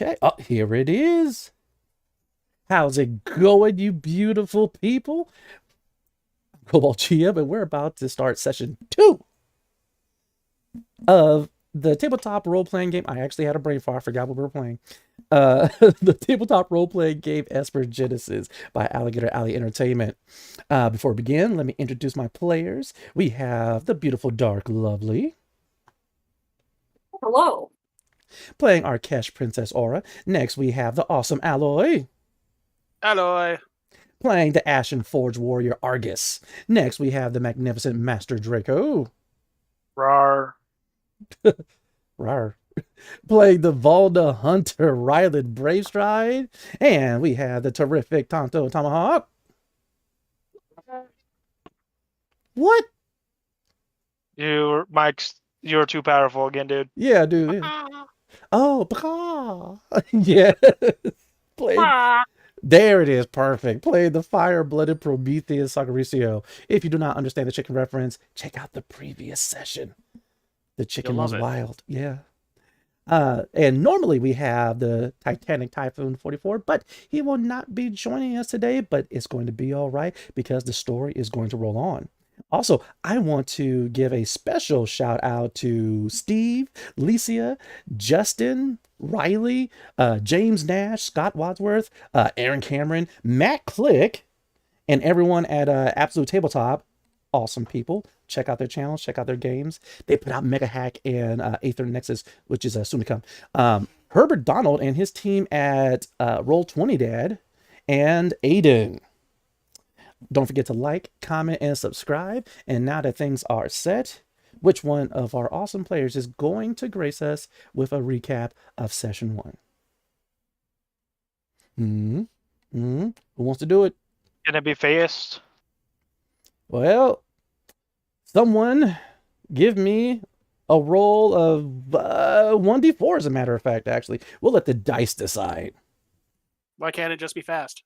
Okay. Oh, here it is. How's it going, you beautiful people? Cobalt GM, and we're about to start session 2 of the tabletop role-playing game. I actually had a brain fart. I forgot what we were playing. The tabletop role-playing game Esper Genesis by Alligator Alley Entertainment. Before we begin, let me introduce my players. We have the beautiful Dark Lovely. Hello. Playing our Kesh Princess Aura. Next, we have the awesome Alloy. Alloy. Playing the Ashen Forge Warrior Argus. Next, we have the magnificent Master Draco. Rar. Rar. Playing the Volda Hunter Ryland Bravestride. And we have the terrific Tonto Tomahawk. What? You're too powerful again, dude. Yeah, dude. Oh, baka. Yeah. There it is. Perfect. Playing the fire-blooded Prometheus Sagaricio. If you do not understand the chicken reference, check out the previous session. The chicken was wild. Yeah. And normally we have the Titanic Typhoon 44, but he will not be joining us today, but it's going to be all right because the story is going to roll on. Also, I want to give a special shout out to Steve, Licia, Justin, Riley, James Nash, Scott Wadsworth, Aaron Cameron, Matt Click, and everyone at Absolute Tabletop. Awesome people. Check out their channels, check out their games. They put out Mega Hack and Aether Nexus, which is soon to come. Herbert Donald and his team at Roll20 Dad and Aiden. Don't forget to like, comment, and subscribe. And now that things are set, which one of our awesome players is going to grace us with a recap of session 1? Who wants to do it? Gonna be fast. Well, someone give me a roll of 1d4, as a matter of fact, actually. We'll let the dice decide. Why can't it just be fast?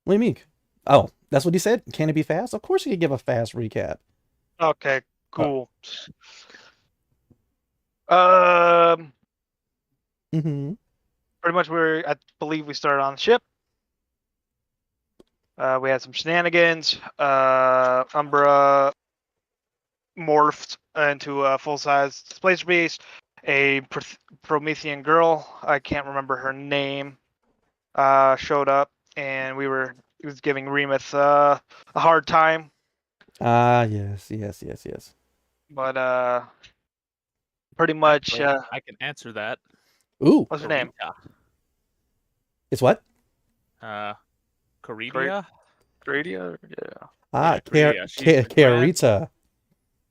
What do you mean? Oh, that's what he said? Can it be fast? Of course you can give a fast recap. Okay, cool. Mm-hmm. Pretty much I believe we started on the ship. We had some shenanigans. Umbra morphed into a full-size displacer beast. A Promethean girl, I can't remember her name, showed up, and he was giving Remus a hard time. Yes. But pretty much. I can answer that. Ooh. What's her name? It's what? Caridia? Gradia? Yeah. Carita.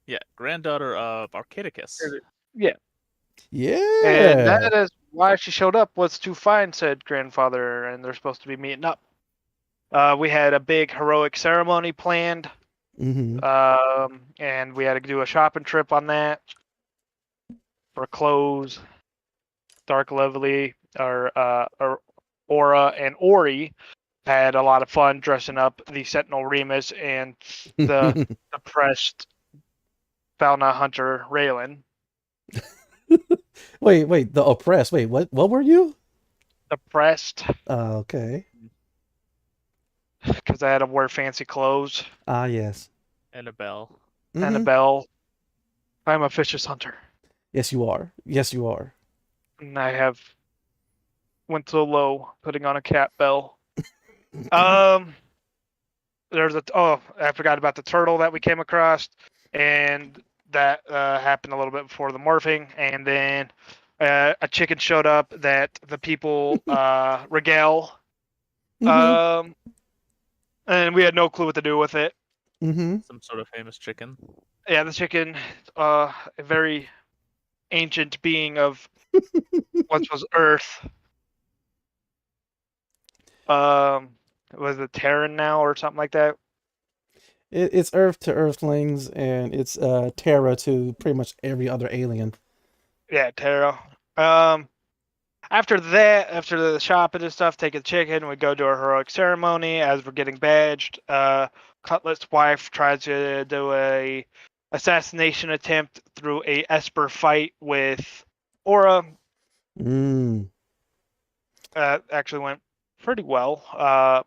Yeah, granddaughter of Archidicus. Yeah. Yeah. And that is why she showed up, was to find said grandfather, and they're supposed to be meeting up. We had a big heroic ceremony planned. Mm-hmm. And we had to do a shopping trip on that for clothes. Dark Lovely, or Aura, and Ori had a lot of fun dressing up the Sentinel Remus and the depressed Fauna Hunter Raylan. Wait, the oppressed. Wait, what were you? Depressed. Okay. Because I had to wear fancy clothes. Yes. And a bell. Mm-hmm. And a bell. I'm a vicious hunter. Yes, you are. And I went so low, putting on a cat bell. I forgot about the turtle that we came across, and that happened a little bit before the morphing, and then a chicken showed up that the people regale. Mm-hmm. And we had no clue what to do with it. Mm-hmm. Some sort of famous chicken. Yeah, the chicken, a very ancient being of what was Earth. Was it Terran now or something like that? It's Earth to Earthlings, and it's Terra to pretty much every other alien. Yeah, Terra. After the shopping and stuff, taking chicken, we go to our heroic ceremony as we're getting badged. Cutlet's wife tries to do a assassination attempt through a Esper fight with Aura. actually went pretty well.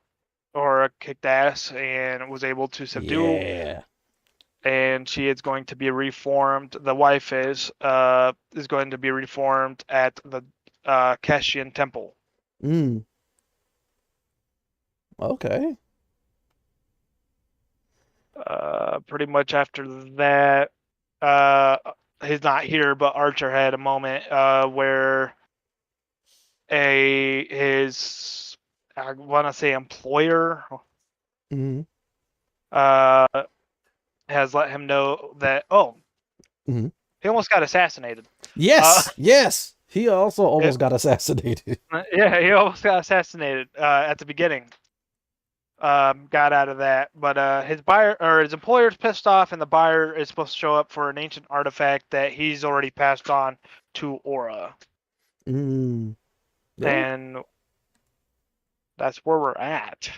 Aura kicked ass and was able to subdue. Yeah. And she is going to be reformed. The wife is going to be reformed at the Kashian Temple. Mm. Okay. Pretty much after that, he's not here, but Archer had a moment where his I want to say employer Mm. has let him know that Mhm. he almost got assassinated. Yes. Yes. He also almost got assassinated. Yeah, he almost got assassinated at the beginning. Got out of that, but his employer's pissed off, and the buyer is supposed to show up for an ancient artifact that he's already passed on to Aura, Mm. Yeah. and that's where we're at.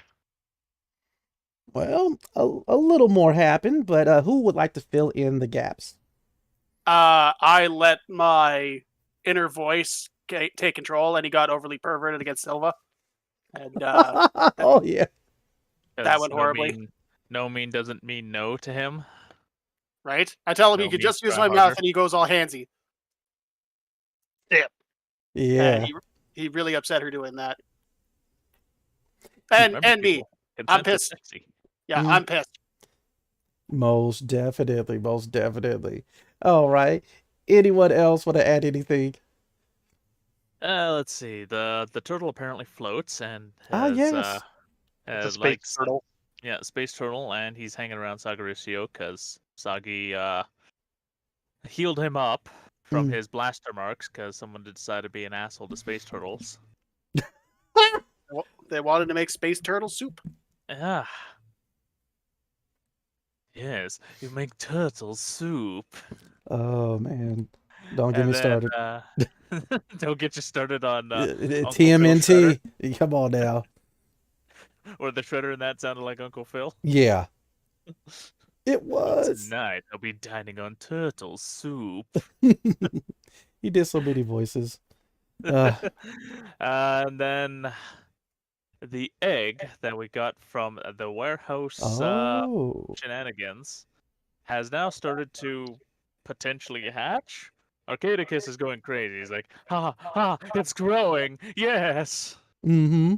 Well, a little more happened, but who would like to fill in the gaps? I let my inner voice take control, and he got overly perverted against Silva. And Oh yeah. That went horribly. No mean doesn't mean no to him. right? I tell him No he could means just use try my mouth, harder. and he goes all handsy. Yeah. And he really upset her doing that. And Remember, me. people, I'm consent is pissed. sexy. Yeah, Mm. I'm pissed. Most definitely. Most definitely. All right. Anyone else want to add anything? Let's see. The turtle apparently floats and Ah, has yes. It's a space likes turtle. yeah, space turtle, and he's hanging around Sagarucio because Sagi healed him up from Mm. his blaster marks because someone decided to be an asshole to space turtles. Well, they wanted to make space turtle soup. Ah. Yes, you make turtle soup. Oh man. Don't get And me then, started. don't get you started on Uncle Phil TMNT. Come on now. or the shredder in that sounded like Uncle Phil. Yeah. It was. Tonight I'll be dining on turtle soup. He did so many voices. And then the egg that we got from the warehouse Oh. shenanigans has now started to potentially hatch. Arcadicus is going crazy. He's like, it's growing. Yes. Mm-hmm.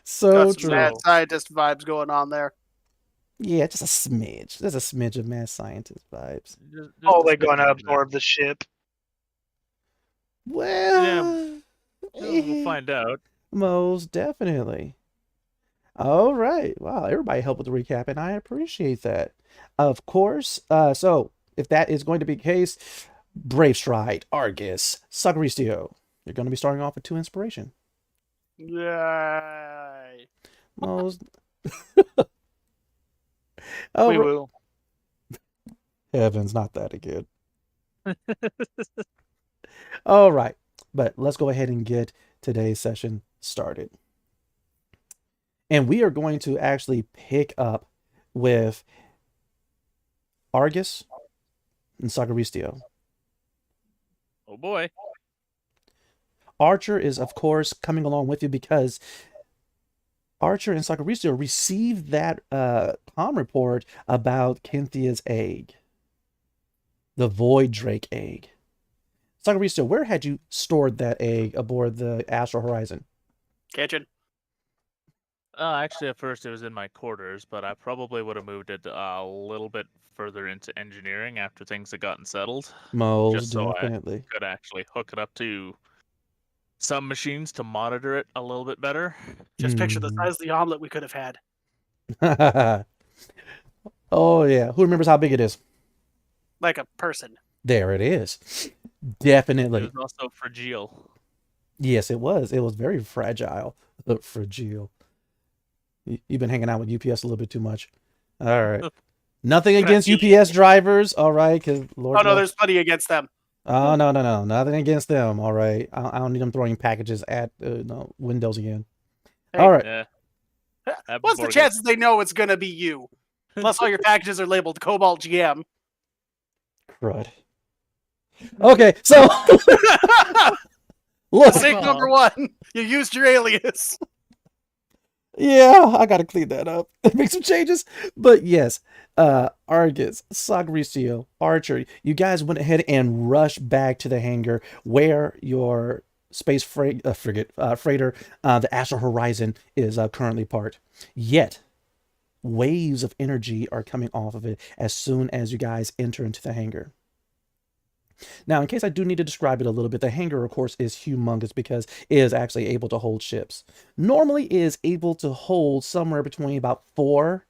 So Got some true. mad scientist vibes going on there. Yeah, just a smidge. There's a smidge of mad scientist vibes. Just Oh, a they're going to smidgen there. absorb the ship. Well, We'll find out. most definitely. All right. Wow, everybody helped with the recap, and I appreciate that. Of course. So if that is going to be the case, Brave Stride, Argus, Sagristio, you're going to be starting off with 2 inspiration. Yay. Most. We Oh, will. heavens, not that again. All right, but let's go ahead and get today's session started. And we are going to actually pick up with Argus and Sagaristio. Oh boy. Archer is, of course, coming along with you because Archer and Sagaristio received that comm report about Cynthia's egg, the Void Drake egg. Sagaristio, where had you stored that egg aboard the Astral Horizon? Kitchen. Actually, at first it was in my quarters, but I probably would have moved it a little bit further into engineering after things had gotten settled. Most Just so definitely. Could actually hook it up to some machines to monitor it a little bit better. Just picture the Mm. size of the omelet we could have had. Oh, yeah. Who remembers how big it is? Like a person. There it is. It Definitely. was also fragile. Yes, it was. It was very fragile. Fragile. You've been hanging out with UPS a little bit too much. All right. Nothing against UPS drivers. All right. Because Lord Oh, no, knows- there's plenty against them. Oh, no. Nothing against them. All right. I don't need them throwing packages at windows again. Hey, All right. Yeah. What's the chances they know it's going to be you? Plus, all your packages are labeled Cobalt GM. Crud. Okay. So Look, Mistake number one. You used your alias. yeah, I gotta clean that up. Make some changes. But yes, Argus, Sagricio, Archer, you guys went ahead and rushed back to the hangar where your space freighter, the Astral Horizon, is currently parked. Yet, waves of energy are coming off of it as soon as you guys enter into the hangar. Now, in case I do need to describe it a little bit, the hangar, of course, is humongous because it is actually able to hold ships. Normally, it is able to hold somewhere between about 4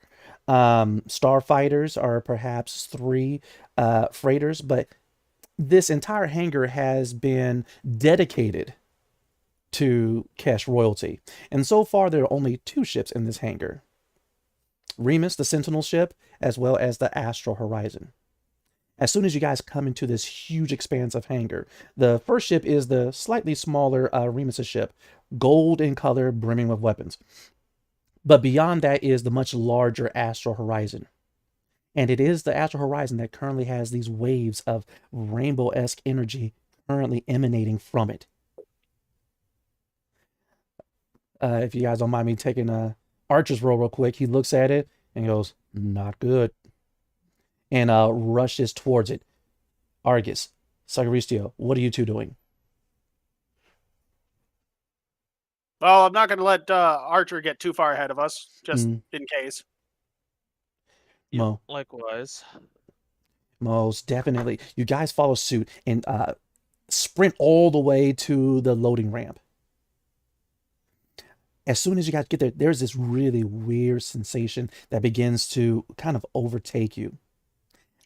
starfighters or perhaps 3 freighters, but this entire hangar has been dedicated to Kesh royalty. And so far, there are only 2 ships in this hangar. Remus, the Sentinel ship, as well as the Astral Horizon. As soon as you guys come into this huge expanse of hangar, the first ship is the slightly smaller Remus's ship, gold in color, brimming with weapons. But beyond that is the much larger Astral Horizon. And it is the Astral Horizon that currently has these waves of rainbow-esque energy currently emanating from it. If you guys don't mind me taking Archer's roll real quick, he looks at it and goes, "Not good," and rushes towards it. Argus, Sagaristio, what are you two doing? Well, I'm not going to let Archer get too far ahead of us, just Mm. in case. Mo. Likewise. Most definitely. You guys follow suit and sprint all the way to the loading ramp. As soon as you guys get there, there's this really weird sensation that begins to kind of overtake you.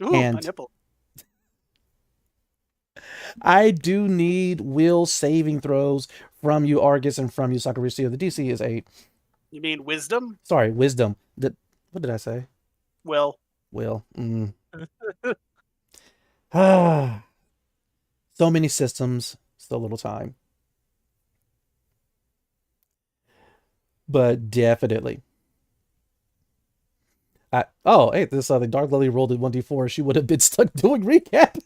Ooh, my And nipple. I do need will saving throws from you, Argus, and from you, Sagaristio. The DC is 8. You mean wisdom? Sorry, wisdom. What did I say? Will. Will. Ah, so many systems, so little time. But definitely. Oh, hey, this the Dark Lily rolled at 1d4. She would have been stuck doing recap.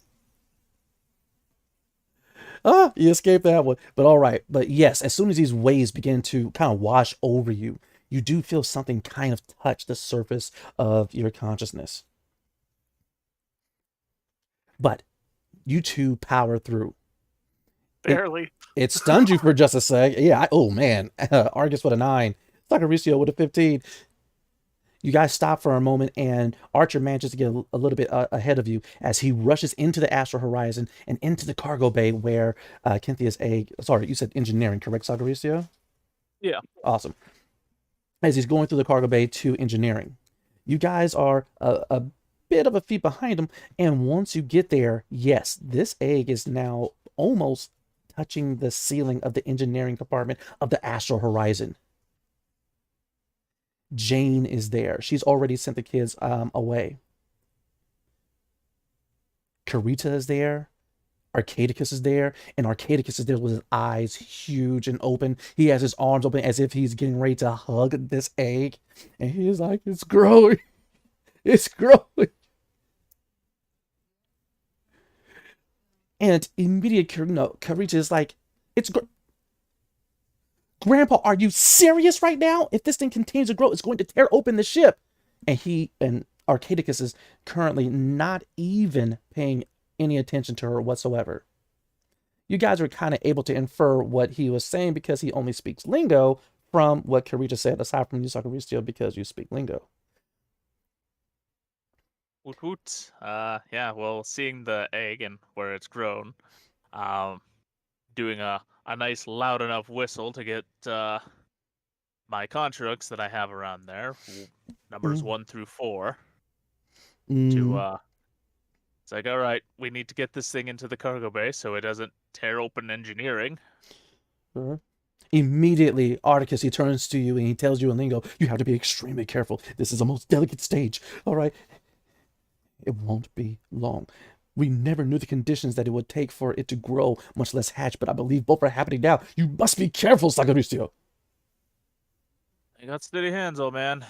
You escaped that one. But all right. But yes, as soon as these waves begin to kind of wash over you, you do feel something kind of touch the surface of your consciousness. But you two power through. Barely. It stunned you for just a sec. Yeah, oh man. Argus with a 9. Sagaristio with a 15. You guys stop for a moment, and Archer manages to get a little bit ahead of you as he rushes into the Astral Horizon and into the cargo bay where Cynthia's egg... Sorry, you said engineering, correct, Sagaristio? Yeah. Awesome. As he's going through the cargo bay to engineering. You guys are a bit of a feet behind him, and once you get there, yes, this egg is now almost touching the ceiling of the engineering compartment of the Astral Horizon. Jane is there. She's already sent the kids away. Karita is there. Arcadicus is there. And Arcadicus is there with his eyes huge and open. He has his arms open as if he's getting ready to hug this egg. And he's like, it's growing. It's growing. And immediately, Karita is like, it's Grandpa, are you serious right now? If this thing continues to grow, it's going to tear open the ship. And Arcadicus is currently not even paying any attention to her whatsoever. You guys are kind of able to infer what he was saying because he only speaks lingo from what Karita said, aside from you, Sagaristio, because you speak lingo. Woot woot. Yeah, well, seeing the egg and where it's grown, doing a nice loud enough whistle to get my constructs that I have around there, numbers 1 through 4, to it's like, all right, we need to get this thing into the cargo bay so it doesn't tear open engineering. Immediately, Articus, he turns to you and he tells you in lingo, you have to be extremely careful. This is a most delicate stage. All right. It won't be long. We never knew the conditions that it would take for it to grow, much less hatch, but I believe both are happening now. You must be careful, Sagaristio. You got steady hands, old man.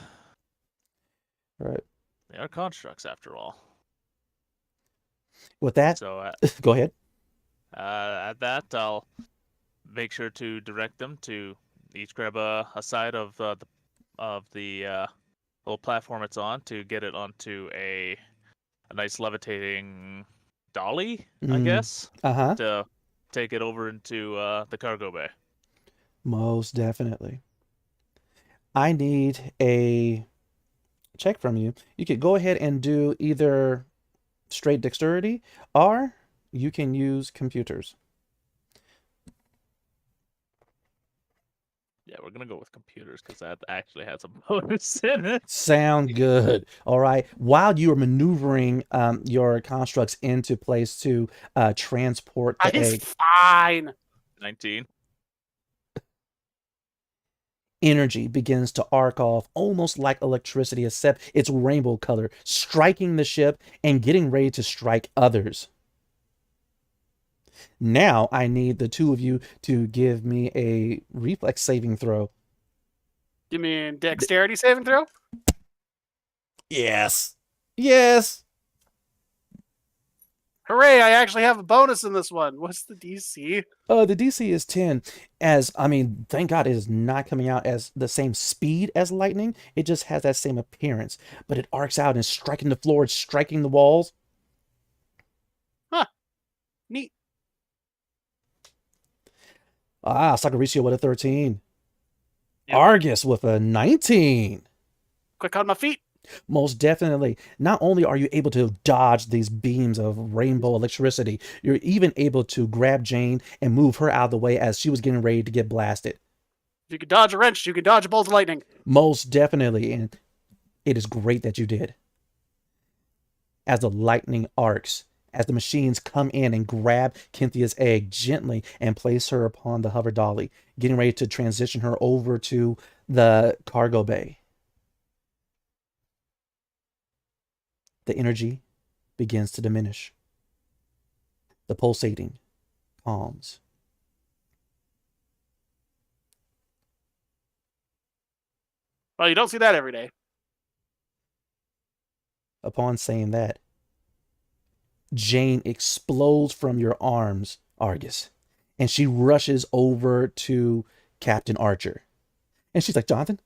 Right. They are constructs, after all. With that, So, go ahead. at that, I'll make sure to direct them to each grab a side of the little platform it's on to get it onto a nice levitating dolly, I guess, Uh-huh. to take it over into the cargo bay. Most definitely. I need a check from you. You could go ahead and do either straight dexterity, or you can use computers. Yeah, we're gonna go with computers because that actually has a bonus in it. Sound good. All right. While you are maneuvering your constructs into place to transport the He's egg, fine. 19. energy begins to arc off almost like electricity, except it's rainbow color, striking the ship and getting ready to strike others. Now I need the two of you to give me a reflex saving throw. You mean dexterity saving throw? Yes. Yes. Hooray, I actually have a bonus in this one. What's the DC? The DC is 10. Thank God it is not coming out as the same speed as lightning. It just has that same appearance. But it arcs out and is striking the floor, it's striking the walls. Neat. Sakaricio with a 13. Yep. Argus with a 19. Quick on my feet. Most definitely. Not only are you able to dodge these beams of rainbow electricity, you're even able to grab Jane and move her out of the way as she was getting ready to get blasted. If you can dodge a wrench, you can dodge a bolt of lightning. Most definitely. And it is great that you did. As the lightning arcs, as the machines come in and grab Cynthia's egg gently and place her upon the hover dolly, getting ready to transition her over to the cargo bay. The energy begins to diminish. The pulsating calms. Well, you don't see that every day. Upon saying that, Jane explodes from your arms, Argus, and she rushes over to Captain Archer. And she's like, Jonathan,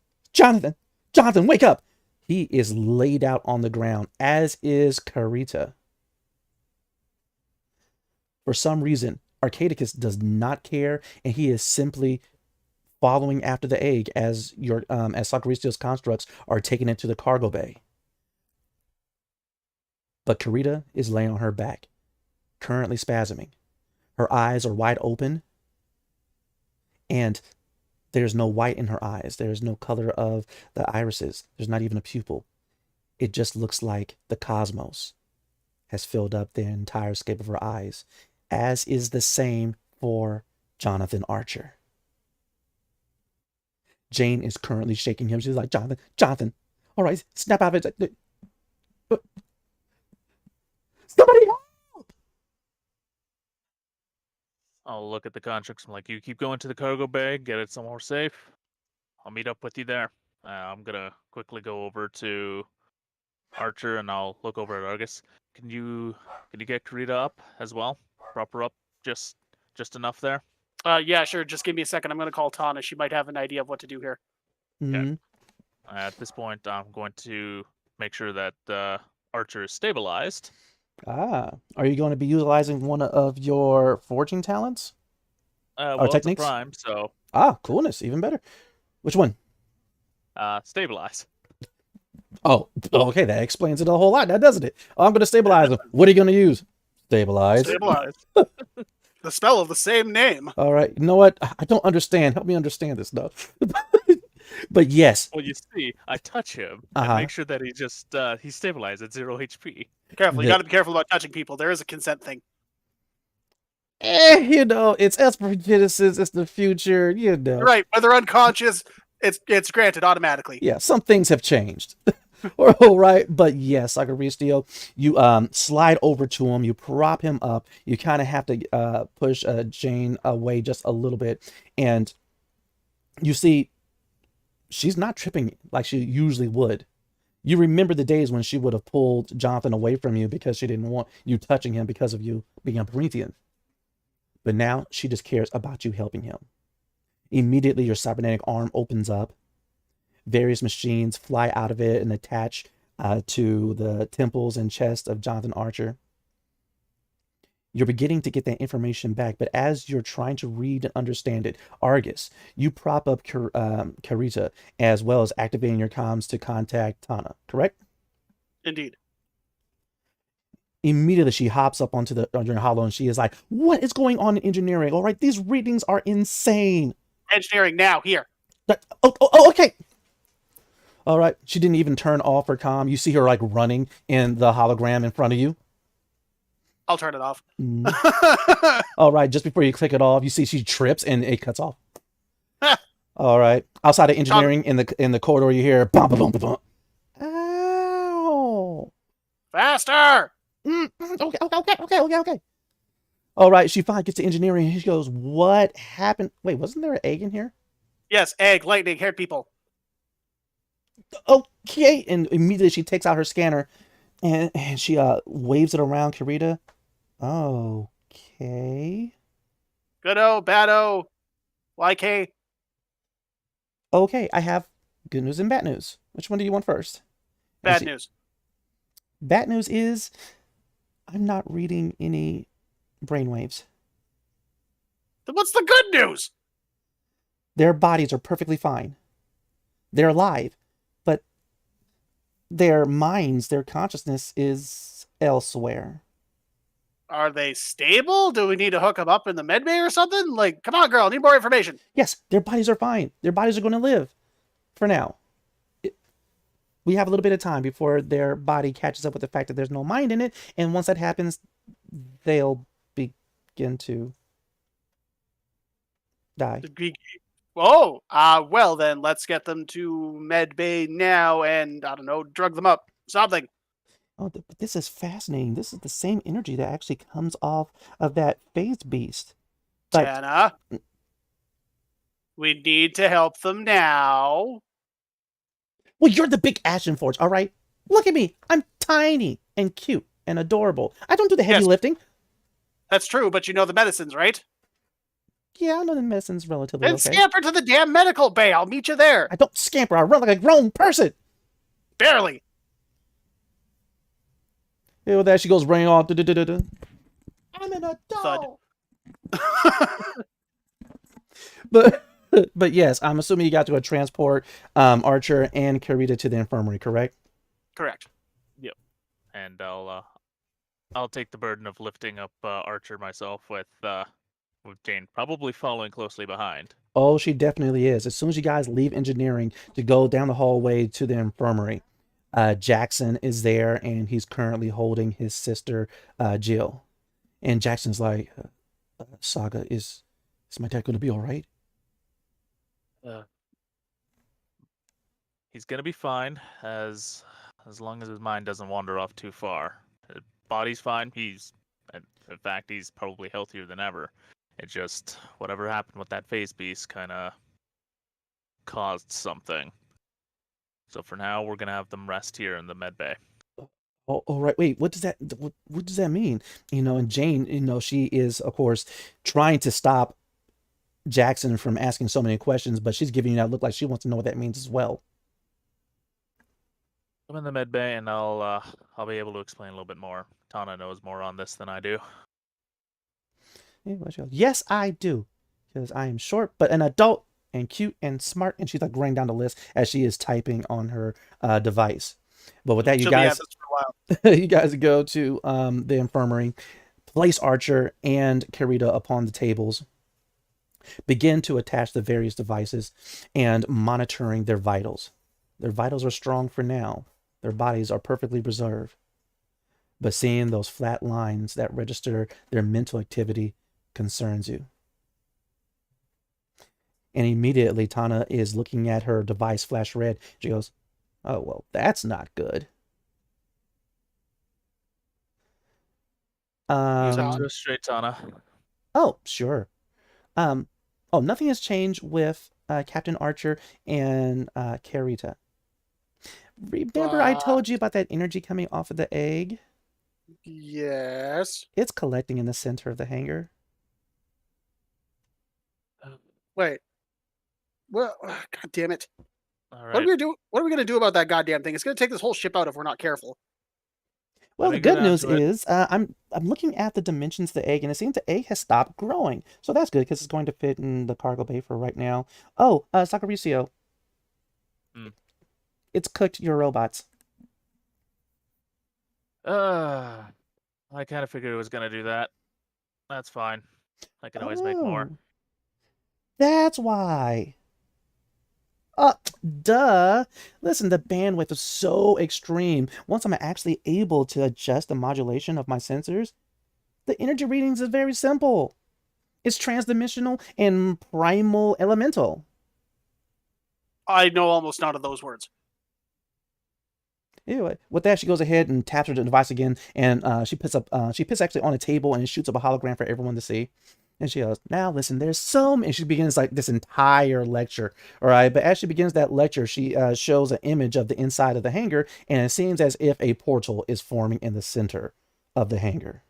wake up! He is laid out on the ground, as is Carita. For some reason, Arcadicus does not care, and he is simply following after the egg as Sakaricio's constructs are taken into the cargo bay. But Carita is laying on her back, currently spasming. Her eyes are wide open, and there's no white in her eyes. There's no color of the irises. There's not even a pupil. It just looks like the cosmos has filled up the entire scape of her eyes, as is the same for Jonathan Archer. Jane is currently shaking him. She's like, Jonathan, all right, snap out of it. Somebody help! I'll look at the constructs. I'm like, you keep going to the cargo bay, get it somewhere safe. I'll meet up with you there. I'm gonna quickly go over to Archer and I'll look over at Argus. Can you get Carita up as well? Prop her up just enough there. Yeah, sure. Just give me a second. I'm going to call Tana. She might have an idea of what to do here. Mm-hmm. At this point, I'm going to make sure that Archer is stabilized. Are you going to be utilizing one of your forging talents? Well, techniques? It's a prime, so Coolness, even better. Which one? Stabilize. Oh, okay, that explains it a whole lot now, doesn't it? I'm going to stabilize them. What are you going to use? Stabilize. Stabilize. The spell of the same name. All right. You know what? I don't understand. Help me understand this stuff. But yes. Well, you see, I touch him and make sure that he's stabilized at 0 HP. Careful. You got to be careful about touching people. There is a consent thing. It's Esper Genesis. It's the future. Right. Whether unconscious, it's granted automatically. Yeah, some things have changed. All right, but yes, Sakaristio, you slide over to him, you prop him up, you kind of have to push Jane away just a little bit, and you see she's not tripping like she usually would. You remember the days when she would have pulled Jonathan away from you because she didn't want you touching him because of you being a Promethean. but now she just cares about you helping him. Immediately, your cybernetic arm opens up. Various machines fly out of it and attach to the temples and chest of Jonathan Archer. You're beginning to get that information back, but as you're trying to read and understand it, Argus, you prop up Karita, as well as activating your comms to contact Tana, correct? Indeed. Immediately, she hops up onto your hollow, and she is like, what is going on in engineering? All right, these readings are insane. Engineering now, here. Okay. All right, she didn't even turn off her comm. You see her like running in the hologram in front of you. I'll turn it off. All right, just before you click it off, you see she trips and it cuts off. All right, outside of engineering, in the corridor, you hear bump, bump, bump. Ow! Faster! Okay. All right, she finally gets to engineering and she goes, "What happened? Wait, wasn't there an egg in here?" Yes, egg, lightning, haired people. Okay, and immediately she takes out her scanner and she waves it around Karita. Okay. Good-o, bad-o, YK. Okay, I have good news and bad news. Which one do you want first? Bad news. Bad news is I'm not reading any brainwaves. Then what's the good news? Their bodies are perfectly fine. They're alive, but their minds, their consciousness is elsewhere. Are they stable? Do we need to hook them up in the med bay or something? Like, come on, girl, I need more information. Yes, their bodies are fine. Their bodies are going to live for now. We have a little bit of time before their body catches up with the fact that there's no mind in it. And once that happens, they'll begin to die. Oh, well then, let's get them to med bay now and, I don't know, drug them up. Something. Oh, but this is fascinating. This is the same energy that actually comes off of that phased beast. But Tana, we need to help them now. well, you're the big Ashen Forge, all right? Look at me. I'm tiny and cute and adorable. I don't do the heavy lifting. That's true, but you know the medicines, right? Yeah, I know the medicine's relatively Then okay. scamper to the damn medical bay. I'll meet you there. I don't scamper. I run like a grown person. Barely. Yeah, with that, she goes running on. I'm an adult. But yes, I'm assuming you got to go transport Archer and Karita to the infirmary, correct? Correct. Yep. And I'll take the burden of lifting up Archer myself with Jane probably following closely behind. Oh, she definitely is. As soon as you guys leave engineering to go down the hallway to the infirmary, Jackson is there, and he's currently holding his sister, Jill. And Jackson's like, Saga, is my dad going to be all right? He's gonna be fine as long as his mind doesn't wander off too far. His body's fine. In fact, he's probably healthier than ever. It just, whatever happened with that phase beast kind of caused something. So for now, we're gonna have them rest here in the med bay. Oh, right. Wait, what does that mean? And Jane, she is, of course, trying to stop Jackson from asking so many questions, but she's giving you that look like she wants to know what that means as well. I'm in the med bay, and I'll be able to explain a little bit more. Tana knows more on this than I do. Yeah, well, she goes, yes, I do, because I am short, but an adult and cute and smart. And she's like running down the list as she is typing on her device. But with that, you guys, you guys go to the infirmary, place Archer and Karita upon the tables, begin to attach the various devices and monitoring their vitals. Their vitals are strong for now. Their bodies are perfectly preserved. But seeing those flat lines that register their mental activity concerns you. And immediately Tana is looking at her device flash red. She goes, oh, well, that's not good. Just straight, Tana. Oh, sure. Nothing has changed with Captain Archer and Karita. Remember I told you about that energy coming off of the egg? Yes. It's collecting in the center of the hangar. Wait. Well, God damn it. All What are right. we gonna do? What are we gonna do about that goddamn thing? It's gonna take this whole ship out if we're not careful. Well, Let the me get good news onto it. is I'm looking at the dimensions of the egg, and it seems the egg has stopped growing. So that's good because it's going to fit in the cargo bay for right now. Oh, Sakaricio. Hmm. It's cooked your robots. I kind of figured it was gonna do that. That's fine. I can always make more. Oh, that's why. Uh, duh. Listen, the bandwidth is so extreme. Once I'm actually able to adjust the modulation of my sensors, the energy readings is very simple. It's transdimensional and primal elemental. I know almost none of those words. Anyway, with that, she goes ahead and taps her device again, and she puts actually on a table and shoots up a hologram for everyone to see. And she goes, "Now listen, there's so," and she begins like this entire lecture. All right, but as she begins that lecture, she shows an image of the inside of the hangar, and it seems as if a portal is forming in the center of the hangar.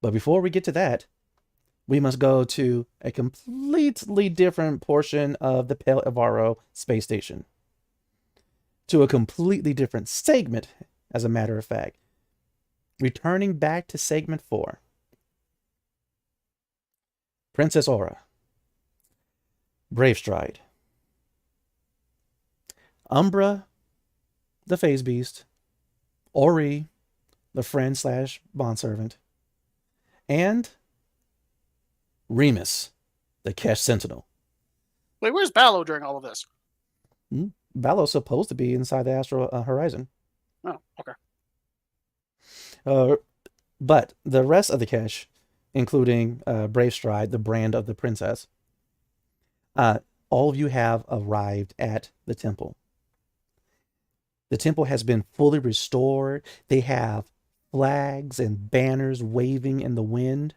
But before we get to that, we must go to a completely different portion of the Pel Evaro space station. To a completely different segment, as a matter of fact. Returning back to segment 4. Princess Aura. Brave Stride. Umbra, the Phase Beast. Ori, the friend slash bondservant. And Remus, the Kesh Sentinel. Wait, where's Ballo during all of this? Ballo's supposed to be inside the Astral Horizon. Oh, okay. But the rest of the Kesh, including Brave Stride, the brand of the princess, all of you have arrived at the temple. The temple has been fully restored. They have flags and banners waving in the wind.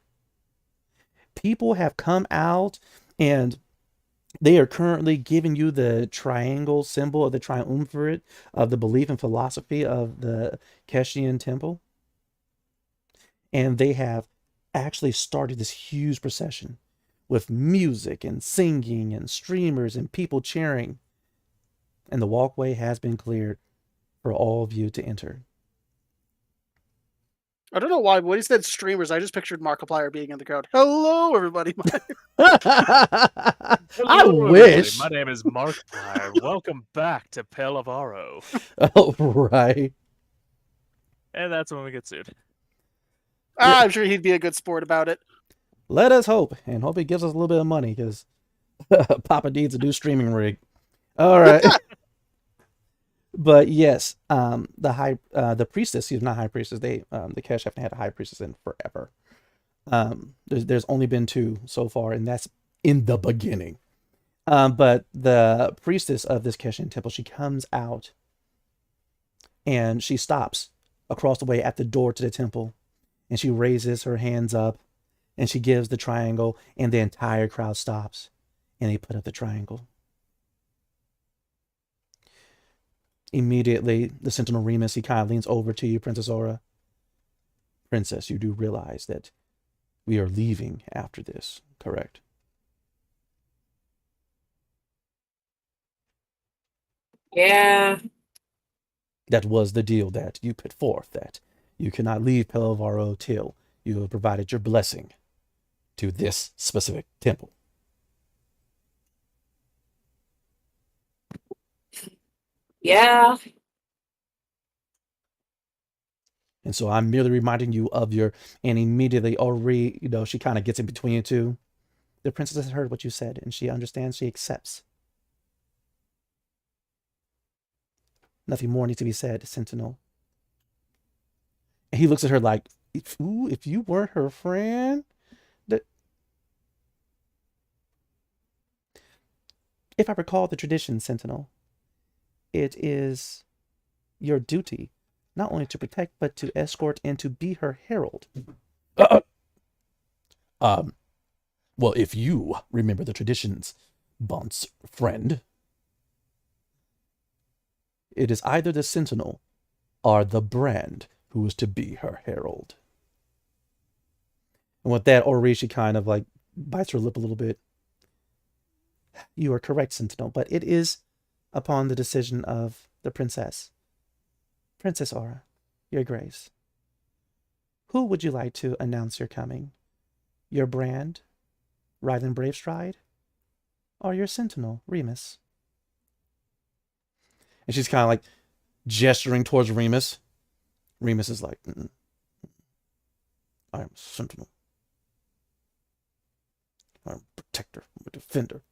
People have come out and they are currently giving you the triangle symbol of the triumvirate of the belief and philosophy of the Keshian temple. And they have actually started this huge procession with music and singing and streamers and people cheering. And the walkway has been cleared for all of you to enter. I don't know why, but when he said streamers, I just pictured Markiplier being in the crowd. Hello, everybody. I Hello, wish. everybody. My name is Markiplier. Welcome back to Pel Evaro. Oh, right. And that's when we get sued. I'm sure he'd be a good sport about it. Let us hope, and hope he gives us a little bit of money, because Papa needs a new streaming rig. All right. But yes, the priestess, she's not high priestess. The Kesh haven't had a high priestess in forever. There's only been 2 so far, and that's in the beginning. But the priestess of this Keshian temple, she comes out and she stops across the way at the door to the temple, and she raises her hands up and she gives the triangle, and the entire crowd stops and they put up the triangle. Immediately, the Sentinel Remus, he kind of leans over to you, Princess Aura. Princess, you do realize that we are leaving after this, correct? Yeah. That was the deal that you put forth, that you cannot leave Pel Evaro till you have provided your blessing to this specific temple. Yeah. And so I'm merely reminding you of your, and immediately Ori, she kind of gets in between you two. The princess has heard what you said, and she understands, she accepts. Nothing more needs to be said, Sentinel. And he looks at her like, if you weren't her friend, if I recall the tradition, Sentinel, it is your duty not only to protect, but to escort and to be her herald. Well, if you remember the traditions, Bont's friend, it is either the Sentinel or the brand who is to be her herald. And with that, Orishi kind of like bites her lip a little bit. You are correct, Sentinel, but it is upon the decision of the princess. Princess Aura, your grace. Who would you like to announce your coming? Your brand, Rylan Bravestride, or your sentinel, Remus? And she's kind of like gesturing towards Remus. Remus is like, I am a sentinel. I'm a protector. I'm a defender.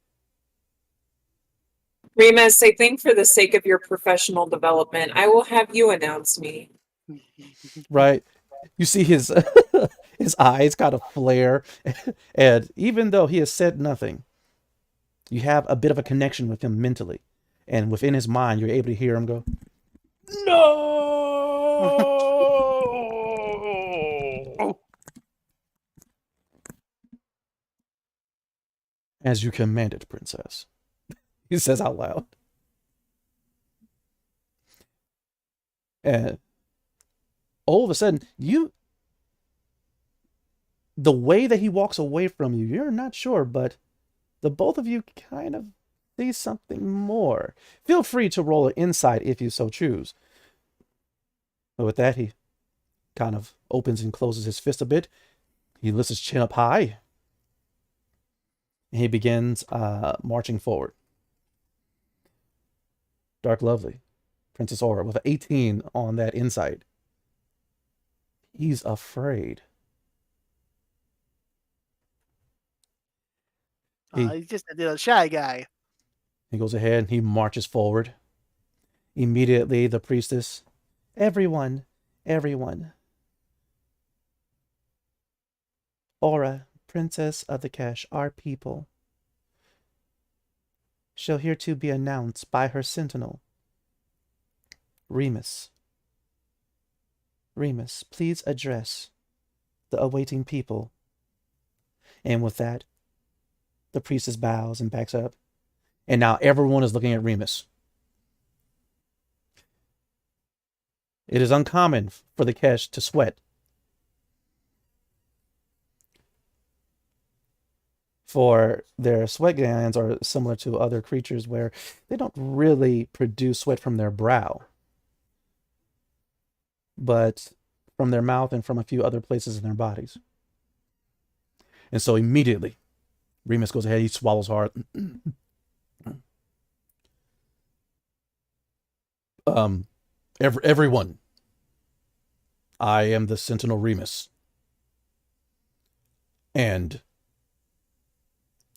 Remus, I think for the sake of your professional development, I will have you announce me. Right? You see his his eyes kind of flare, and even though he has said nothing, you have a bit of a connection with him mentally, and within his mind, you're able to hear him go, "No!" As you commanded, princess. He says out loud. And all of a sudden, the way that he walks away from you, you're not sure, but the both of you kind of see something more. Feel free to roll an insight if you so choose. But with that, he kind of opens and closes his fist a bit. He lifts his chin up high. And he begins marching forward. Dark Lovely, Princess Aura, with an 18 on that insight. He's afraid. He's just a little shy guy. He goes ahead and he marches forward. Immediately, the priestess, everyone. Aura, Princess of the Kesh, our people, shall hereto be announced by her sentinel, Remus. Remus, please address the awaiting people. And with that, the priestess bows and backs up. And now everyone is looking at Remus. It is uncommon for the Kesh to sweat. For their sweat glands are similar to other creatures where they don't really produce sweat from their brow, but from their mouth and from a few other places in their bodies. And so immediately, Remus goes ahead, he swallows hard. Everyone, I am the Sentinel Remus. And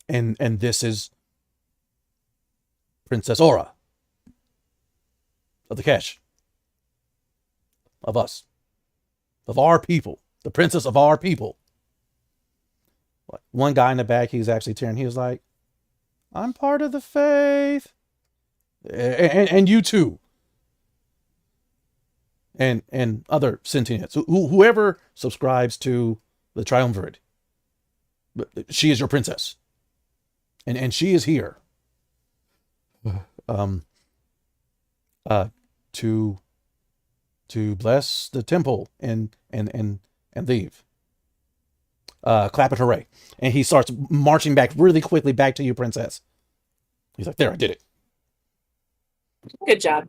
this is Princess Aura of the Kesh, of us, of our people, the princess of our people. One guy in the back, he's actually tearing. He was like, I'm part of the faith. And you too. And other sentients. Whoever subscribes to the Triumvirate. She is your princess. And she is here. To bless the temple and leave. Clap and hooray. And he starts marching back really quickly back to you, princess. He's like, there, I did it. Good job.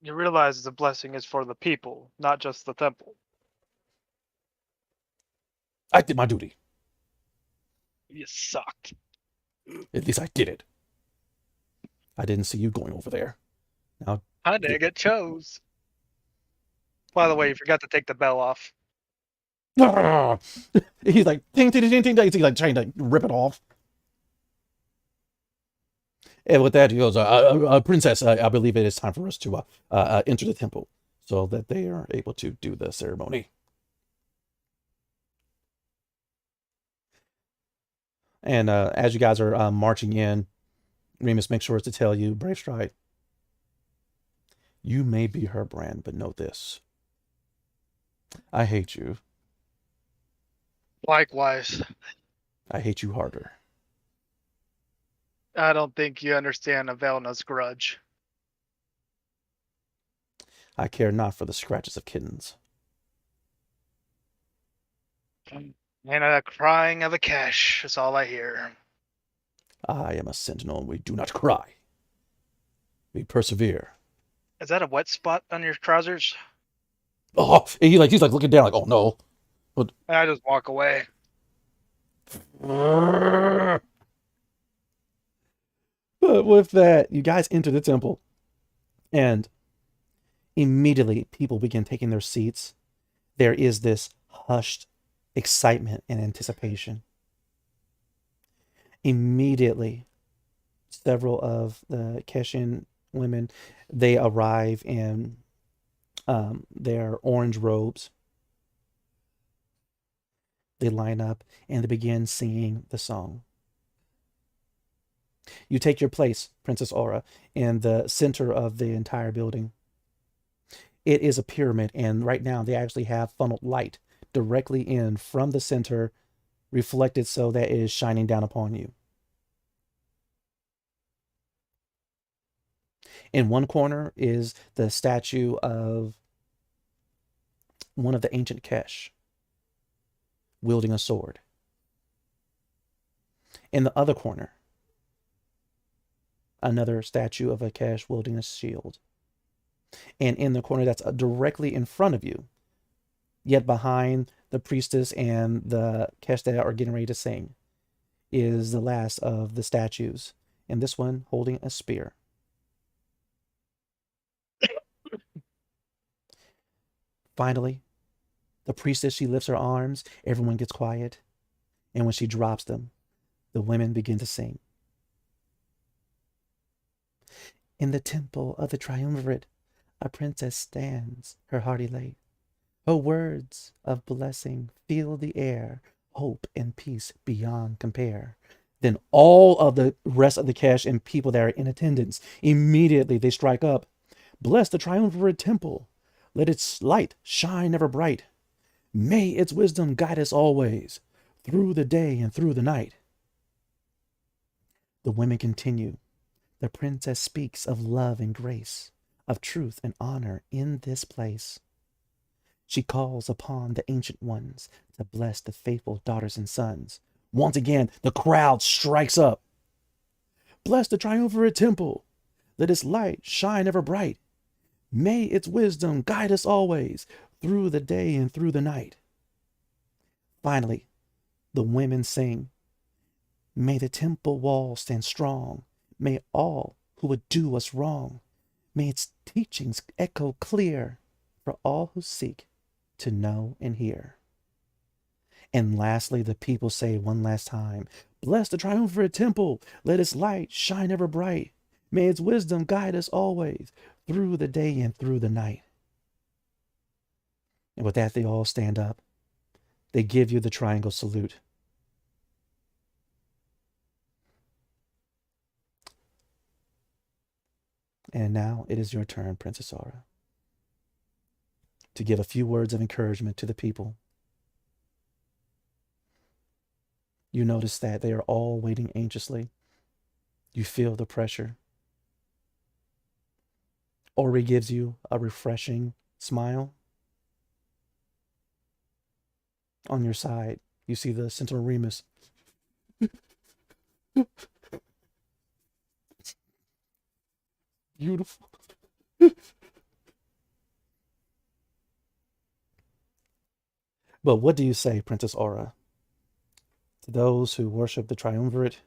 You realize the blessing is for the people, not just the temple. I did my duty. You sucked. At least I did it. I didn't see you going over there. Now I didn't get chose. By the way, you forgot to take the bell off. he's like, ting, ting, ting, ting, ting. He's like trying to rip it off. And with that, he goes, Princess, I believe it is time for us to enter the temple so that they are able to do the ceremony. And as you guys are marching in, Remus makes sure to tell you, Bravestride, you may be her brand, but know this. I hate you. Likewise. I hate you harder. I don't think you understand Avelna's grudge. I care not for the scratches of kittens. And a crying of a cache is all I hear. I am a sentinel, and we do not cry. We persevere. Is that a wet spot on your trousers? Oh, and he's like looking down, like, oh no. I just walk away. But with that, you guys enter the temple, and immediately people begin taking their seats. There is this hushed excitement and anticipation. Immediately, several of the Keshin women, they arrive in their orange robes. They line up and they begin singing the song. You take your place, Princess Aura, in the center of the entire building. It is a pyramid, and right now they actually have funneled light directly in from the center, reflected so that it is shining down upon you. In one corner is the statue of one of the ancient Kesh, wielding a sword. In the other corner, another statue of a Kesh wielding a shield. And in the corner that's directly in front of you, yet behind the priestess and the Kesh that are getting ready to sing, is the last of the statues, and this one holding a spear. Finally, the priestess, she lifts her arms, everyone gets quiet, and when she drops them, the women begin to sing. In the temple of the triumvirate, a princess stands, her heart elate. Her words of blessing fill the air, hope and peace beyond compare. Then all of the rest of the Kesh and people that are in attendance, immediately they strike up. Bless the triumvirate temple. Let its light shine ever bright. May its wisdom guide us always, through the day and through the night. The women continue. The princess speaks of love and grace, of truth and honor in this place. She calls upon the ancient ones to bless the faithful daughters and sons. Once again, the crowd strikes up. Bless the triumvirate temple. Let its light shine ever bright. May its wisdom guide us always, through the day and through the night. Finally, the women sing. May the temple walls stand strong. May all who would do us wrong. May its teachings echo clear for all who seek to know and hear. And lastly, the people say one last time, bless the triumvirate temple. Let its light shine ever bright. May its wisdom guide us always, through the day and through the night. And with that, they all stand up. They give you the triangle salute. And now it is your turn, Princess Aura, to give a few words of encouragement to the people. You notice that they are all waiting anxiously. You feel the pressure. Ori gives you a refreshing smile. On your side, you see the Sentinel Remus. Beautiful. But what do you say, Princess Aura, to those who worship the triumvirate,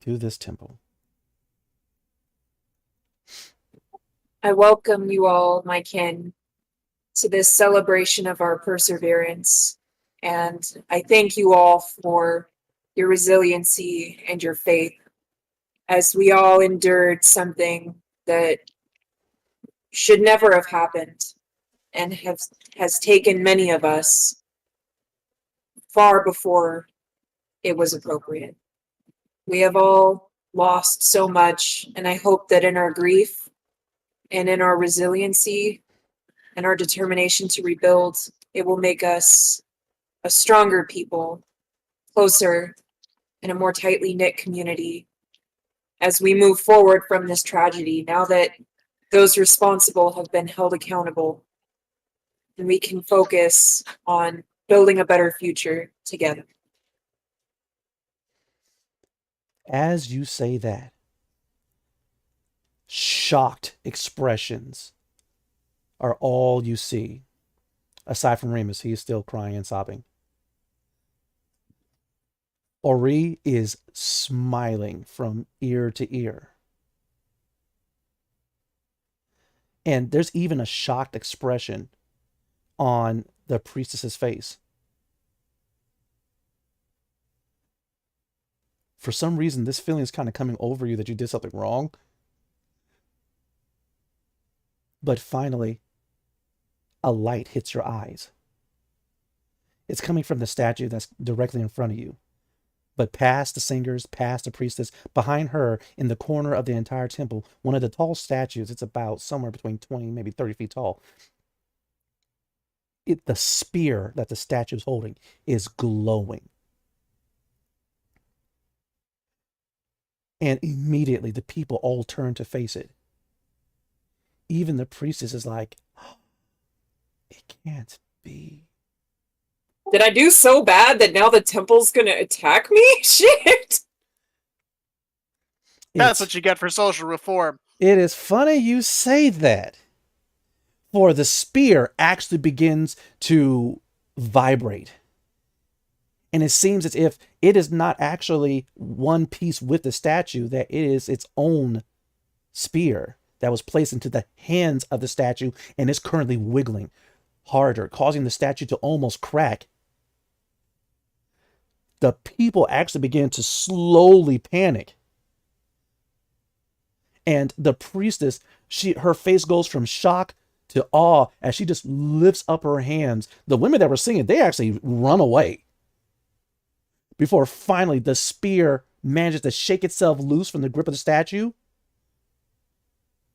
to this temple? I welcome you all, my kin, to this celebration of our perseverance. And I thank you all for your resiliency and your faith, as we all endured something that should never have happened and has taken many of us far before it was appropriate. We have all lost so much, and I hope that in our grief and in our resiliency and our determination to rebuild, it will make us a stronger people, closer, and a more tightly knit community as we move forward from this tragedy, now that those responsible have been held accountable, and we can focus on building a better future together. As you say that, shocked expressions are all you see. Aside from Remus, he is still crying and sobbing. Ori is smiling from ear to ear. And there's even a shocked expression on the priestess's face. For some reason, this feeling is kind of coming over you that you did something wrong. But finally, a light hits your eyes. It's coming from the statue that's directly in front of you. But past the singers, past the priestess, behind her, in the corner of the entire temple, one of the tall statues, it's about somewhere between 20, maybe 30 feet tall. The spear that the statue is holding is glowing. And immediately the people all turn to face it. Even the priestess is like, oh, it can't be. Did I do so bad that now the temple's gonna attack me? Shit! That's what you get for social reform. It is funny you say that. For the spear actually begins to vibrate. And it seems as if it is not actually one piece with the statue, that it is its own spear that was placed into the hands of the statue and is currently wiggling harder, causing the statue to almost crack. The people actually begin to slowly panic. And the priestess, her face goes from shock to awe as she just lifts up her hands. The women that were singing, they actually run away. Before finally the spear manages to shake itself loose from the grip of the statue,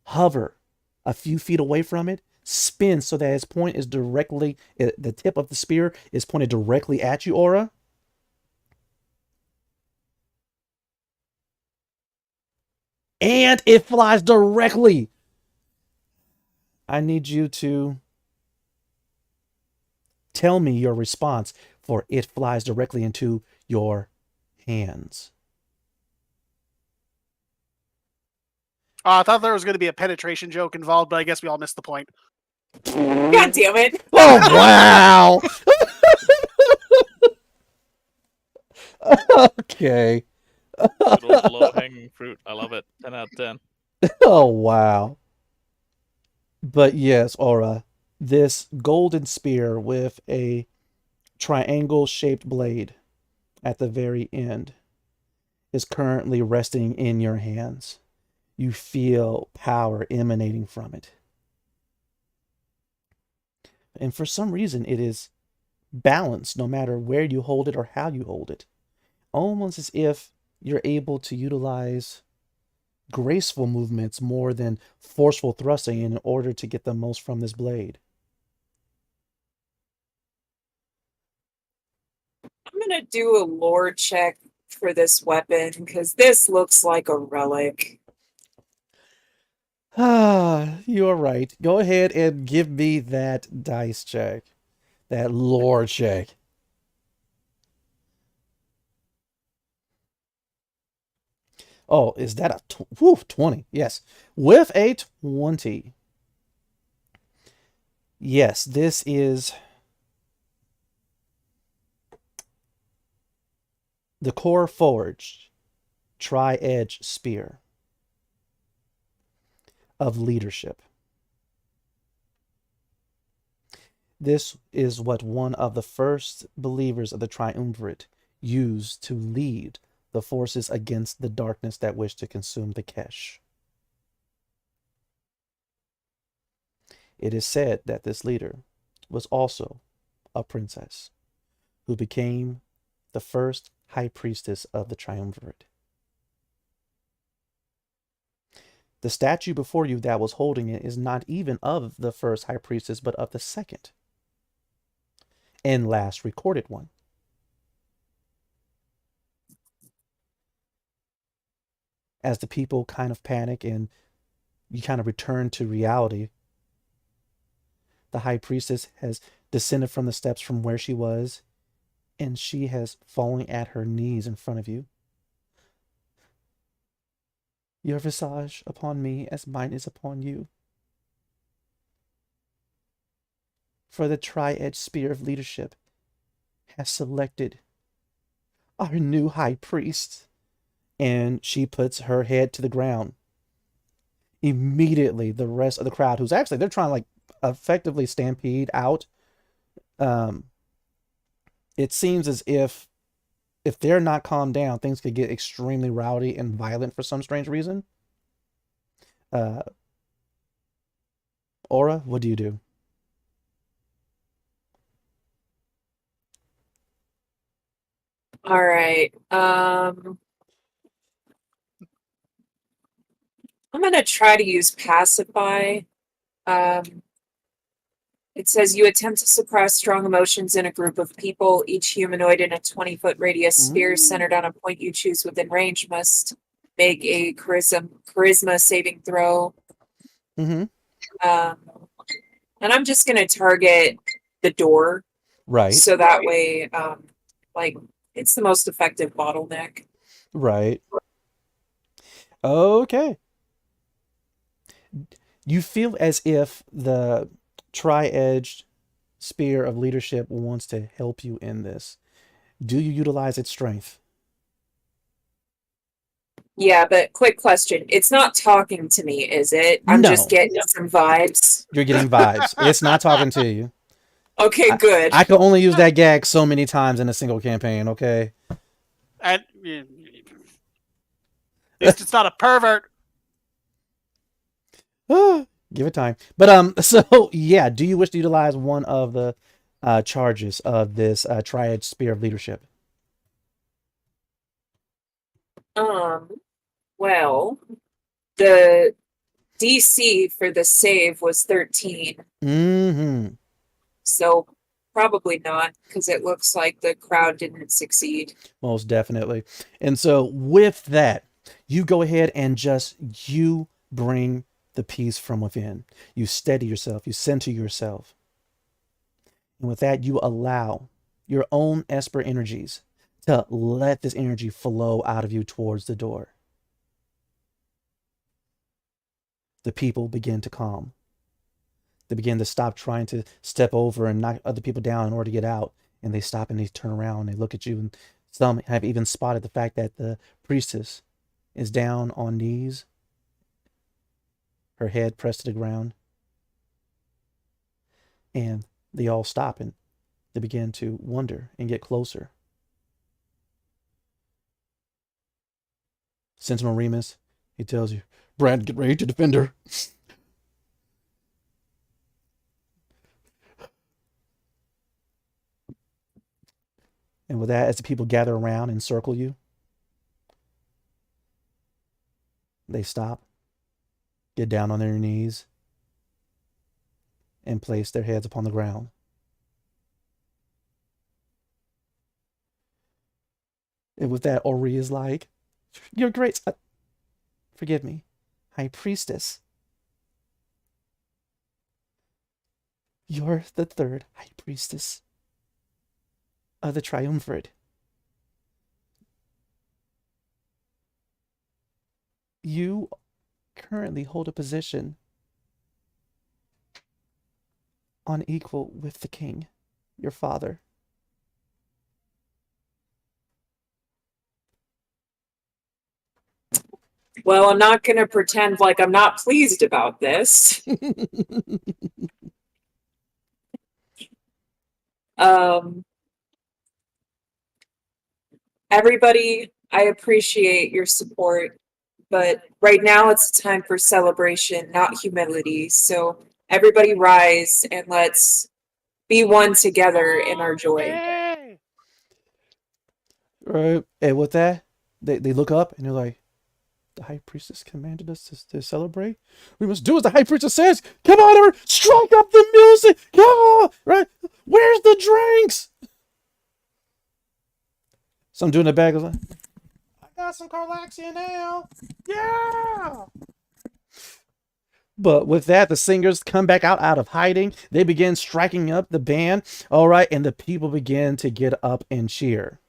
hover a few feet away from it, spin so that its point is directly, the tip of the spear is pointed directly at you, Aura. And it flies directly. I need you to tell me your response, for it flies directly into your hands. I thought there was going to be a penetration joke involved, but I guess we all missed the point. God damn it! Oh, wow! Okay. Good old low-hanging fruit. I love it. 10 out of 10. Oh, wow. But yes, Aura, this golden spear with a triangle-shaped blade at the very end is currently resting in your hands. You feel power emanating from it. And for some reason, it is balanced no matter where you hold it or how you hold it. Almost as if you're able to utilize graceful movements more than forceful thrusting in order to get the most from this blade. I'm gonna do a lore check for this weapon because this looks like a relic. Ah, you're right. Go ahead and give me that dice check. That lore check. Oh, is that a 20? Yes. With a 20. Yes, this is the Core Forged Tri-Edge Spear of Leadership. This is what one of the first believers of the Triumvirate used to lead the forces against the darkness that wished to consume the Kesh. It is said that this leader was also a princess who became the first high priestess of the Triumvirate. The statue before you that was holding it is not even of the first high priestess, but of the second and last recorded one. As the people kind of panic and you kind of return to reality, the high priestess has descended from the steps from where she was, and she has fallen at her knees in front of you. Your visage upon me as mine is upon you. For the tri-edged spear of leadership has selected our new high priest. And she puts her head to the ground. Immediately, the rest of the crowd, who's actually, they're trying to like effectively stampede out. It seems as if they're not calmed down, things could get extremely rowdy and violent for some strange reason. Aura, what do you do? All right. I'm gonna try to use pacify. It says you attempt to suppress strong emotions in a group of people. Each humanoid in a 20-foot radius sphere centered on a point you choose within range must make a charisma saving throw. Mm-hmm. And I'm just gonna target the door. Right. So that way, like, it's the most effective bottleneck. Right. Okay. You feel as if the tri-edged spear of leadership wants to help you in this. Do you utilize its strength? Yeah, but quick question. It's not talking to me, is it? I'm just No. getting some vibes. You're getting vibes. It's not talking to you. Okay, good. I can only use that gag so many times in a single campaign, okay? And at least it's not a pervert. Give it time. But so yeah, do you wish to utilize one of the charges of this triad spear of leadership? Well, the DC for the save was 13. Mm-hmm. So probably not, because it looks like the crowd didn't succeed. Most definitely. And so with that, you go ahead and you bring the peace from within. You steady yourself, you center yourself. And with that, you allow your own Esper energies to let this energy flow out of you towards the door. The people begin to calm. They begin to stop trying to step over and knock other people down in order to get out. And they stop and they turn around and they look at you. And some have even spotted the fact that the priestess is down on knees, her head pressed to the ground. And they all stop and they begin to wonder and get closer. Sentinel Remus, he tells you, Brad, get ready to defend her. And with that, as the people gather around and circle you, they stop, get down on their knees, and place their heads upon the ground. And with that, Ori is like, Your Grace, forgive me, High Priestess. You're the third High Priestess of the Triumvirate. You currently hold a position on equal with the king, your father. Well, I'm not going to pretend like I'm not pleased about this. Everybody, I appreciate your support, but right now it's a time for celebration, not humility. So everybody rise and let's be one together in our joy. Right. And with that, they look up and they're like, the High Priestess commanded us to celebrate. We must do as the High Priestess says. Come on, everyone, strike up the music. Come on, right? Where's the drinks? So I'm doing the bag. Like, I got some Carlaxia now. Yeah. But with that, the singers come back out of hiding. They begin striking up the band. All right, and the people begin to get up and cheer.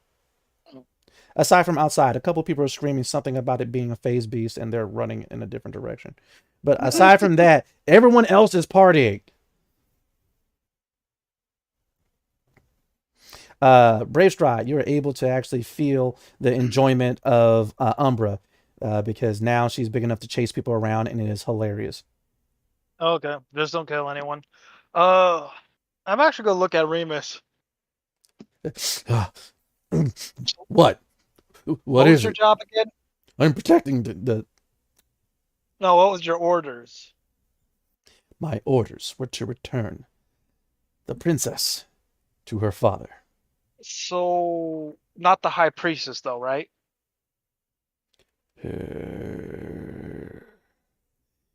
Aside from outside, a couple people are screaming something about it being a phase beast, and they're running in a different direction. But aside from that, everyone else is partying. Brave Stride, you are able to actually feel the enjoyment of Umbra because now she's big enough to chase people around, and it is hilarious. Okay, just don't kill anyone. I'm actually gonna look at Remus. What? What What was is your it? job again? I'm protecting the. No, what was your orders? My orders were to return the princess to her father. So, not the high priestess, though, right?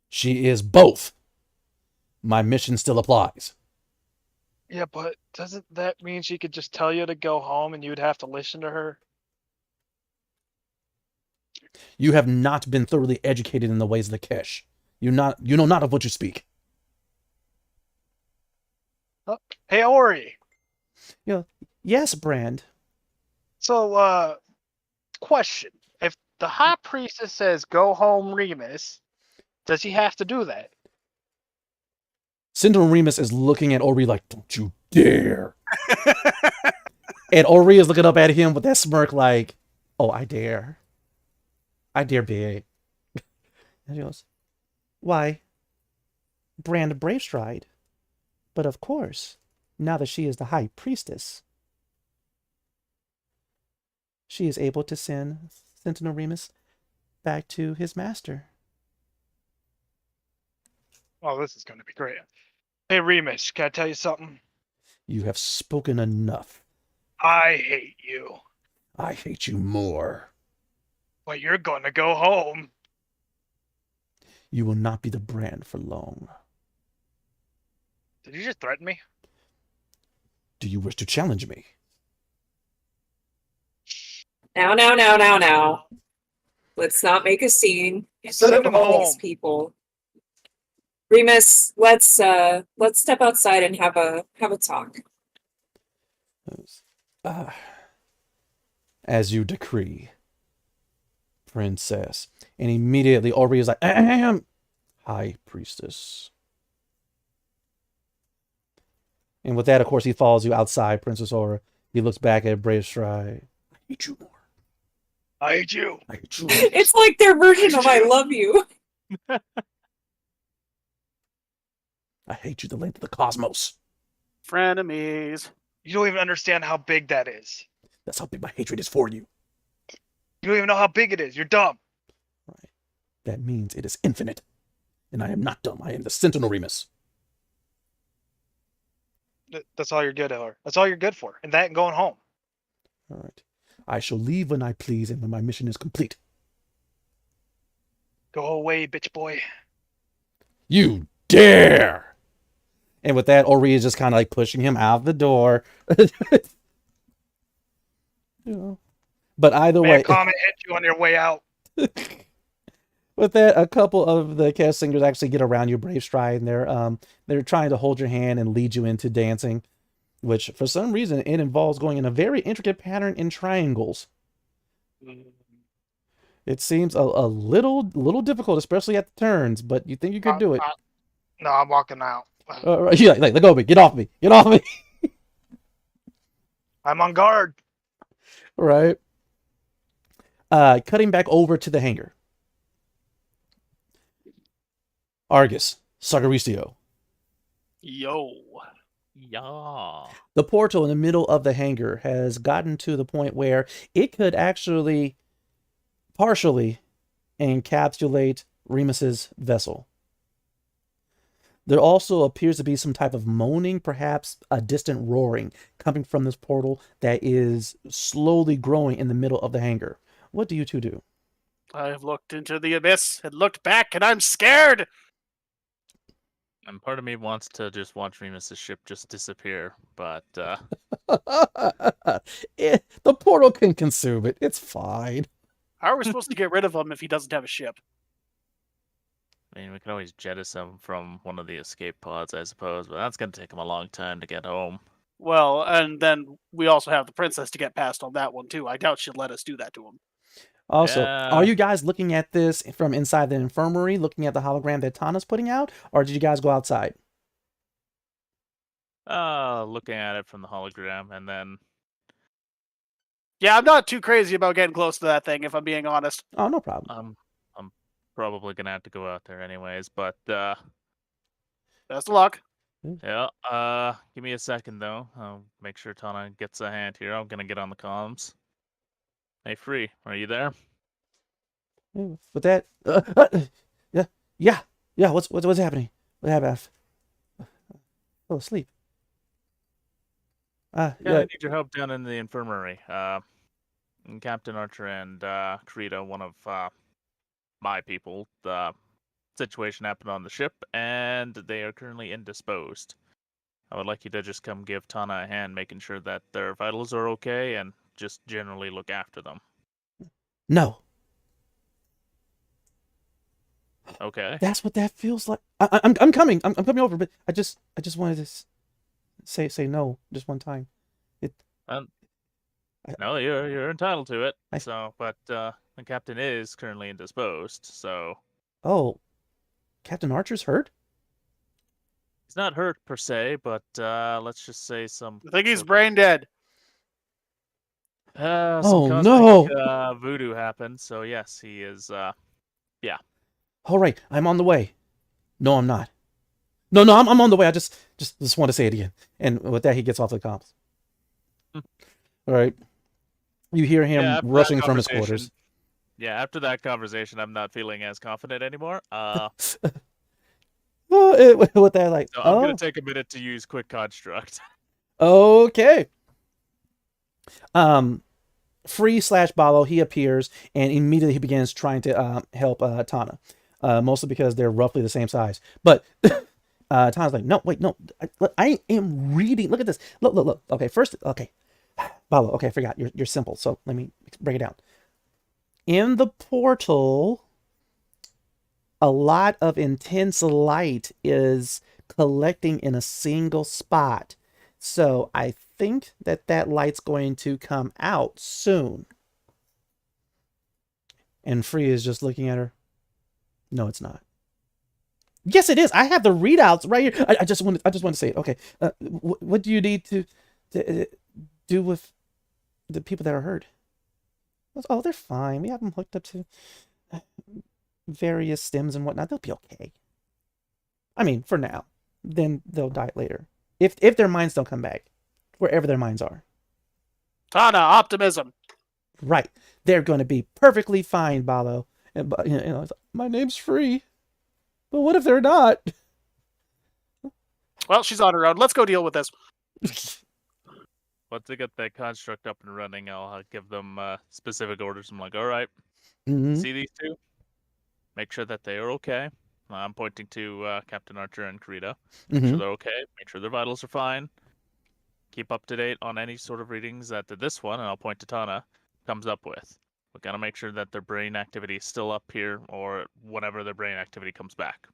She is both. My mission still applies. Yeah, but doesn't that mean she could just tell you to go home and you'd have to listen to her? You have not been thoroughly educated in the ways of the Kesh. You know not of what you speak. Oh, hey, Ori. Yes, Brand. So, question. If the high priestess says go home, Remus, does he have to do that? Sentinel Remus is looking at Ori like, don't you dare. And Ori is looking up at him with that smirk like, oh, I dare. I dare big. And he goes, why? Brand of Brave Stride. But of course, now that she is the high priestess, she is able to send Sentinel Remus back to his master. Oh, this is going to be great. Hey, Remus, can I tell you something? You have spoken enough. I hate you. I hate you more. But you're going to go home. You will not be the Brand for long. Did you just threaten me? Do you wish to challenge me? Now. Let's not make a scene in Send front him of all these home. people. Remus, let's step outside and have a talk. As you decree, princess. And immediately Ori is like, ahem, high priestess. And with that, of course, he follows you outside, Princess Aura. He looks back at Brave Stride. I hate you more. I hate you. I hate you. It's like their version of I love you. I hate you the length of the cosmos. Frenemies. You don't even understand how big that is. That's how big my hatred is for you. You don't even know how big it is. You're dumb. Right. That means it is infinite. And I am not dumb. I am the Sentinel Remus. That's all you're good for. That's all you're good for. And that and going home. All right. I shall leave when I please and when my mission is complete. Go away, bitch boy. You dare! And with that, Ori is just kind of like pushing him out the door. But either way, Comment hit you on your way out. with that, a couple of the cast singers actually get around you, Brave Stride, and they're trying to hold your hand and lead you into dancing, which for some reason it involves going in a very intricate pattern in triangles. It seems a little difficult, especially at the turns, but you think you could do it. No, I'm walking out. Yeah, like, let go of me. Get off me. Get off me. I'm on guard. Right. Cutting back over to the hangar. Argus, Sagaricio. Yo. Yeah. The portal in the middle of the hangar has gotten to the point where it could actually partially encapsulate Remus's vessel. There also appears to be some type of moaning, perhaps a distant roaring, coming from this portal that is slowly growing in the middle of the hangar. What do you two do? I've looked into the abyss and looked back, and I'm scared. And part of me wants to just watch Remus's ship just disappear, but The portal can consume it. It's fine. How are we supposed to get rid of him if he doesn't have a ship? I mean, we can always jettison him from one of the escape pods, I suppose, but that's going to take him a long time to get home. Well, and then we also have the princess to get past on that one too. I doubt she'd let us do that to him. Also, Yeah. are you guys looking at this from inside the infirmary, looking at the hologram that Tana's putting out, or did you guys go outside? Looking at it from the hologram, and then Yeah, I'm not too crazy about getting close to that thing, if I'm being honest. Oh, no problem. I'm probably gonna have to go out there anyways. But Best of luck. yeah, give me a second though. I'll make sure Tana gets a hand here. I'm gonna get on the comms. Hey, Free, are you there? With that, yeah. What's happening? What happened? I fell asleep. Yeah, Yeah. I need your help down in the infirmary. Captain Archer and Krita, one of my people. The situation happened on the ship, and they are currently indisposed. I would like you to just come give Tana a hand, making sure that their vitals are okay, and just generally look after them. No, Okay. that's what that feels like. I'm coming. I'm coming over, but I just wanted to say no just one time. No, you're entitled to it. I- So, but the captain is currently indisposed, so Oh, Captain Archer's hurt? he's not hurt per se, but let's just say some. I think he's sort of- brain dead. some Oh, cosmic, no. Voodoo happened, so yes, he is. All right, I'm on the way. No, I'm not. No, I'm on the way. I just want to say it again. And with that, he gets off the comms. All right. You hear him Yeah, after that rushing from his conversation- quarters. Yeah, after that conversation, I'm not feeling as confident anymore. With that, like, So I'm oh, gonna take a minute to use quick construct. okay. Free/Balo, he appears and immediately he begins trying to help Tana, mostly because they're roughly the same size. But Tana's like, no, wait, no, I am reading. Look at this. Look. Okay, first, okay, Balo. Okay, I forgot. You're simple. So let me break it down. In the portal, a lot of intense light is collecting in a single spot. So I think that light's going to come out soon. And Free is just looking at her. No, it's not. Yes, it is. I have the readouts right here. I just want to say it. Okay. What do you need to do with the people that are hurt? Oh, they're fine. We have them hooked up to various stems and whatnot. They'll be okay. I mean, for now. Then they'll die later. If their minds don't come back, wherever their minds are. Tana, optimism. Right. They're going to be perfectly fine, Balo. And my name's Free. But what if they're not? Well, she's on her own. Let's go deal with this. Once I get that construct up and running, I'll give them specific orders. I'm like, all right, Mm-hmm. see these two? Make sure that they are okay. I'm pointing to Captain Archer and Krita. Make Mm-hmm. sure they're okay. Make sure their vitals are fine. Keep up to date on any sort of readings that this one, and I'll point to Tana, comes up with. We gotta make sure that their brain activity is still up here, or whenever their brain activity comes back.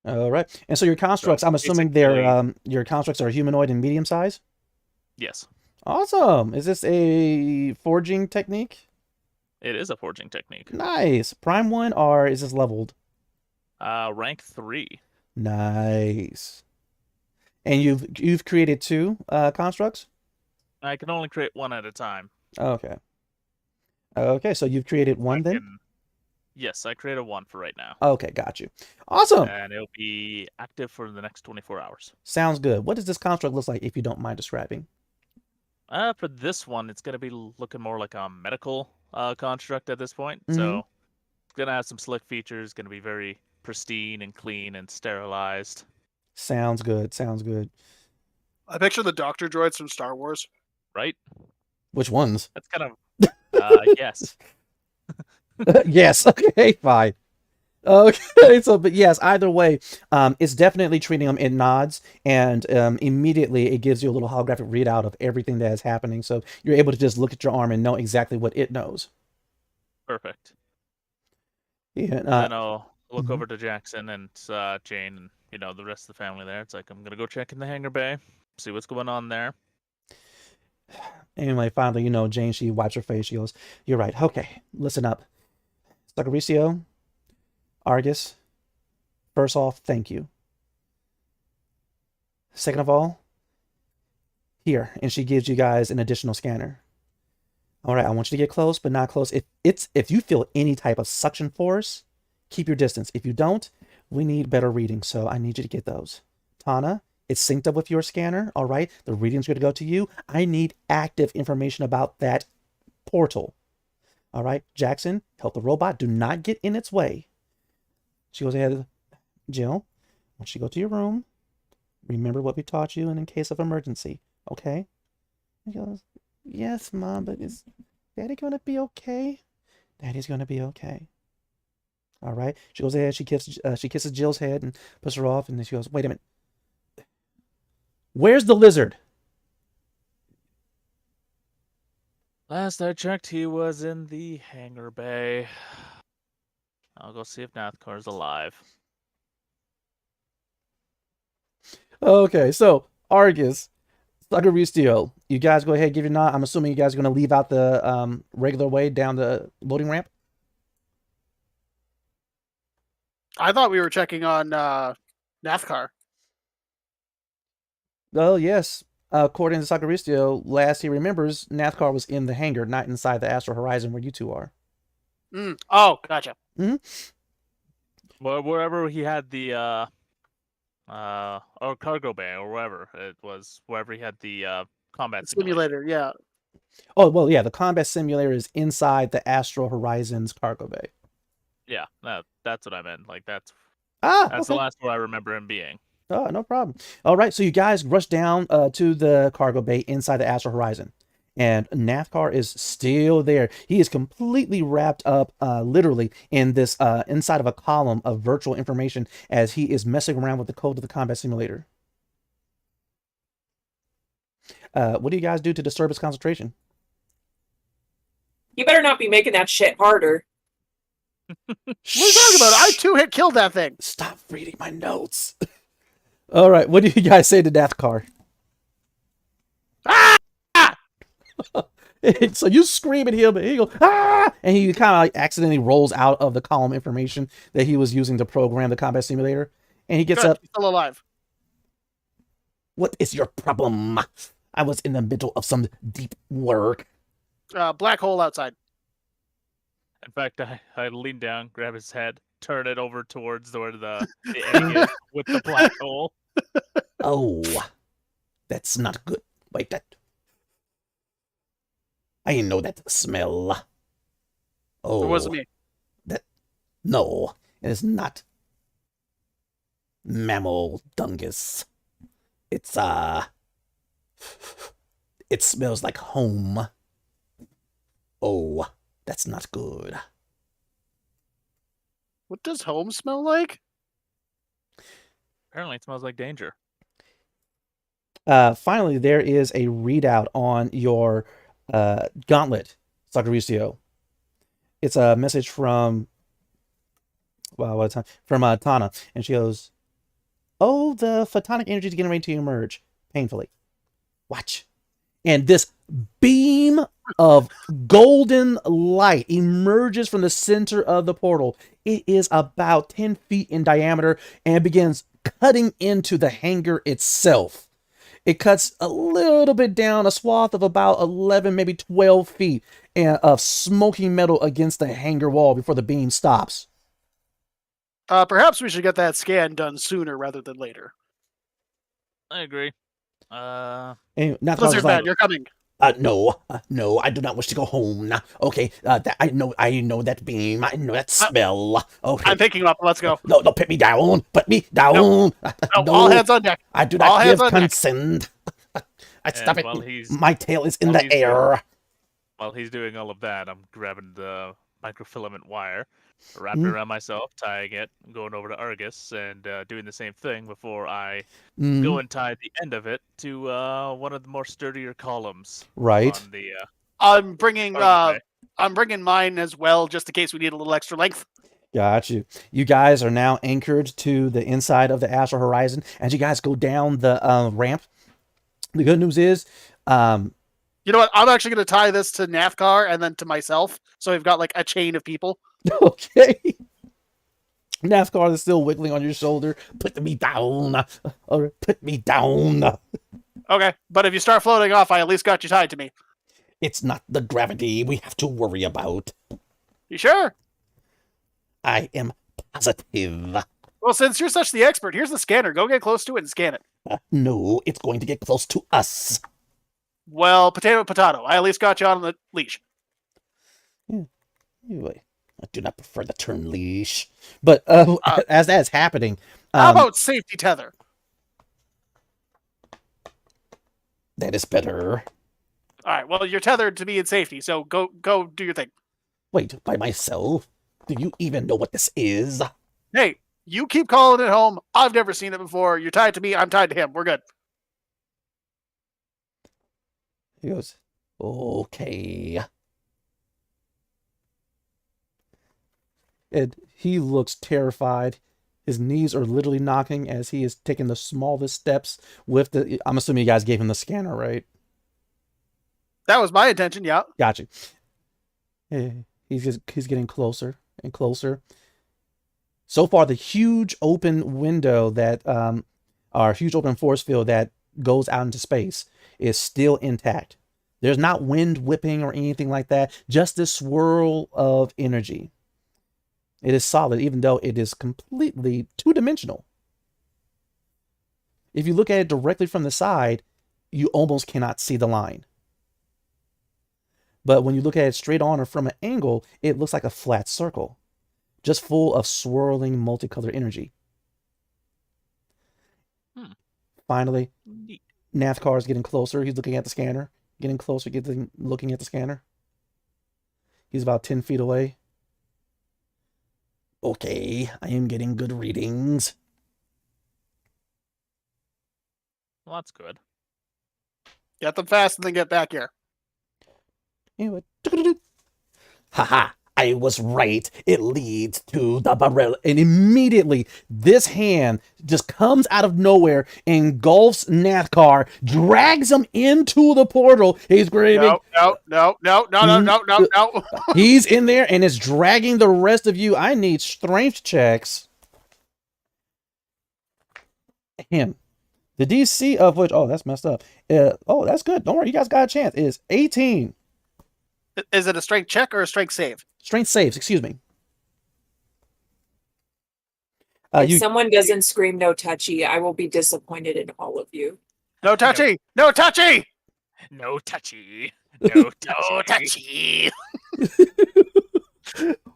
All right. And so your constructs, So I'm assuming they're your constructs are humanoid and medium size? Yes, Awesome. Is this a forging technique? it is a forging technique. Nice. Prime one, or is this leveled? Rank 3. Nice. And you've created two constructs? I can only create one at a time. Okay. Okay, so you've created one then? Yes, I created one for right now. Okay, got you. Awesome. And it'll be active for the next 24 hours. Sounds good. What does this construct look like, if you don't mind describing? For this one, it's going to be looking more like a medical construct at this point. Mhm. So it's going to have some slick features, going to be very pristine and clean and sterilized. Sounds good. Sounds good. I picture the Doctor droids from Star Wars. Right? Which ones? That's kind of... yes. Yes. Okay, fine. Okay, so but yes, either way, it's definitely treating them in nods, and immediately it gives you a little holographic readout of everything that is happening. So you're able to just look at your arm and know exactly what it knows. Perfect. Yeah. Then I'll look Mhm. over to Jackson and Jane and the rest of the family there. It's like I'm gonna go check in the hangar bay, see what's going on there. Anyway, finally, Jane, she wipes her face. She goes, "You're right. Okay, listen up. Sacaricio, Argus, first off, thank you. Second of all, here," and she gives you guys an additional scanner. All right, I want you to get close, but not close. If you feel any type of suction force, keep your distance. If you don't, we need better readings, so I need you to get those. Tana, it's synced up with your scanner. All right, the reading's going to go to you. I need active information about that portal. All right, Jackson, help the robot. Do not get in its way. She goes ahead. Jill, once you go to your room, remember what we taught you, and in case of emergency, okay? He goes, "Yes, Mom, but is Daddy going to be okay?" "Daddy's going to be okay." All right. She goes ahead. She kisses Jill's head and puts her off, and then she goes, "Wait a minute. Where's the lizard?" Last I checked, he was in the hangar bay. I'll go see if Nathkar's alive. Okay, so Argus, Sagaristio, you guys go ahead, give your nod. I'm assuming you guys are going to leave out the regular way down the loading ramp. I thought we were checking on Nathkar. Oh, yes. According to Sagaristio, last he remembers, Nathkar was in the hangar, not inside the Astral Horizon where you two are. Oh, gotcha. Well, wherever he had the or cargo bay or wherever it was, wherever he had the combat Simulator, yeah. Oh, well, yeah, the combat simulator is inside the Astral Horizon's cargo bay. Yeah, that's what I meant. Like that's Okay. the last where I remember him being. Oh, no problem. All right, so you guys rush down to the cargo bay inside the Astral Horizon. And Nathkar is still there. He is completely wrapped up, literally, in this inside of a column of virtual information as he is messing around with the code of the combat simulator. What do you guys do to disturb his concentration? You better not be making that shit harder. What are you talking about? I two-hit killed that thing. Stop reading my notes. All right, what do you guys say to Nathkar? Ah! So you scream at him, and he goes, "Ah!" And he kind of like accidentally rolls out of the column information that he was using to program the combat simulator. And he gets Good, up. he's still alive. "What is your problem? I was in the middle of some deep work." Black hole outside. In fact, I lean down, grab his head, turn it over towards where the egg is with the black hole. "Oh, that's not good. Wait, that. I know that smell. Oh, It wasn't me. No, it is not mammal dungus. It's, it smells like home. Oh, that's not good." What does home smell like? Apparently, it smells like danger. Finally, there is a readout on your gauntlet, Sagaristio. It's a message from, wow, what time? From Tana, and she goes, "Oh, the photonic energy is getting ready to emerge painfully. Watch." And this beam of golden light emerges from the center of the portal. It is about 10 feet in diameter and begins cutting into the hangar itself. It cuts a little bit down, a swath of about 11, maybe 12 feet of smoking metal against the hangar wall before the beam stops. Perhaps we should get that scan done sooner rather than later. I agree. And now Blizzard Man, you're coming. No, I do not wish to go home. Now, okay, that I know that beam. I know that smell. Okay, I'm picking you up. Let's go. No, put me down. Put me down. No, all hands on deck. I do All not hands give on deck. consent. Stop it. While he's- My tail is in while the he's- air. While he's doing all of that, I'm grabbing the microfilament wire, wrapping it around myself, tying it, going over to Argus, and doing the same thing before I go and tie the end of it to one of the more sturdier columns. Right. On the, I'm bringing cargo bay. I'm bringing mine as well, just in case we need a little extra length. Got you. You guys are now anchored to the inside of the Astral Horizon. As you guys go down the ramp, the good news is, You know what? I'm actually going to tie this to Nathkar and then to myself. So we've got like a chain of people. okay. NASCAR is still wiggling on your shoulder. Put me down. Or put me down. Okay. But if you start floating off, I at least got you tied to me. It's not the gravity we have to worry about. You sure? I am positive. Well, since you're such the expert, here's the scanner. Go get close to it and scan it. No, it's going to get close to us. Well, potato, potato. I at least got you on the leash. Anyway, I do not prefer the term leash. But as that's happening... How about safety tether? That is better. All right. Well, you're tethered to be in safety, so go do your thing. Wait, by myself? Do you even know what this is? Hey, you keep calling it home. I've never seen it before. You're tied to me. I'm tied to him. We're good. He goes, okay. And he looks terrified. His knees are literally knocking as he is taking the smallest steps with the... I'm assuming you guys gave him the scanner, right? That was my intention, yeah. Gotcha. He's getting closer and closer. So far, the huge open window that... our huge open force field that goes out into space is still intact. There's not wind whipping or anything like that. Just this swirl of energy. It is solid, even though it is completely two-dimensional. If you look at it directly from the side, you almost cannot see the line. But when you look at it straight on or from an angle, it looks like a flat circle, just full of swirling multicolored energy. Finally, Nathkar is getting closer. He's looking at the scanner. Getting closer, looking at the scanner. He's about 10 feet away. Okay, I am getting good readings. Well, that's good. Get them fast and then get back here. Anyway, haha, I was right. It leads to the barrel. And immediately, this hand just comes out of nowhere, engulfs Nathkar, drags him into the portal. He's screaming. No. He's in there and is dragging the rest of you. I need strength checks. Him. The DC of which, oh, that's messed up. Oh, that's good. Don't worry, you guys got a chance. Is 18. Is it a strength check or a strength save? Strength saves, excuse me. If someone doesn't scream no touchy, I will be disappointed in all of you. No touchy! No touchy! No touchy. No touchy.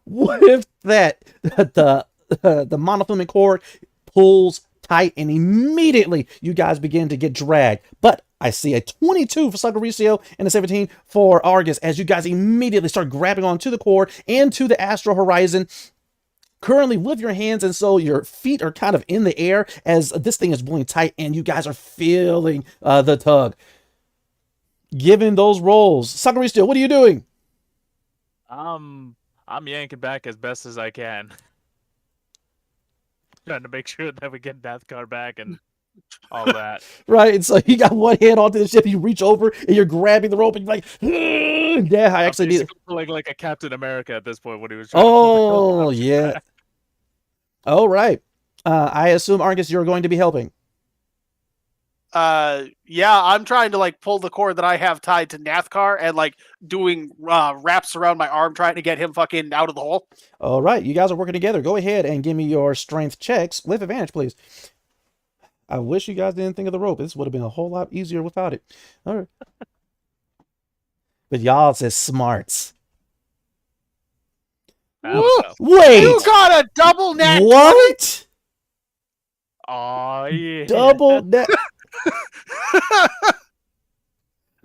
What if that the monofilament cord pulls tight and immediately you guys begin to get dragged? But I see a 22 for Sagaricio and a 17 for Argus as you guys immediately start grabbing onto the cord and to the Astral Horizon. Currently with your hands, and so your feet are kind of in the air as this thing is pulling tight and you guys are feeling the tug. Given those rolls, Sagaricio, what are you doing? I'm yanking back as best as I can. Trying to make sure that we get Nathkar back and all that. Right, and so you got one hand onto the ship, you reach over and you're grabbing the rope and you're like, yeah, I actually need like a Captain America at this point when he was trying to yeah. All right. I assume, Argus, you're going to be helping. Yeah, I'm trying to like pull the cord that I have tied to Nathkar and like doing wraps around my arm trying to get him fucking out of the hole. All right, you guys are working together. Go ahead and give me your strength checks with advantage, please. I wish you guys didn't think of the rope. This would have been a whole lot easier without it. All right. But y'all says smarts. Wait! You got a double nat! What? Oh, yeah. Double nat.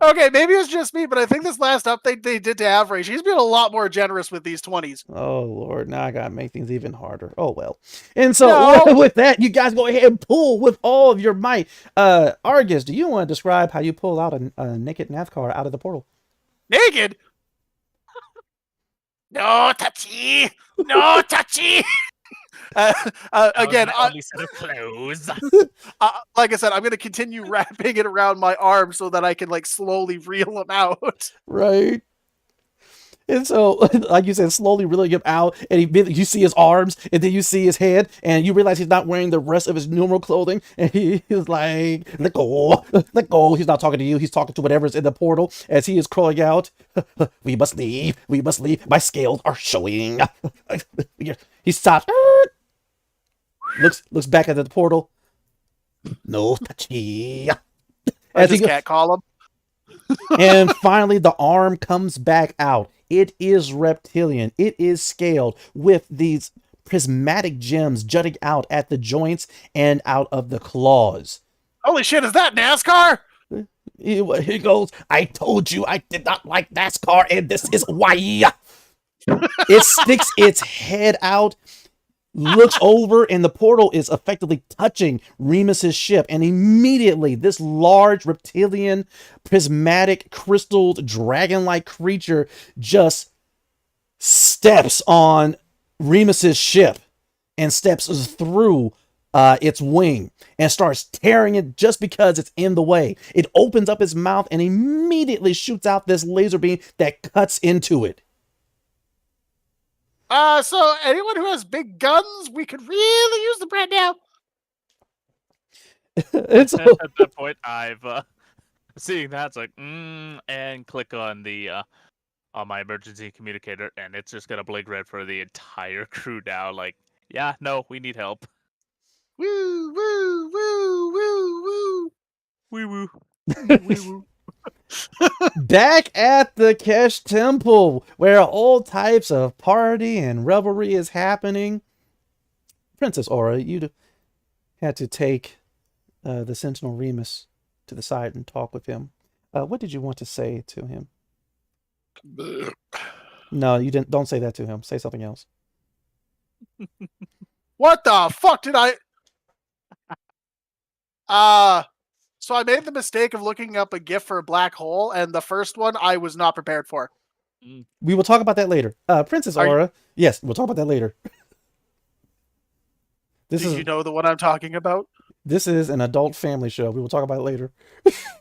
Okay, maybe it's just me, but I think this last update they did to average, he's been a lot more generous with these 20s. Oh, Lord. Now I got to make things even harder. Oh, well. And so with that, you guys go ahead and pull with all of your might. Argus, do you want to describe how you pull out a naked Nathkar out of the portal? Naked? No touchy, no touchy. Again, my only set of clothes. like I said, I'm going to continue wrapping it around my arm so that I can like slowly reel him out. Right. And so, like you said, slowly reeling him out, and you see his arms, and then you see his head, and you realize he's not wearing the rest of his normal clothing, and he's like, let go, let go. He's not talking to you, he's talking to whatever's in the portal as he is crawling out. We must leave, my scales are showing. He stops, looks back at the portal. No touchy. I just can't call him. And finally, the arm comes back out. It is reptilian. It is scaled with these prismatic gems jutting out at the joints and out of the claws. Holy shit, is that NASCAR? He goes, I told you I did not like NASCAR, and this is why. It sticks its head out, looks over, and the portal is effectively touching Remus's ship, and immediately this large reptilian prismatic crystalled dragon-like creature just steps on Remus's ship and steps through its wing and starts tearing it just because it's in the way. It opens up its mouth and immediately shoots out this laser beam that cuts into it. So anyone who has big guns, we could really use them right now. And so, At that point, I've seeing that, it's like, and click on the on my emergency communicator, and it's just gonna blink red for the entire crew now. Like, yeah, no, we need help. Woo, woo, woo, woo, woo. Wee woo. Wee woo. back at the Kesh Temple, where all types of party and revelry is happening, Princess Aura, you had to take the Sentinel Remus to the side and talk with him. What did you want to say to him? No, you didn't. Don't say that to him. Say something else. What the fuck did I? So I made the mistake of looking up a GIF for a black hole, and the first one I was not prepared for. We will talk about that later. Princess Aura. Yes, we'll talk about that later. Did you know the one I'm talking about? This is an adult family show. We will talk about it later.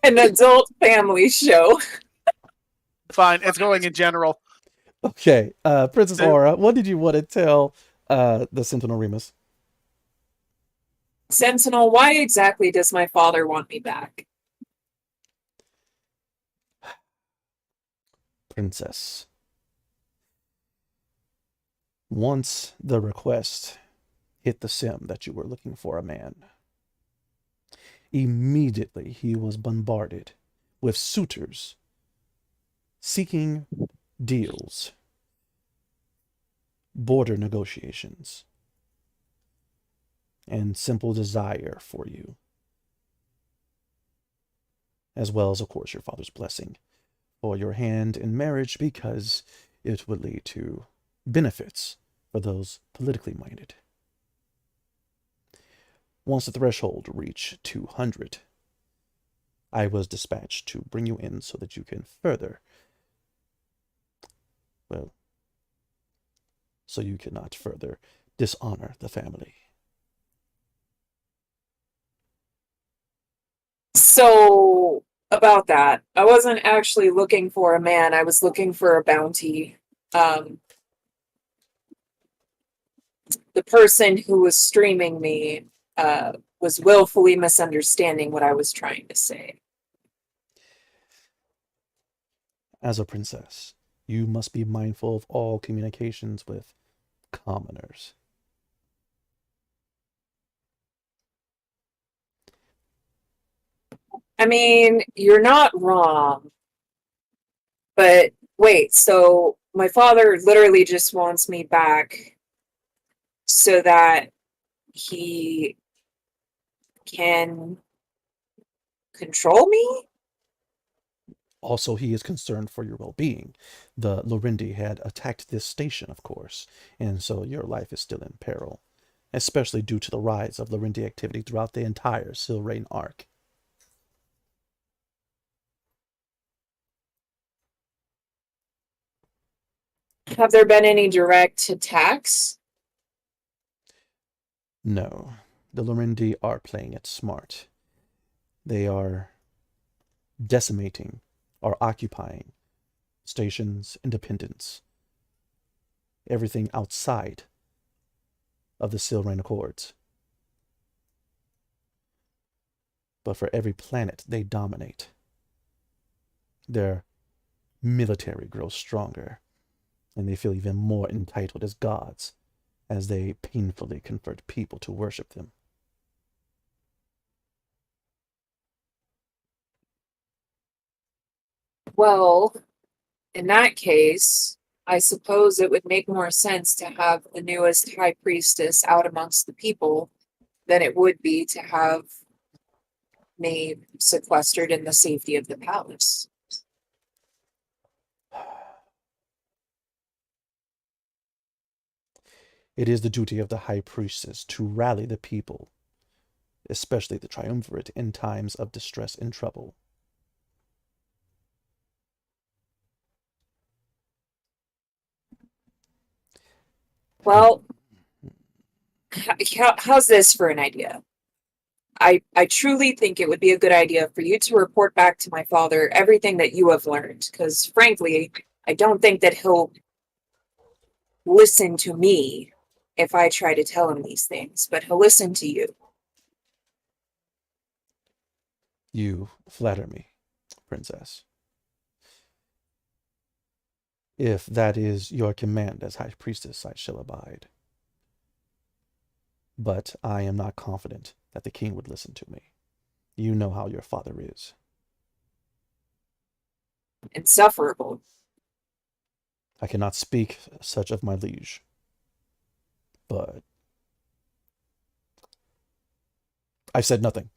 An adult family show. Fine, it's going in general. Okay, Princess Aura, what did you want to tell the Sentinel Remus? Sentinel, why exactly does my father want me back? Princess. Once the request hit the sim that you were looking for a man, immediately he was bombarded with suitors seeking deals, border negotiations, and simple desire for you, as well as, of course, your father's blessing for your hand in marriage, because it would lead to benefits for those politically minded. Once the threshold reached 200, I was dispatched to bring you in so that you can further, well, so you cannot further dishonor the family. So, about that, I wasn't actually looking for a man, I was looking for a bounty. The person who was streaming me was willfully misunderstanding what I was trying to say. As a princess, you must be mindful of all communications with commoners. I mean, you're not wrong. But wait, so my father literally just wants me back so that he can control me? Also, he is concerned for your well-being. The Lorendi had attacked this station, of course, and so your life is still in peril, especially due to the rise of Lorendi activity throughout the entire Silrain arc. Have there been any direct attacks? No, the Lorendi are playing it smart. They are decimating or occupying stations, independence, everything outside of the Silrain Accords. But for every planet they dominate, their military grows stronger, and they feel even more entitled as gods as they painfully convert people to worship them. Well, in that case, I suppose it would make more sense to have the newest high priestess out amongst the people than it would be to have me sequestered in the safety of the palace. It is the duty of the high priestess to rally the people, especially the triumvirate, in times of distress and trouble. Well, how's this for an idea? I truly think it would be a good idea for you to report back to my father everything that you have learned, because frankly, I don't think that he'll listen to me if I try to tell him these things, but he'll listen to you. You flatter me, princess. If that is your command as high priestess, I shall abide. But I am not confident that the king would listen to me. You know how your father is. Insufferable. I cannot speak such of my liege. But I've said nothing.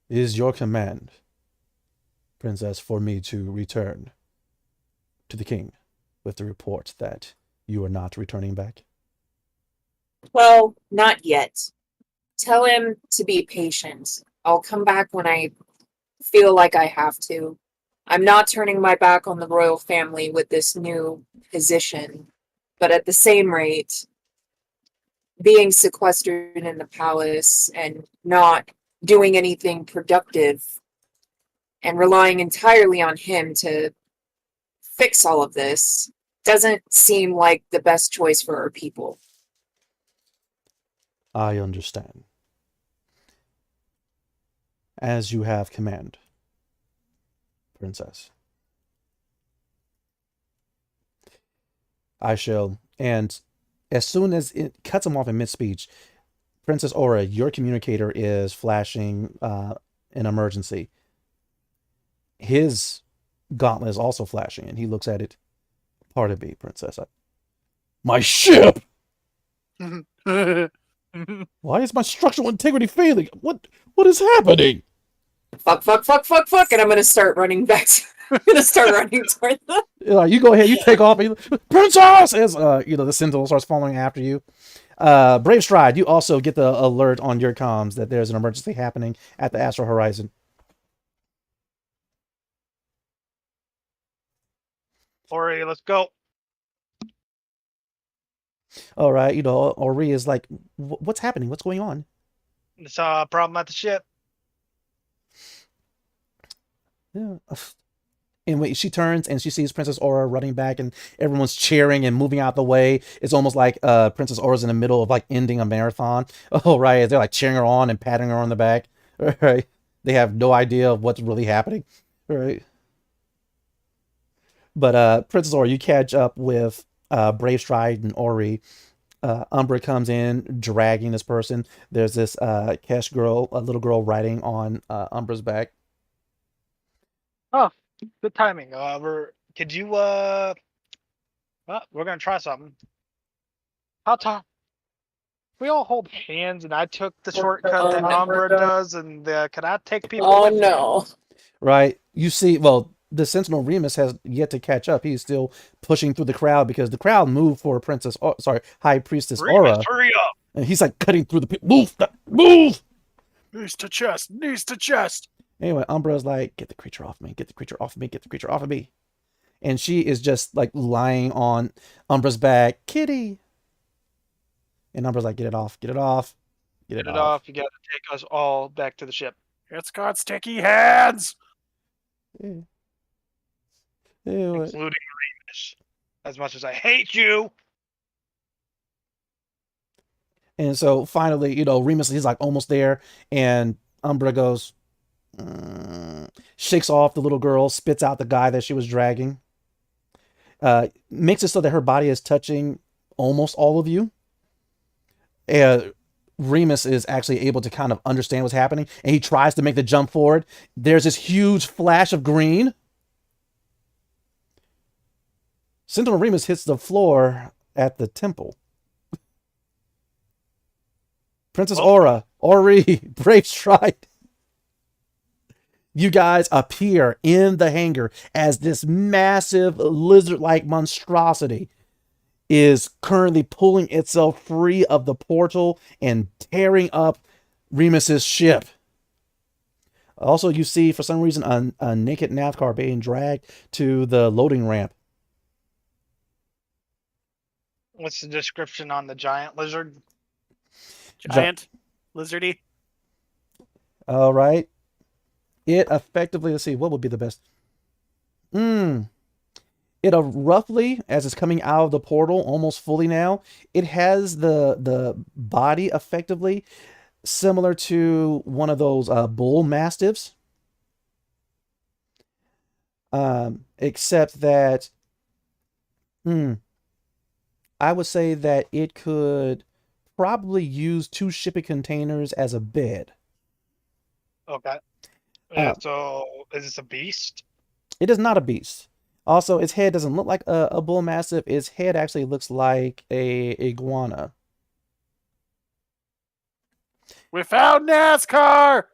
It is your command, princess, for me to return to the king with the report that you are not returning back? Well, not yet. Tell him to be patient. I'll come back when I feel like I have to. I'm not turning my back on the royal family with this new position, but at the same rate, being sequestered in the palace and not doing anything productive and relying entirely on him to fix all of this doesn't seem like the best choice for our people. I understand. As you have command, princess. I shall, and as soon as it cuts him off in mid-speech, Princess Aura, your communicator is flashing an emergency. His gauntlet is also flashing, and he looks at it. Pardon me, princess. My ship! Why is my structural integrity failing? What is happening? Fuck, and I'm gonna start running back. I'm gonna start running toward them. You go ahead, you take off. Princess! As the Sentinel starts following after you. Brave Stride, you also get the alert on your comms that there's an emergency happening at the Astral Horizon. Ori, let's go. All right, Ori is like, what's happening? What's going on? It's a problem at the ship. Yeah. And when she turns and she sees Princess Aura running back and everyone's cheering and moving out the way, it's almost like Princess Aura's in the middle of like ending a marathon. Oh, right. They're like cheering her on and patting her on the back. Right. They have no idea of what's really happening. Right. But Princess Aura, you catch up with Brave Stride and Ori. Umbra comes in dragging this person. There's this Kesh girl, a little girl riding on Umbra's back. Oh, good timing. Could you well, we're gonna try something. How time? We all hold hands, and I took the shortcut that Umbra does, and can I take people? Oh with me? no! Right, you see, well, the Sentinel Remus has yet to catch up. He's still pushing through the crowd because the crowd moved for High Priestess Remus, Aura, hurry up! and he's like cutting through the people. Move! Knees to chest. Anyway, Umbra's like, get the creature off me, get the creature off me, get the creature off of me. and she is just like lying on Umbra's back. Kitty. And Umbra's like, get it off, get it off, get it off. You got to take us all back to the ship. It's got sticky hands. Ew. Including Remus. As much as I hate you. And so finally, you know, Remus, he's like almost there, and Umbra goes, shakes off the little girl, spits out the guy that she was dragging, makes it so that her body is touching almost all of you. Remus is actually able to kind of understand what's happening, and he tries to make the jump forward. There's this huge flash of green. Sentinel Remus hits the floor at the temple. Princess Ori, brave stride. You guys appear in the hangar as this massive lizard-like monstrosity is currently pulling itself free of the portal and tearing up Remus's ship. Also, you see, for some reason, a naked NASCAR being dragged to the loading ramp. What's the description on the giant lizard? Giant, lizardy. All right. It effectively, let's see, what would be the best? It roughly, as it's coming out of the portal, almost fully now, it has the body effectively similar to one of those bull mastiffs. Except that, I would say that it could probably use 2 shipping containers as a bed. Okay. So, is this a beast? It is not a beast. Also, its head doesn't look like a bull mastiff. Its head actually looks like a iguana. We found NASCAR.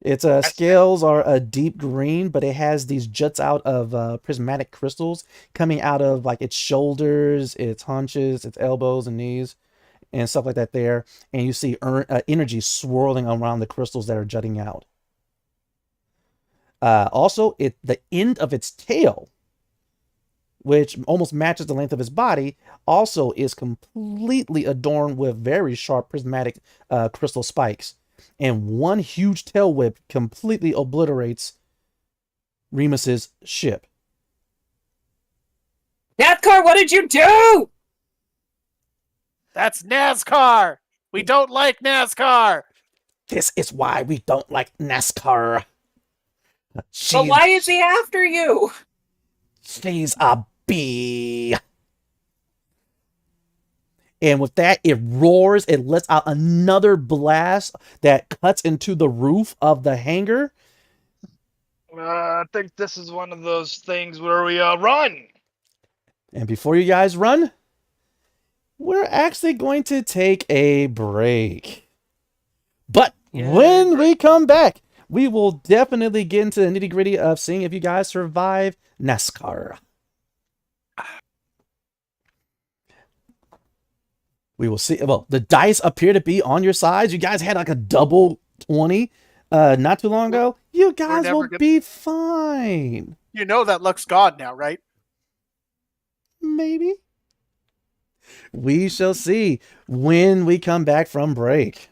Its scales are a deep green, but it has these juts out of prismatic crystals coming out of like its shoulders, its haunches, its elbows and knees, and stuff like that there. And you see energy swirling around the crystals that are jutting out. Also, the end of its tail, which almost matches the length of its body, also is completely adorned with very sharp prismatic crystal spikes. And one huge tail whip completely obliterates Remus's ship. NASCAR, what did you do? That's NASCAR. We don't like NASCAR. This is why we don't like NASCAR. But why is he after you? She's a bee. And with that, it roars. It lets out another blast that cuts into the roof of the hangar. I think this is one of those things where we run. And before you guys run, we're actually going to take a break. But when we come back, we will definitely get into the nitty-gritty of seeing if you guys survive NASCAR. We will see. Well, the dice appear to be on your sides. You guys had like a double 20 not too long ago. You guys will be fine. You know that luck's gone now, right? Maybe. We shall see when we come back from break.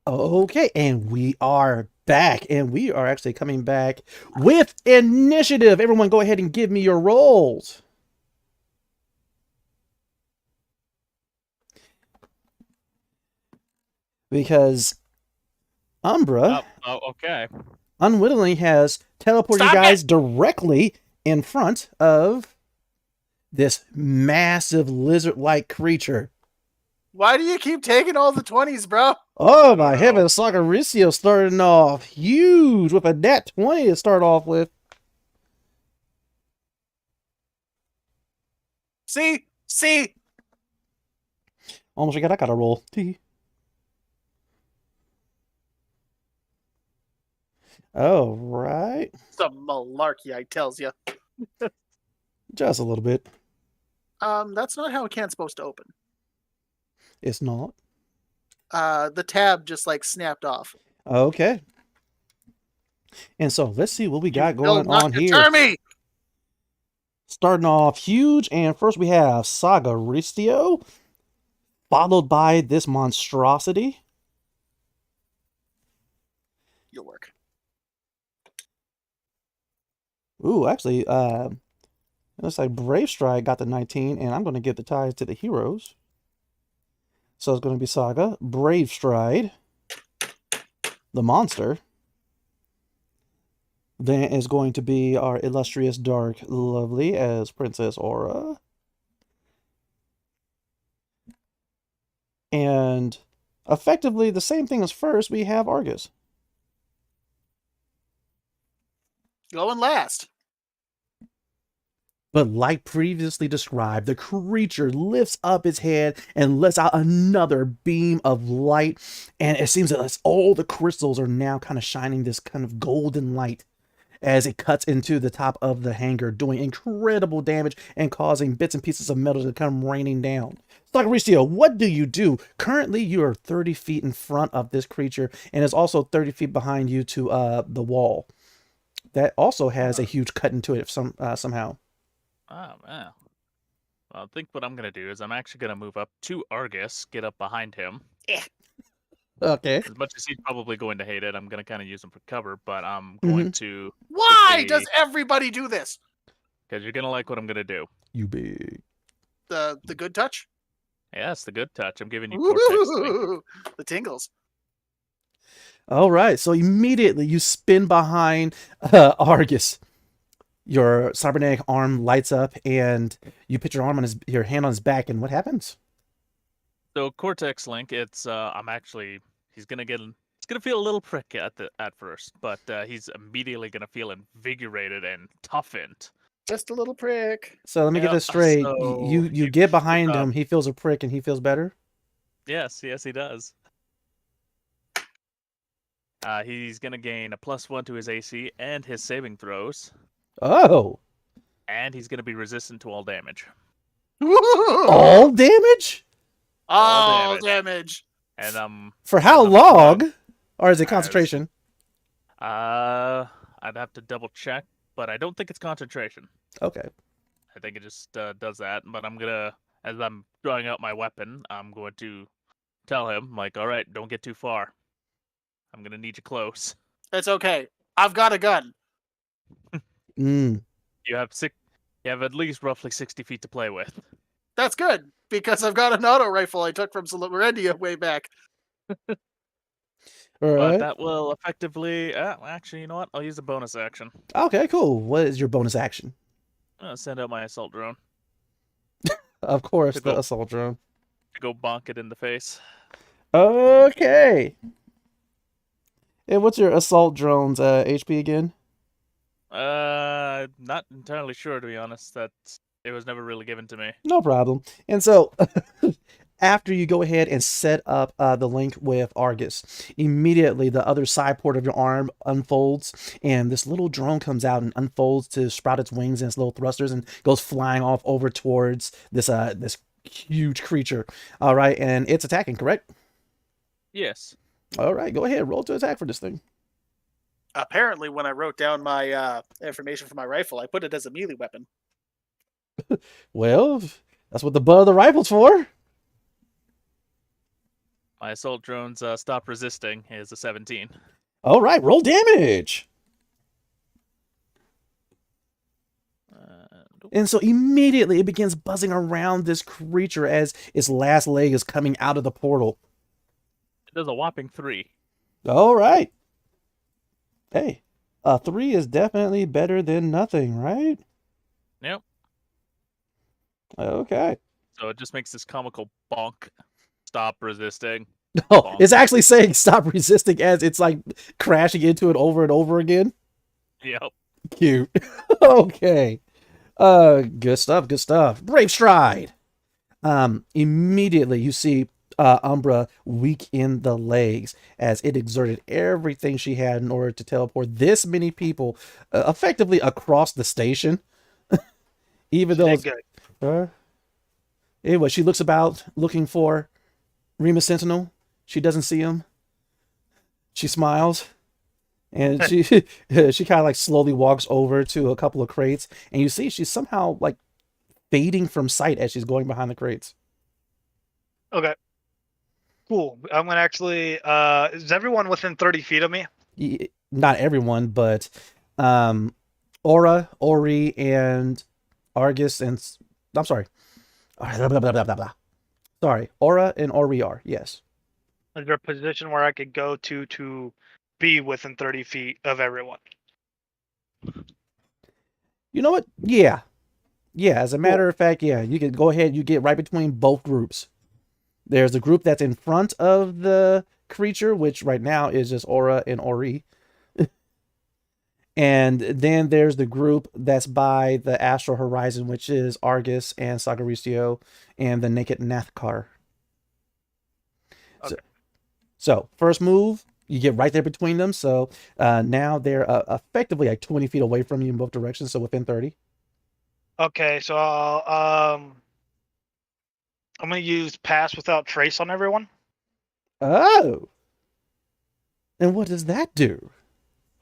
Okay, and we are back, and we are actually coming back with initiative. Everyone, go ahead and give me your rolls. Because Umbra Okay. unwittingly has teleported you Stop guys directly in front of this massive lizard-like creature. Why do you keep taking all the 20s, bro? Oh my know. heavens, Sacaricio starting off huge with a nat 20 to start off with. See? Almost forgot I got a roll. Tee. Oh, right. Some malarkey, I tells you. Just a little bit. That's not how a can's supposed to open. It's not. The tab just like snapped off. Okay. And so let's see what we got You will going not on here. deter me! Starting off huge, and first we have Sagaristio, followed by this monstrosity. You'll work. Ooh, actually, it looks like Brave Stride got the 19, and I'm going to give the ties to the heroes. So it's going to be Saga, Brave Stride, the monster. Then is going to be our illustrious Dark Lovely as Princess Aura. And effectively the same thing as first, we have Argus. Going last. But like previously described, the creature lifts up its head and lets out another beam of light. And it seems that all the crystals are now kind of shining this kind of golden light as it cuts into the top of the hangar, doing incredible damage and causing bits and pieces of metal to come raining down. Sacaricio, what do you do? Currently, you are 30 feet in front of this creature and is also 30 feet behind you to the wall. That also has a huge cut into it somehow. Oh, man. Well, I think what I'm going to do is I'm actually going to move up to Argus, get up behind him. Okay. As much as he's probably going to hate it, I'm going to kind of use him for cover, but I'm going to... Why quickly- does everybody do this? Because you're going to like what I'm going to do. You big. The good touch? Yes, the good touch. I'm giving you Cortex Link. Ooh, the tingles. All right. So immediately you spin behind Argus. Your cybernetic arm lights up, and you put your hand on his back, and what happens? So Cortex Link, it's he's gonna feel a little prick at first, but he's immediately gonna feel invigorated and toughened. Just a little prick. So let me get Yeah, this straight. so You you get behind look up. him, he feels a prick, and he feels better? Yes, he does. He's gonna gain a +1 to his AC and his saving throws, Oh. and he's gonna be resistant to all damage. All damage? All damage. damage. And For how As I'm long? Or is it as- concentration? I'd have to double check, but I don't think it's concentration. Okay. I think it just does that. But as I'm drawing out my weapon, I'm going to tell him, like, all right, don't get too far. I'm gonna need you close. It's okay. I've got a gun. Mm. You have at least roughly 60 feet to play with. That's good, because I've got an auto rifle I took from Solomerendia way back. All But right. that will effectively... actually, you know what? I'll use a bonus action. Okay, cool. What is your bonus action? I'll send out my assault drone Of course, To the go. assault drone. to go bonk it in the face. Okay. And what's your assault drone's HP again? Not entirely sure, to be honest. It was never really given to me. No problem. And so, after you go ahead and set up the link with Argus, immediately the other side port of your arm unfolds, and this little drone comes out and unfolds to sprout its wings and its little thrusters and goes flying off over towards this huge creature. All right, and it's attacking, correct? Yes. All right, go ahead, roll to attack for this thing. Apparently, when I wrote down my information for my rifle, I put it as a melee weapon. Well, that's what the butt of the rifle's for. My assault drone's stop resisting is a 17. All right, roll damage. And so immediately it begins buzzing around this creature as its last leg is coming out of the portal. It does a whopping 3. All right. Hey, a 3 is definitely better than nothing, right? Yep. Okay. So it just makes this comical bonk. Stop resisting. Oh, Bonk. it's actually saying stop resisting as it's like crashing into it over and over again. Yep. Cute. Okay. Good stuff, good stuff. Brave stride. Immediately you see Umbra weak in the legs as it exerted everything she had in order to teleport this many people effectively across the station. Even though anyway, she looks about looking for Rima Sentinel. She doesn't see him. She smiles. And she kind of like slowly walks over to a couple of crates, and you see she's somehow like fading from sight as she's going behind the crates. Okay. Cool. I'm gonna actually. Is everyone within 30 feet of me? Not everyone, but Aura, Ori, and Argus, and I'm sorry. Blah, blah, blah, blah, blah, blah. Sorry, Aura and Ori are, yes. Is there a position where I could go to be within 30 feet of everyone? You know what? Yeah. Yeah, as a matter of fact, yeah, you can go ahead, you get right between both groups. There's a group that's in front of the creature, which right now is just Aura and Ori. And then there's the group that's by the Astral Horizon, which is Argus and Sagarisio and the Naked Nathkar. Okay. So first move, you get right there between them. So now they're effectively like 20 feet away from you in both directions, so within 30. Okay, so I'm gonna use Pass Without Trace on everyone. Oh. And what does that do?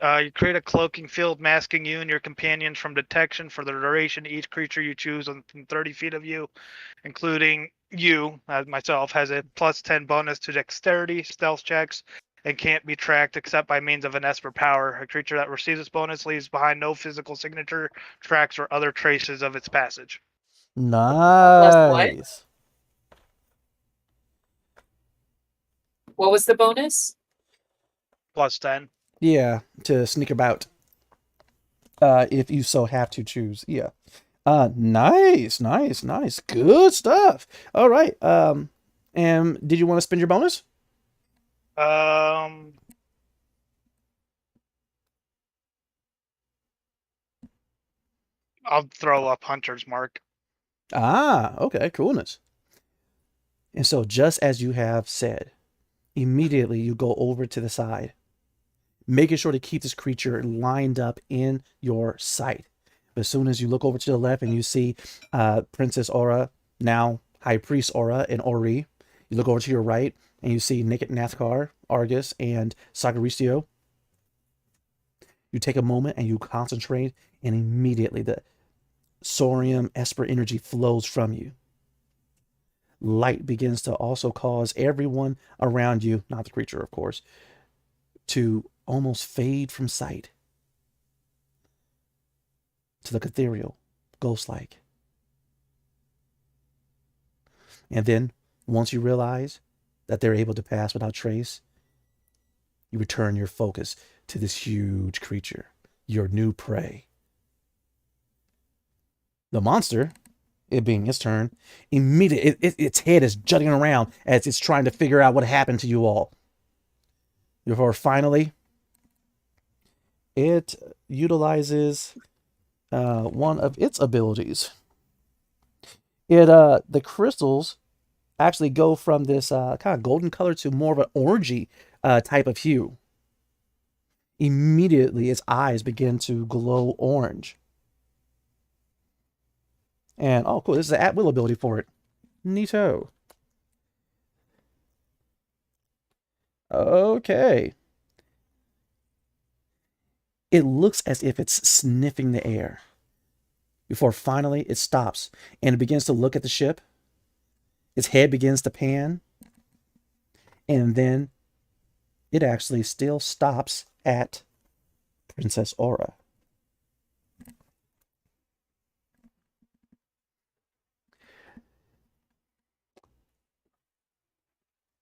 You create a cloaking field masking you and your companions from detection for the duration. Each creature you choose within 30 feet of you, including you, as myself, has a +10 bonus to dexterity, stealth checks, and can't be tracked except by means of an Esper power. A creature that receives this bonus leaves behind no physical signature, tracks, or other traces of its passage. Nice. What was the bonus? +10. Yeah, to sneak about. If you so have to choose. Yeah. Nice. Good stuff. All right. And did you want to spend your bonus? I'll throw up Hunter's Mark. Ah, okay, coolness. And so just as you have said, immediately you go over to the side, making sure to keep this creature lined up in your sight. But as soon as you look over to the left and you see Princess Aura, now High Priest Aura and Ori, you look over to your right and you see Naked Nathkar, Argus, and Sagarisio. You take a moment and you concentrate, and immediately the Sorium Esper energy flows from you. Light begins to also cause everyone around you, not the creature, of course, to almost fade from sight, to look ethereal, ghost-like. And then, once you realize that they're able to pass without trace, you return your focus to this huge creature, your new prey. The monster, it being its turn, immediately its head is jutting around as it's trying to figure out what happened to you all. Before finally, it utilizes one of its abilities. The crystals actually go from this kind of golden color to more of an orangey type of hue. Immediately, its eyes begin to glow orange. And, oh, cool, this is an at-will ability for it. Neato. Okay. It looks as if it's sniffing the air. Before finally it stops and it begins to look at the ship. Its head begins to pan. And then it actually still stops at Princess Aura.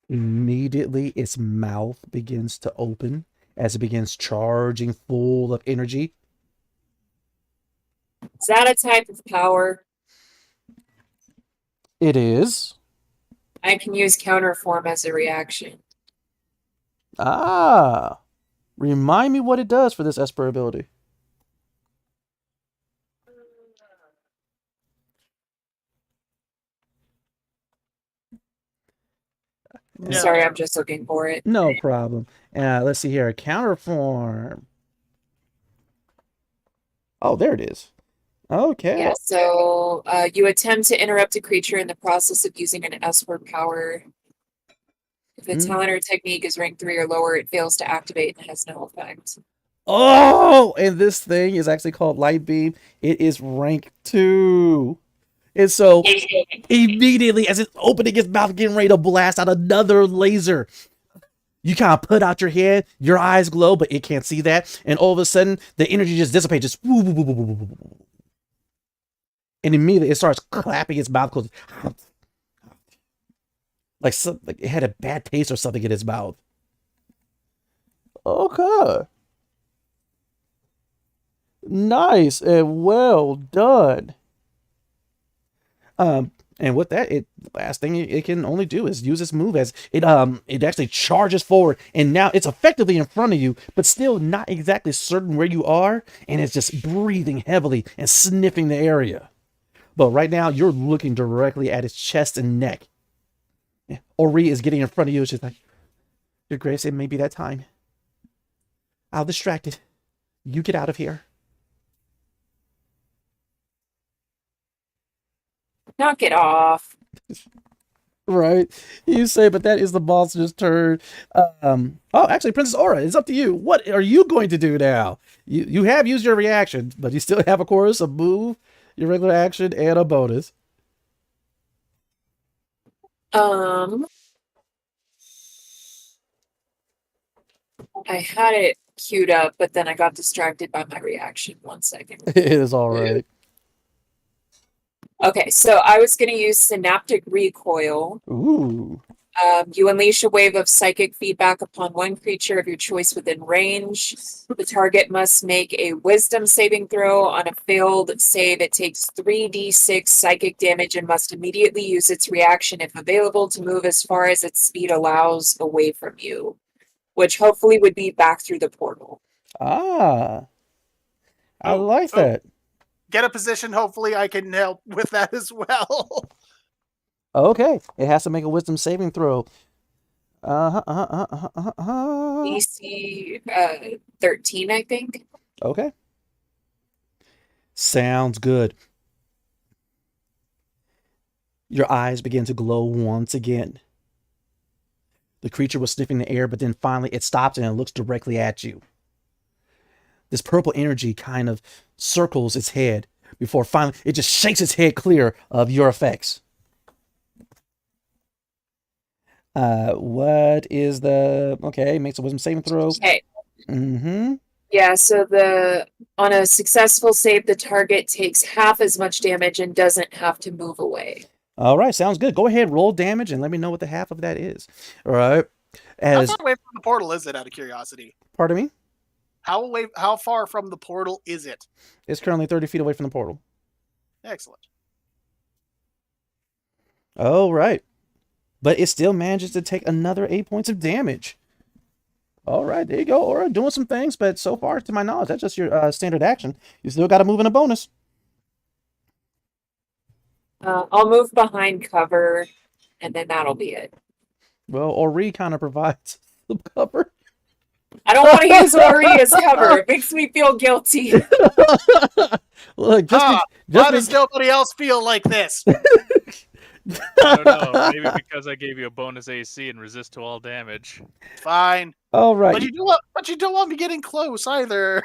Immediately, its mouth begins to open as it begins charging full of energy. Is that a type of power? It is. I can use counterform as a reaction. Ah. Remind me what it does for this Esper ability. No. Sorry, I'm just looking for it. No problem. Let's see here. Counterform. Oh, there it is. Okay. Yeah, so you attempt to interrupt a creature in the process of using an Esper power. If the talent or technique is rank 3 or lower, it fails to activate and has no effect. Oh, and this thing is actually called Light Beam. It is rank 2. And so immediately as it's opening its mouth, getting ready to blast out another laser, you kind of put out your hand, your eyes glow, but it can't see that. And all of a sudden, the energy just dissipates. Just woo, woo, woo, woo, woo, woo. And immediately it starts clapping its mouth closed. Like it had a bad taste or something in its mouth. Okay. Nice and well done. And with that, the last thing it can only do is use its move as it actually charges forward, and now it's effectively in front of you, but still not exactly certain where you are, and it's just breathing heavily and sniffing the area. But right now, you're looking directly at its chest and neck. Ori is getting in front of you. She's like, Your Grace, it may be that time. I'll distract it. You get out of here. Knock it off. Right. You say, but that is the boss's turn. Oh, actually, Princess Aura, it's up to you. What are you going to do now? You have used your reaction, but you still have, of course, a move, your regular action, and a bonus. I had it queued up, but then I got distracted by my reaction. 1 second. It is all right. Okay, so I was going to use Synaptic Recoil. Ooh. You unleash a wave of psychic feedback upon one creature of your choice within range. The target must make a wisdom saving throw. On a failed save, it takes 3d6 psychic damage and must immediately use its reaction, if available, to move as far as its speed allows away from you, which hopefully would be back through the portal. Ah. I like that. Get a position. Hopefully I can help with that as well. Okay. It has to make a wisdom saving throw. DC 13, I think. Okay. Sounds good. Your eyes begin to glow once again. The creature was sniffing the air, but then finally it stops and it looks directly at you. This purple energy kind of circles its head before finally it just shakes its head clear of your effects. What is the... Okay, makes a wisdom saving throw. Okay. Mm-hmm. Yeah, so on a successful save, the target takes half as much damage and doesn't have to move away. All right, sounds good. Go ahead, roll damage, and let me know what the half of that is. All right. How far away from the portal is it, out of curiosity? Pardon me? How far from the portal is it? It's currently 30 feet away from the portal. Excellent. All right. But it still manages to take another 8 points of damage. All right, there you go. Aura doing some things, but so far, to my knowledge, that's just your standard action. You still got to move in a bonus. I'll move behind cover, and then that'll be it. Well, Ori kind of provides the cover. I don't want to use Ori as cover. It makes me feel guilty. Look, Why does nobody else feel like this? I don't know. Maybe because I gave you a bonus AC and resist to all damage. Fine. All right. But you don't want me getting close either.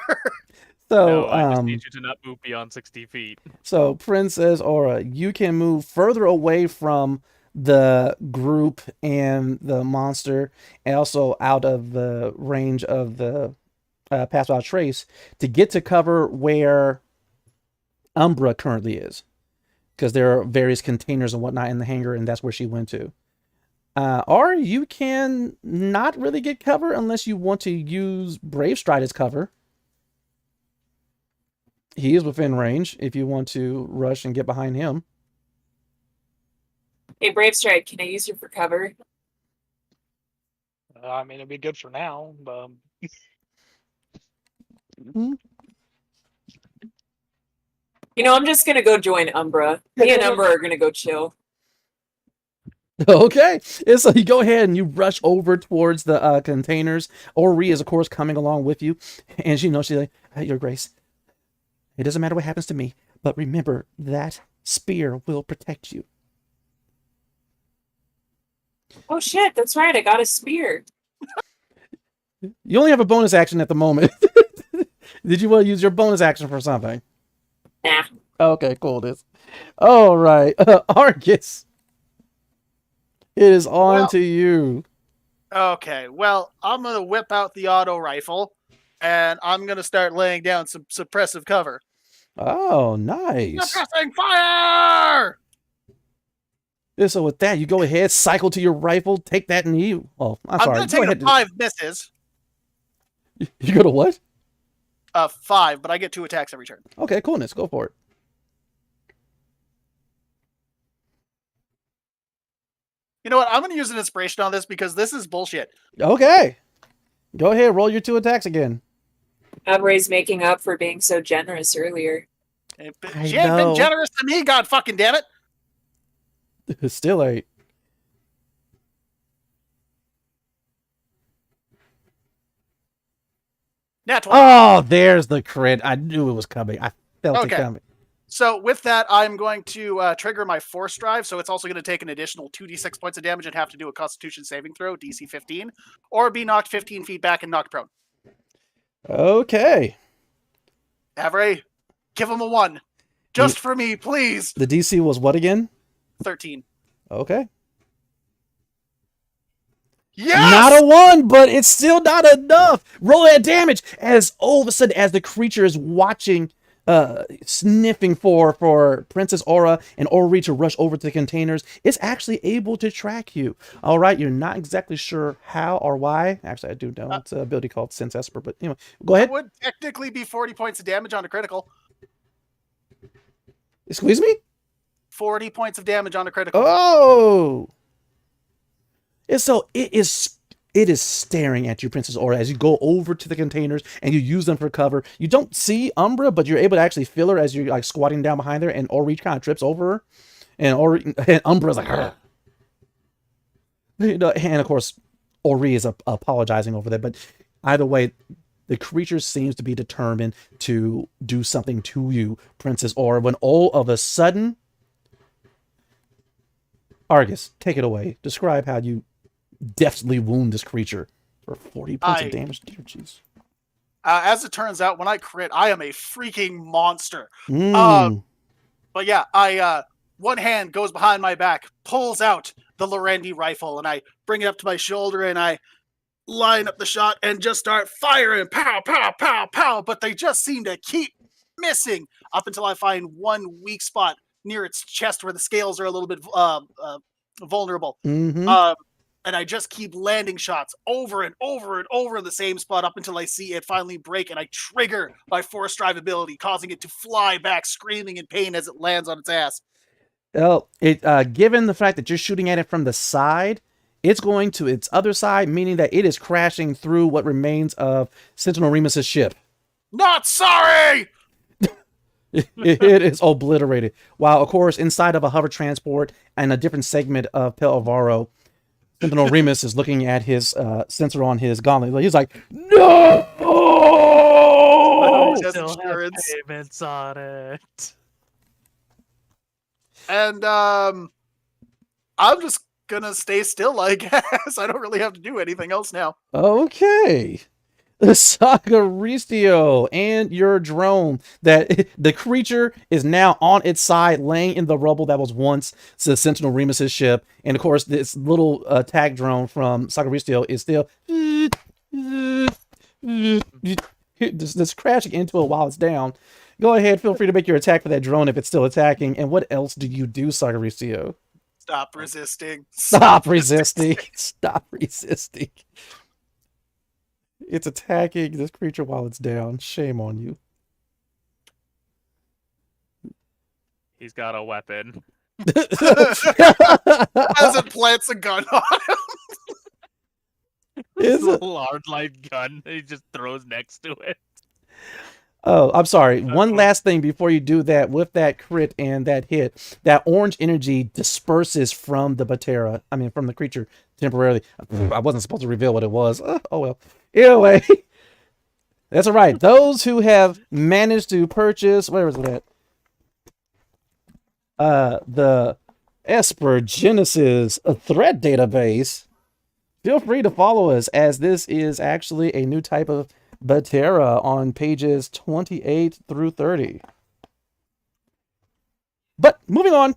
So, no, I just need you to not move beyond 60 feet. So, Princess Aura, you can move further away from the group and the monster, and also out of the range of the pass without trace, to get to cover where Umbra currently is, because there are various containers and whatnot in the hangar, and that's where she went to. Or you can not really get cover unless you want to use Brave Stride as cover. He is within range if you want to rush and get behind him. Hey, Brave Strike, can I use you for cover? I mean, it'd be good for now, but You know, I'm just gonna go join Umbra. Me and Umbra are gonna go chill. Okay, and so you go ahead and you rush over towards the containers. Ori is, of course, coming along with you, and she's like, Your Grace, it doesn't matter what happens to me, but remember that spear will protect you. Oh shit, that's right, I got a spear. You only have a bonus action at the moment. Did you want to use your bonus action for something? Nah. Okay, cool. All right, Argus. It is on to you. Okay, well, I'm going to whip out the auto rifle, and I'm going to start laying down some suppressive cover. Oh, nice. Suppressing fire! Yeah, so with that, you go ahead, cycle to your rifle, take that and you... Oh, I'm sorry. I'm going to take 5 misses. You go to what? 5, but I get 2 attacks every turn. Okay, coolness. Go for it. You know what? I'm going to use an inspiration on this because this is bullshit. Okay. Go ahead, roll your 2 attacks again. Umbre's making up for being so generous earlier. She ain't been generous to me, god fucking damn it. Still 8. Nat 20. Oh, there's the crit. I knew it was coming. I felt it coming. So with that, I'm going to trigger my Force Drive, so it's also going to take an additional 2d6 points of damage and have to do a Constitution saving throw, DC 15, or be knocked 15 feet back and knocked prone. Okay. Avery, give him a 1. Just for me, please. The DC was what again? 13. Okay. Yes! Not a 1, but it's still not enough. Roll that damage as all of a sudden, as the creature is watching, sniffing for Princess Aura and Ori to rush over to the containers, it's actually able to track you. All right, you're not exactly sure how or why. Actually, I do know. It's an ability called Sense Esper, but anyway, go ahead. That would technically be 40 points of damage on a critical. Excuse me? 40 points of damage on a critical. Oh! And so it is staring at you, Princess Aura, as you go over to the containers and you use them for cover. You don't see Umbra, but you're able to actually feel her as you're like squatting down behind her, and Ori kind of trips over her, and Umbra's like, Argh. You know, and of course, Ori is apologizing over that. But either way, the creature seems to be determined to do something to you, Princess Aura. When all of a sudden, Argus, take it away. Describe how you deftly wound this creature for 40 points of damage. Dear jeez. As it turns out, when I crit, I am a freaking monster. But yeah, I one hand goes behind my back, pulls out the Lorendi rifle, and I bring it up to my shoulder, and I line up the shot and just start firing. Pow, pow, pow, pow. But they just seem to keep missing up until I find one weak spot near its chest where the scales are a little bit vulnerable. And I just keep landing shots over and over and over in the same spot up until I see it finally break, and I trigger my Force Drive ability, causing it to fly back, screaming in pain as it lands on its ass. Well, given the fact that you're shooting at it from the side, it's going to its other side, meaning that it is crashing through what remains of Sentinel Remus's ship. Not sorry! It is obliterated. While, of course, inside of a hover transport and a different segment of Pel Alvaro, Sentinel Remus is looking at his sensor on his gauntlet. He's like, no! Still have payments on it. And I'm just gonna stay still, I guess. I don't really have to do anything else now. Okay. Sagaricio and your drone. That the creature is now on its side, laying in the rubble that was once the Sentinel Remus's ship. And of course, this little attack drone from Sagaricio is still just crashing into it while it's down. Go ahead, feel free to make your attack for that drone if it's still attacking. And what else do you do, Sagaricio? Stop resisting. Stop resisting. Stop resisting. It's attacking this creature while it's down. Shame on you. He's got a weapon. As it plants a gun on him. Is It's a it? large light gun he just throws next to it. Oh, I'm sorry. One last thing before you do that. With that crit and that hit, that orange energy disperses from the Batera. I mean, from the creature temporarily. I wasn't supposed to reveal what it was. Oh well. Anyway, that's all right. Those who have managed to purchase, where is it at? The Esper Genesis threat database. Feel free to follow us, as this is actually a new type of Batera on pages 28 through 30. But moving on.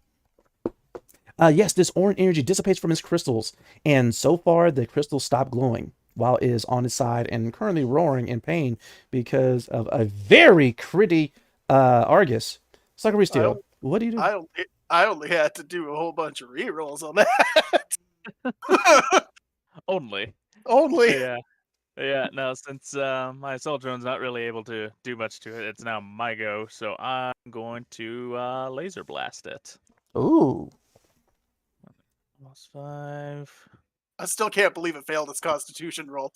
Yes, this orange energy dissipates from its crystals, and so far the crystals stop glowing while it is on its side and currently roaring in pain because of a very critty Argus. Sacristio, what do you do? I only had to do a whole bunch of rerolls on that. Only. Only. Yeah, no, since my assault drone's not really able to do much to it, it's now my go, so I'm going to laser blast it. Ooh. +5. I still can't believe it failed its Constitution roll.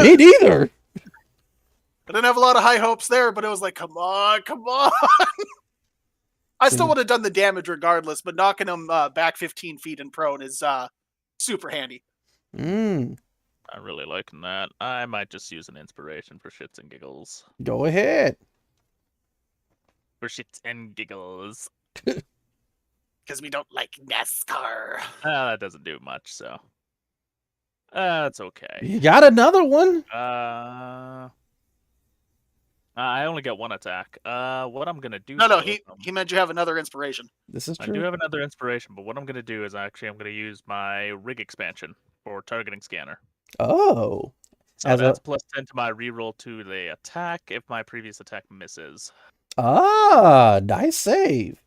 Me neither. I didn't have a lot of high hopes there, but it was like, come on, come on. I still would have done the damage regardless, but knocking him back 15 feet and prone is super handy. Mm. I'm really liking that. I might just use an inspiration for shits and giggles. Go ahead. For shits and giggles. Because we don't like NASCAR. That doesn't do much, so. That's okay. You got another one? I only get one attack. What I'm gonna do? No, he meant you have another inspiration. This is I true. do have another inspiration, but what I'm gonna do is I'm gonna use my rig expansion for targeting scanner. Oh. So that's +10 to my reroll to the attack if my previous attack misses. Ah, nice save.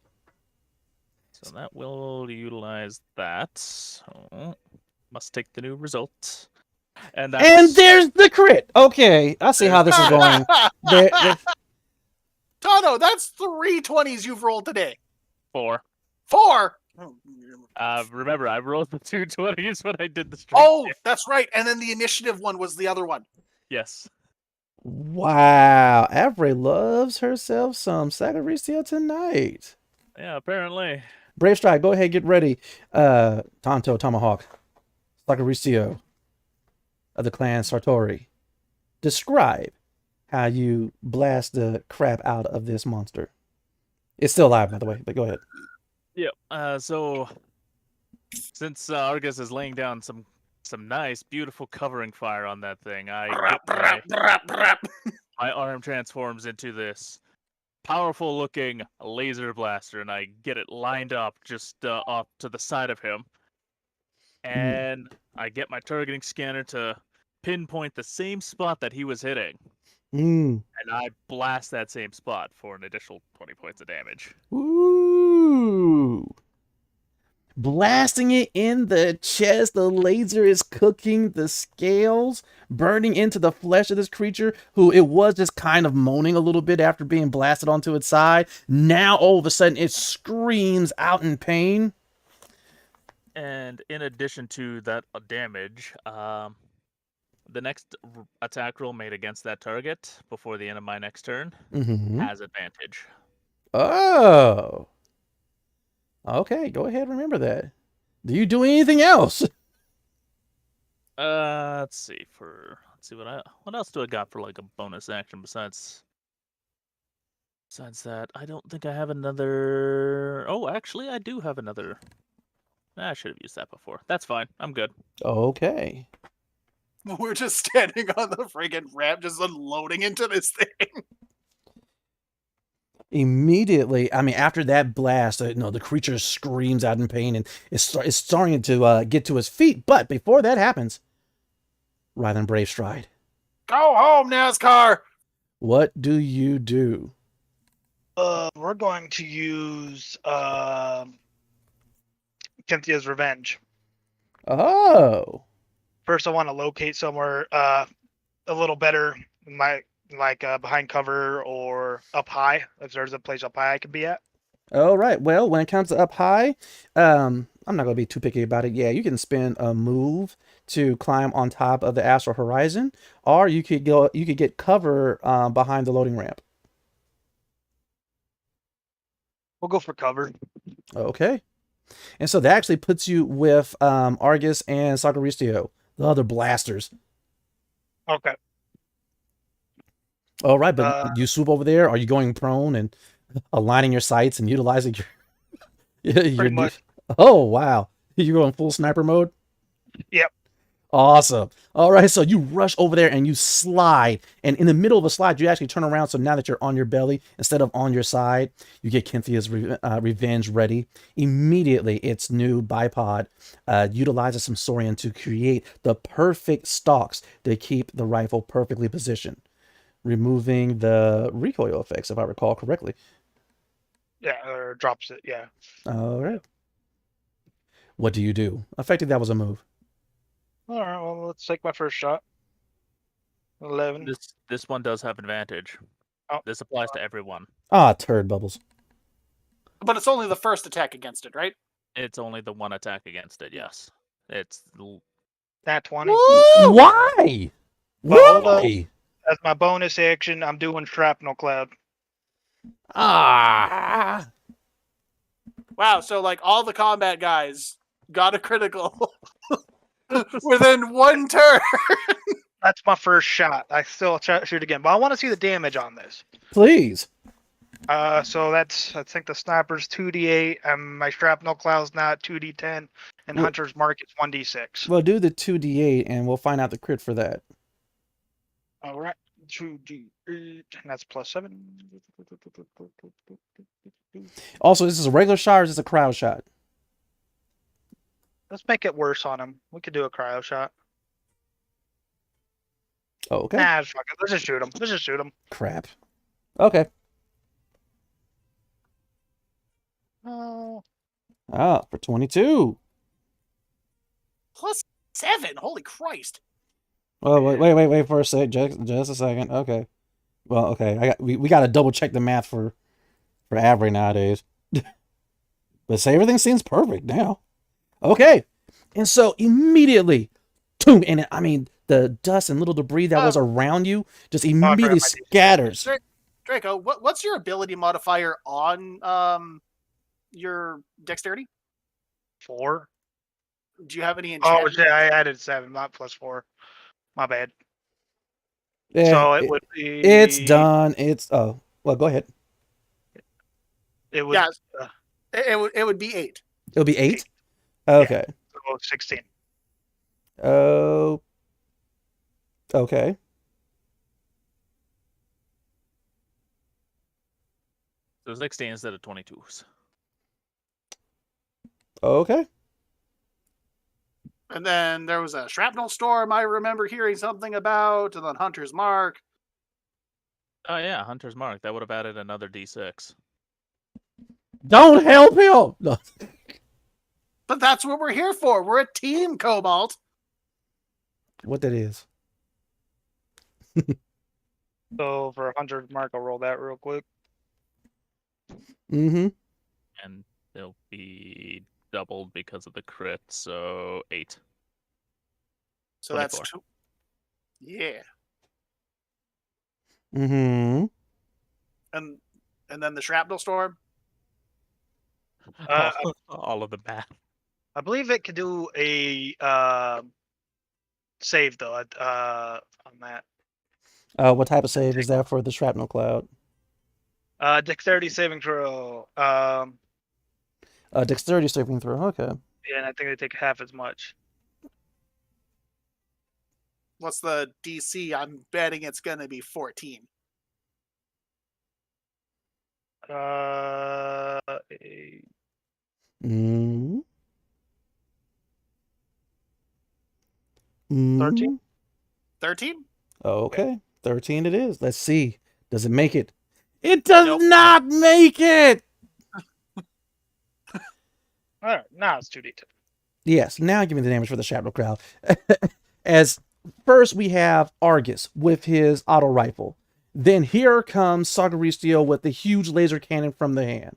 So that will utilize that. So must take the new result. And there's the crit. Okay, I see how this is going. Tonto, that's 3 20s you've rolled today. 4. 4? Remember, I rolled the 2 20s when I did the strength. Oh, that's right. And then the initiative one was the other one. Yes. Wow, Avery loves herself some Sacristio tonight. Yeah, apparently. Brave Strike, go ahead, get ready. Tonto Tomahawk, Sacristio of the clan Sartori. Describe how you blast the crap out of this monster. It's still alive, by the way, but go ahead. Yeah. So since Argus is laying down some nice, beautiful covering fire on that thing, my arm transforms into this powerful-looking laser blaster, and I get it lined up just off to the side of him. And I get my targeting scanner to pinpoint the same spot that he was hitting. And I blast that same spot for an additional 20 points of damage. Ooh. Blasting it in the chest. The laser is cooking the scales, burning into the flesh of this creature, who it was just kind of moaning a little bit after being blasted onto its side. Now, all of a sudden, it screams out in pain. And in addition to that damage, the next attack roll made against that target before the end of my next turn has advantage. Oh. Okay, go ahead. Remember that. Do you do anything else? Let's see. What else do I got for like a bonus action besides that? I don't think I have another. Oh, actually, I do have another. I should have used that before. That's fine. I'm good. Okay. We're just standing on the friggin' ramp, just unloading into this thing. Immediately, I mean, after that blast, the creature screams out in pain and is starting to get to his feet. But before that happens, Rylan Brave Stride, Go home, NASCAR! what do you do? We're going to use Cynthia's Revenge. Oh. First, I want to locate somewhere a little better, behind cover or up high. If there's a place up high I could be at. All right. Well, when it comes to up high, I'm not gonna be too picky about it. Yeah, you can spend a move to climb on top of the astral horizon, or you could get cover behind the loading ramp. We'll go for cover. Okay. And so that actually puts you with Argus and Sagaristio, the other blasters. Okay. All right, but you swoop over there. Are you going prone and aligning your sights and utilizing your Pretty much. Oh, wow. You're going full sniper mode? Yep. Awesome. All right, so you rush over there and you slide. And in the middle of the slide, you actually turn around. So now that you're on your belly, instead of on your side, you get Cynthia's Revenge ready. Immediately, its new bipod utilizes some Saurian to create the perfect stalks to keep the rifle perfectly positioned, removing the recoil effects, if I recall correctly. Yeah, or drops it, yeah. All right. What do you do? Effectively, that was a move. All right, well, let's take my first shot. 11. This one does have advantage. Oh. This applies to everyone. Ah, turd bubbles. But it's only the first attack against it, right? It's only the one attack against it, yes. It's Nat 20. Why? Well, hold Why? As my bonus action, I'm doing Shrapnel Cloud. Ah. Wow, so like all the combat guys got a critical within one turn. That's my first shot. I still shoot again, but I want to see the damage on this. Please. So that's, I think the sniper's 2d8, and my Shrapnel Cloud's not 2d10, and Well- Hunter's Mark is 1d6. Well, do the 2d8 and we'll find out the crit for that. All right, 2d8, and that's +7. Also, is this a regular shot or is this a crowd shot? Let's make it worse on him. We could do a cryo shot. Oh, okay. Nah, fuck it. Let's just shoot him. Let's just shoot him. Crap. Okay. Oh. Ah, for 22. +7. Holy Christ. Oh, wait for a sec. Just a second. Okay. Well, okay. We got to double check the math for Avery nowadays. But say everything seems perfect now. Okay. And so immediately, boom, and I mean, the dust and little debris that was around you just immediately scatters. Draco, what's your ability modifier on your dexterity? 4. Do you have any Oh, enchantment? yeah, I added 7, not +4. My bad. Yeah, So it would be. It's done. Well, go ahead. It would. Yeah. It would be 8. It'll be 8? Okay. So 16. Oh. Okay. So 16 instead of 22s. Okay. And then there was a shrapnel storm I remember hearing something about, and then Hunter's Mark. Oh yeah, Hunter's Mark. That would have added another D6. Don't help him! No. But that's what we're here for. We're a team, Cobalt. What that is? So for 100 Mark, I'll roll that real quick. Mm-hmm. And it'll be doubled because of the crit, so 8. So that's 24. 2. Yeah. Mm-hmm. And then the shrapnel storm. All of the math. I believe it could do a save though. On that. What type of save is that for the shrapnel cloud? Dexterity saving throw. Dexterity saving throw. Okay. Yeah, and I think they take half as much. What's the DC? I'm betting it's gonna be 14. Mm. 13? 13? Okay, 13 it is. Let's see. Does it make it? It does Nope. not make it! All right, now it's 2d10. Yes, now give me the damage for the Shadow Crowd. As first we have Argus with his auto rifle. Then here comes Sagaristio with the huge laser cannon from the hand.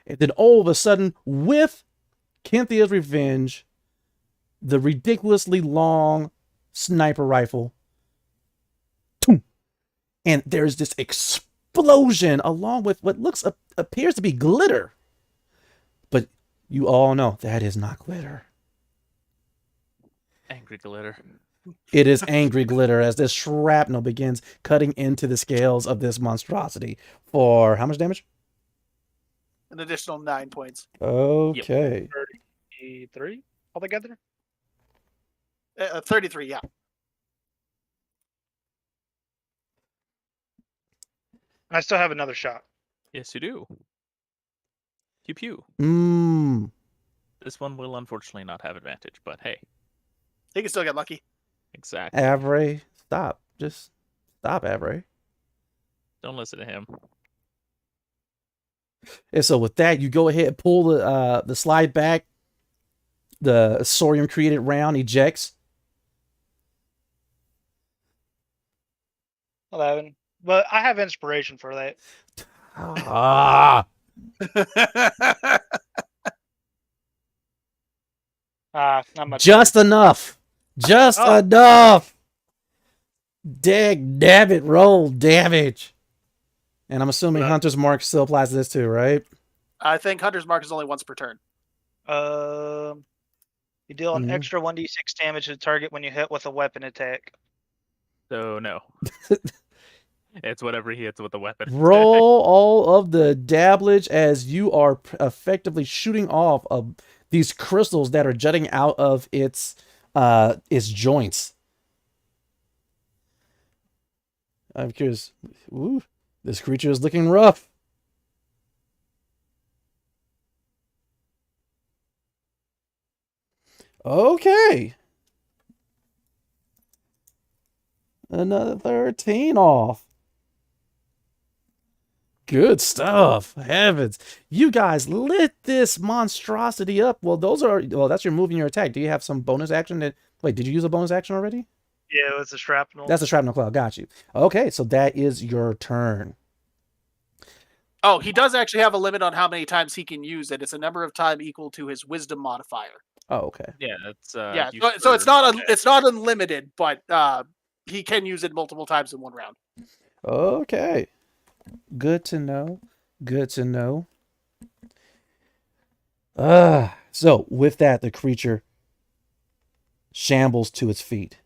And then all of a sudden, with Cynthia's Revenge, the ridiculously long sniper rifle. And there's this explosion along with what appears to be glitter. But you all know that is not glitter. Angry glitter. It is angry glitter as this shrapnel begins cutting into the scales of this monstrosity for how much damage? An additional 9 points. Okay. 33 altogether? 33, yeah. I still have another shot. Yes, you do. Pew pew. Mmm. This one will unfortunately not have advantage, but hey, He can still get lucky. exactly. Avray, stop. Just stop, Avray. Don't listen to him. And so with that, you go ahead and pull the slide back. The Sorium created round ejects. 11. But I have inspiration for that. Ah. Not much. Just enough. Just Oh. enough. Dag dabbit, roll damage. And I'm assuming Right. Hunter's Mark still applies to this too, right? I think Hunter's Mark is only once per turn. You deal an Mhm. extra 1d6 damage to the target when you hit with a weapon attack. So no. It's whatever he hits with the weapon. Roll all of the dabblage as you are effectively shooting off of these crystals that are jutting out of its joints. I'm curious. Ooh, this creature is looking rough. Okay. Another 13 off. Good stuff. Heavens. You guys lit this monstrosity up. Well, that's your move and your attack. Do you have some bonus action wait, did you use a bonus action already? Yeah, it's a shrapnel. That's a shrapnel cloud. Got you. Okay, so that is your turn. Oh, he does actually have a limit on how many times he can use it. It's a number of time equal to his wisdom modifier. Oh, okay. Yeah, that's Yeah, used so it's for- not unlimited, but he can use it multiple times in one round. Okay. Good to know. Good to know. So with that, the creature shambles to its feet.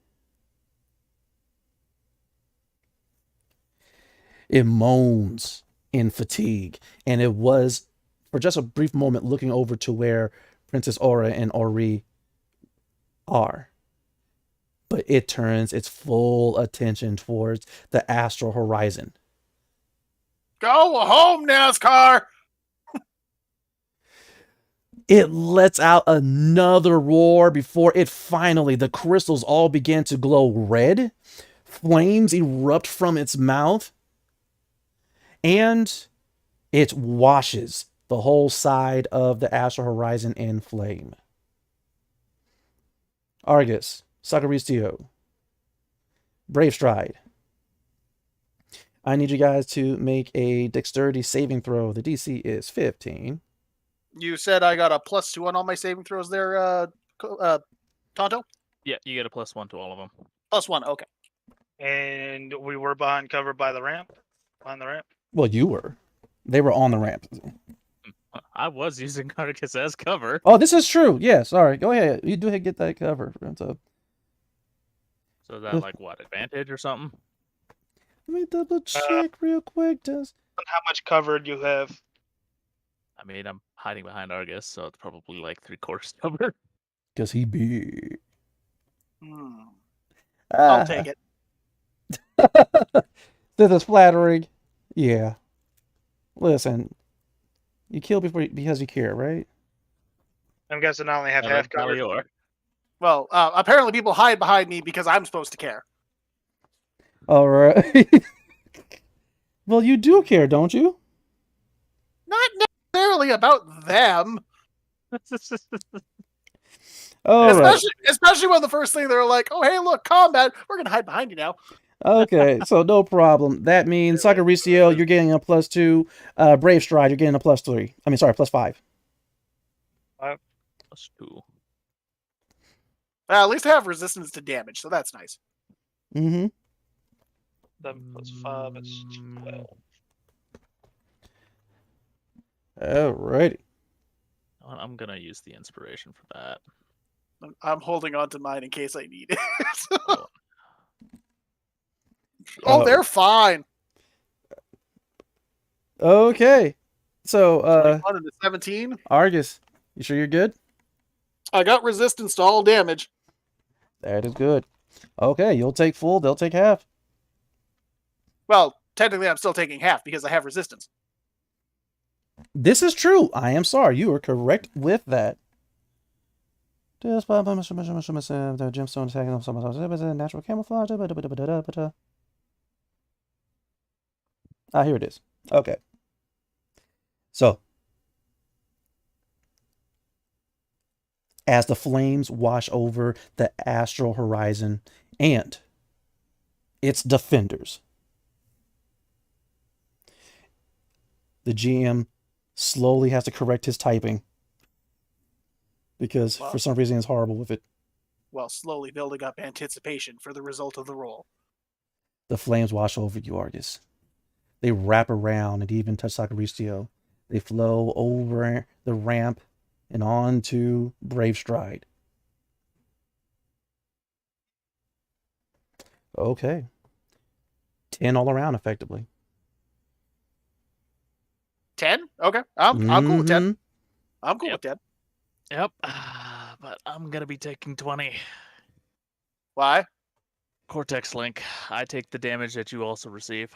It moans in fatigue, and it was for just a brief moment looking over to where Princess Aura and Ori are. But it turns its full attention towards the astral horizon. Go home, NASCAR! It lets out another roar before the crystals all begin to glow red. Flames erupt from its mouth. And it washes the whole side of the astral horizon in flame. Argus, Sagaristio, Brave Stride. I need you guys to make a dexterity saving throw. The DC is 15. You said I got a +2 on all my saving throws there, Tonto? Yeah, you get a +1 to all of them. +1, okay. And we were behind cover by the ramp. Behind the ramp. Well, you were. They were on the ramp. I was using Argus as cover. Oh, this is true. Yeah, sorry. Go ahead. You do get that cover. So is that like what, advantage or something? let me double check real quick. How much cover do you have? I mean, I'm hiding behind Argus, so it's probably like 3/4 cover. Because he big. I'll take it. This is flattering. Yeah. Listen, you kill because you care, right? I'm guessing I only have half cover. Well, apparently people hide behind me because I'm supposed to care. All right. Well, you do care, don't you? Not necessarily about them. All right. Especially when the first thing they're like, "Oh, hey, look, combat. We're gonna hide behind you now." Okay, so no problem. That means Sacaricio, you're getting a +2. Brave Stride, you're getting a +3. I mean, sorry, +5. +2. At least I have resistance to damage, so that's nice. Mm-hmm. 7 + 5 is 12. Alrighty. I'm gonna use the inspiration for that. I'm holding on to mine in case I need it. Oh. Oh, they're fine. Okay. So, 21 and 17. Argus, you sure you're good? I got resistance to all damage. That is good. Okay, you'll take full, they'll take half. Well, technically I'm still taking half because I have resistance. This is true. I am sorry. You are correct with that. The gemstone attacking natural camouflage. Ah, here it is. Okay. So, as the flames wash over the astral horizon and its defenders, the GM slowly has to correct his typing because for some reason he's horrible with it. While slowly building up anticipation for the result of the roll. The flames wash over you, Argus. They wrap around and even touch Sacaricio. They flow over the ramp and on to Brave Stride. Okay. 10 all around, effectively. 10? Okay. I'm cool with 10. I'm cool with 10. Yep. But I'm gonna be taking 20. Why? Cortex Link. I take the damage that you also receive.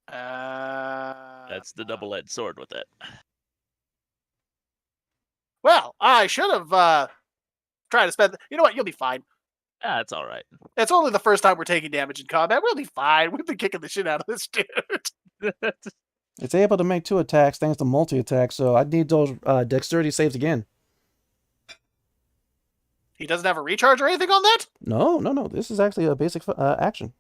That's the double-edged sword with it. Well, I should have tried to spend... You know what? You'll be fine. It's all right. It's only the first time we're taking damage in combat. We'll be fine. We've been kicking the shit out of this dude. It's able to make 2 attacks thanks to multi-attack, so I need those dexterity saves again. He doesn't have a recharge or anything on that? No. This is actually a basic action.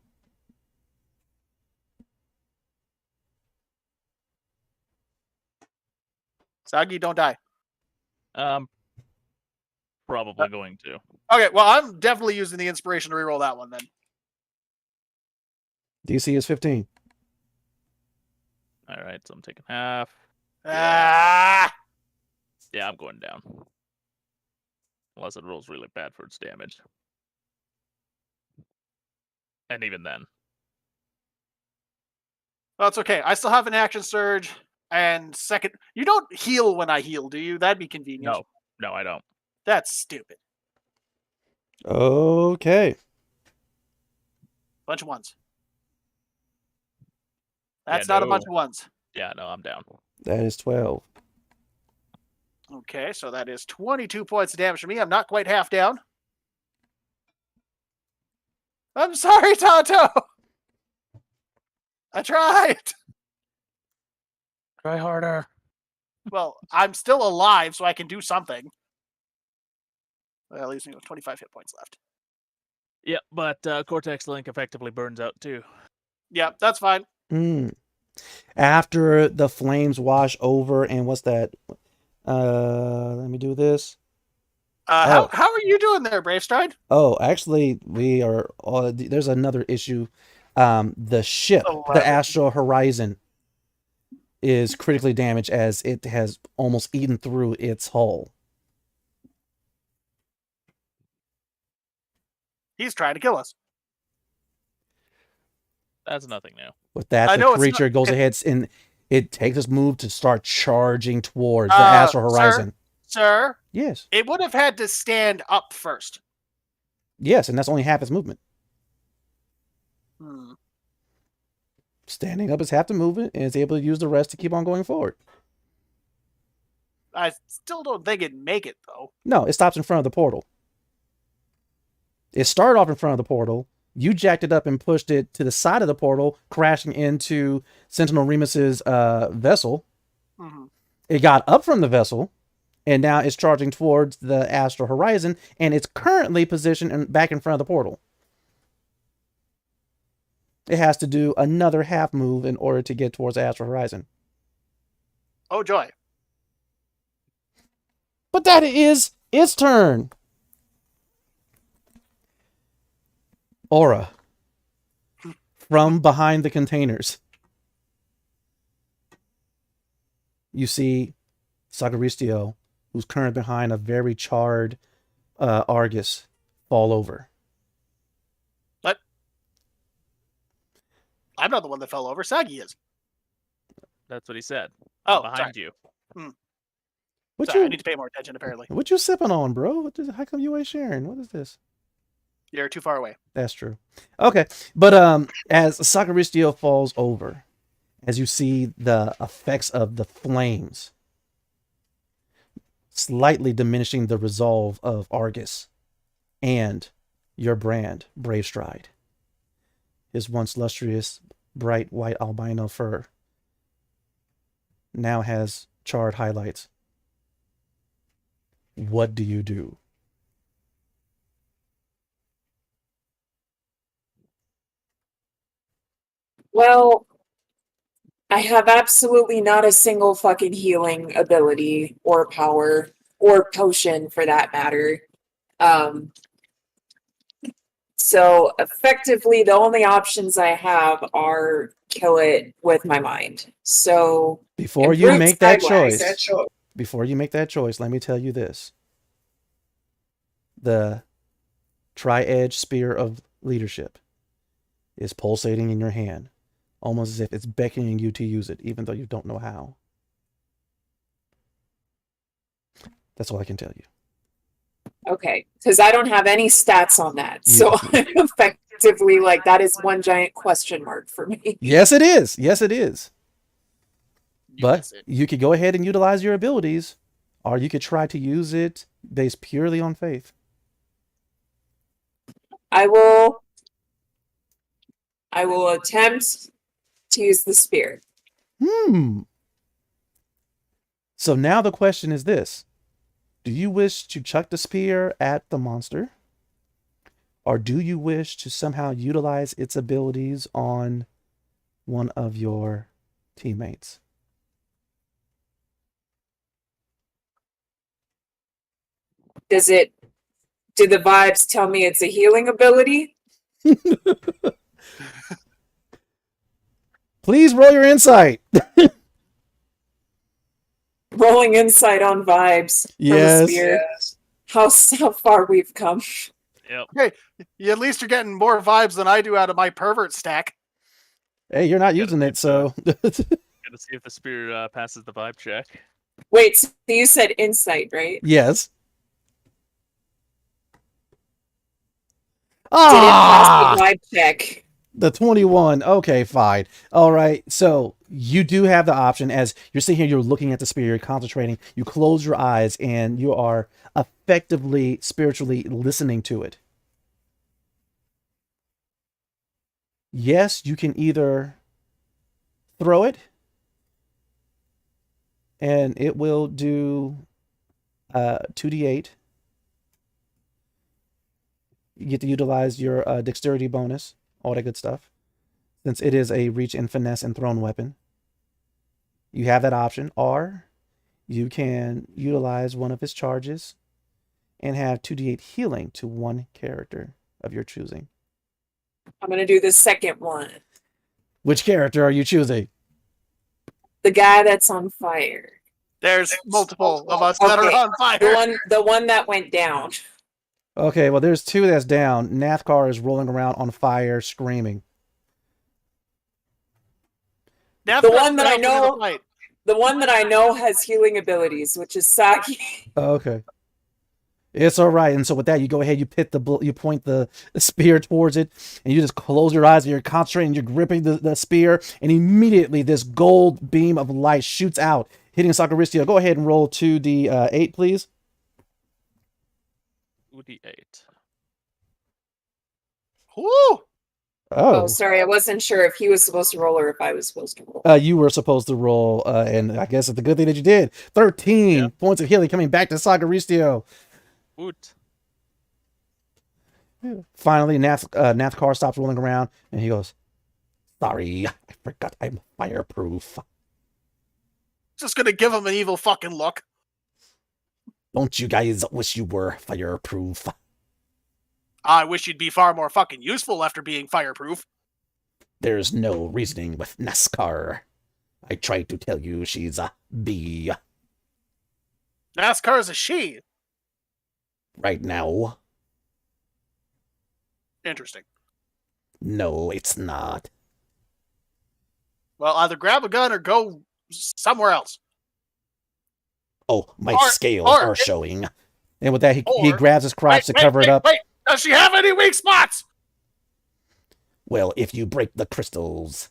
Sagi, don't die. Probably going to. Okay, well, I'm definitely using the inspiration to reroll that one then. DC is 15. All right, so I'm taking half. Ah! Yeah, I'm going down. Unless it rolls really bad for its damage. And even then. Well, it's okay. I still have an action surge and second... You don't heal when I heal, do you? That'd be convenient. No, I don't. That's stupid. Okay. Bunch of ones. That's not a bunch of ones. Yeah, no, I'm down. That is 12. Okay, so that is 22 points of damage for me. I'm not quite half down. I'm sorry, Tonto! I tried! Try harder. Well, I'm still alive, so I can do something. Well, that leaves me with 25 hit points left. Yeah, but Cortex Link effectively burns out too. Yeah, that's fine. After the flames wash over, and what's that? Let me do this. How are you doing there, Brave Stride? Oh, actually, we are. There's another issue. The ship, the Astral Horizon, is critically damaged as it has almost eaten through its hull. He's trying to kill us. That's nothing new. With that, the creature goes ahead and it takes its move to start charging towards the Astral Horizon. Sir? Yes. It would have had to stand up first. Yes, and that's only half its movement. Standing up is half the movement and is able to use the rest to keep on going forward. I still don't think it'd make it, though. No, it stops in front of the portal. It started off in front of the portal. You jacked it up and pushed it to the side of the portal, crashing into Sentinel Remus's vessel. Mm-hmm. It got up from the vessel, and now it's charging towards the astral horizon, and it's currently positioned back in front of the portal. It has to do another half move in order to get towards the astral horizon. Oh, joy. But that is its turn. Aura. From behind the containers. You see Sagaristio, who's currently behind a very charred Argus, fall over. What? I'm not the one that fell over. Sagi is. That's what he said. Oh, behind sorry. you. Sorry, I need to pay more attention, apparently. What you sipping on, bro? How come you ain't sharing? What is this? You're too far away. That's true. Okay, but as Sagaristio falls over, as you see the effects of the flames slightly diminishing the resolve of Argus and your brand, Brave Stride. His once lustrous, bright white albino fur now has charred highlights. What do you do? Well, I have absolutely not a single fucking healing ability or power or potion for that matter. So effectively the only options I have are kill it with my mind. So before you make that choice, let me tell you this. The tri-edged spear of leadership is pulsating in your hand, almost as if it's beckoning you to use it, even though you don't know how. That's all I can tell you. Okay, because I don't have any stats on that. So I'm effectively like, that is one giant question mark for me. Yes, it is. Yes, it is. But you could go ahead and utilize your abilities, or you could try to use it based purely on faith. I will attempt to use the spear. So now the question is this. Do you wish to chuck the spear at the monster? Or do you wish to somehow utilize its abilities on one of your teammates? Do the vibes tell me it's a healing ability? Please roll your insight. Rolling insight on vibes. Yes. From the spear. Yes. How far we've come. Yep. Hey, at least you're getting more vibes than I do out of my pervert stack. Hey, you're not using it, so. Gotta see if the spear passes the vibe check. Wait, so you said insight, right? Yes. Did it pass the vibe check? The 21. Okay, fine. All right. So you do have the option as you're sitting here, you're looking at the spear, you're concentrating, you close your eyes, and you are effectively, spiritually listening to it. Yes, you can either throw it, and it will do 2d8. You get to utilize your dexterity bonus, all that good stuff, since it is a reach and finesse and thrown weapon. You have that option, or you can utilize one of his charges and have 2d8 healing to one character of your choosing. I'm going to do the second one. Which character are you choosing? The guy that's on fire. There's multiple of us that are on fire. The one that went down. Okay, well, there's two that's down. Nathkar is rolling around on fire, screaming. The one that I know has healing abilities, which is Saki. Okay. It's all right. And so with that, you go ahead, you point the spear towards it, and you just close your eyes and you're concentrating, you're gripping the spear, and immediately this gold beam of light shoots out, hitting Sakuristio. Go ahead and roll 2d8, please. 2d8. Whoo! Oh, sorry, I wasn't sure if he was supposed to roll or if I was supposed to roll. You were supposed to roll, and I guess it's a good thing that you did. 13 points of healing coming back to Sakuristio. Woot. Finally, Nath's car stops rolling around, and he goes, "Sorry, I forgot I'm fireproof." Just gonna give him an evil fucking look. Don't you guys wish you were fireproof? I wish you'd be far more fucking useful after being fireproof. There's no reasoning with NASCAR. I tried to tell you she's a bee. NASCAR is a she. Right now. Interesting. No, it's not. Well, either grab a gun or go somewhere else. Oh, my scales are showing. And with that, he grabs his crotch to cover it up. Wait, does she have any weak spots? Well, if you break the crystals,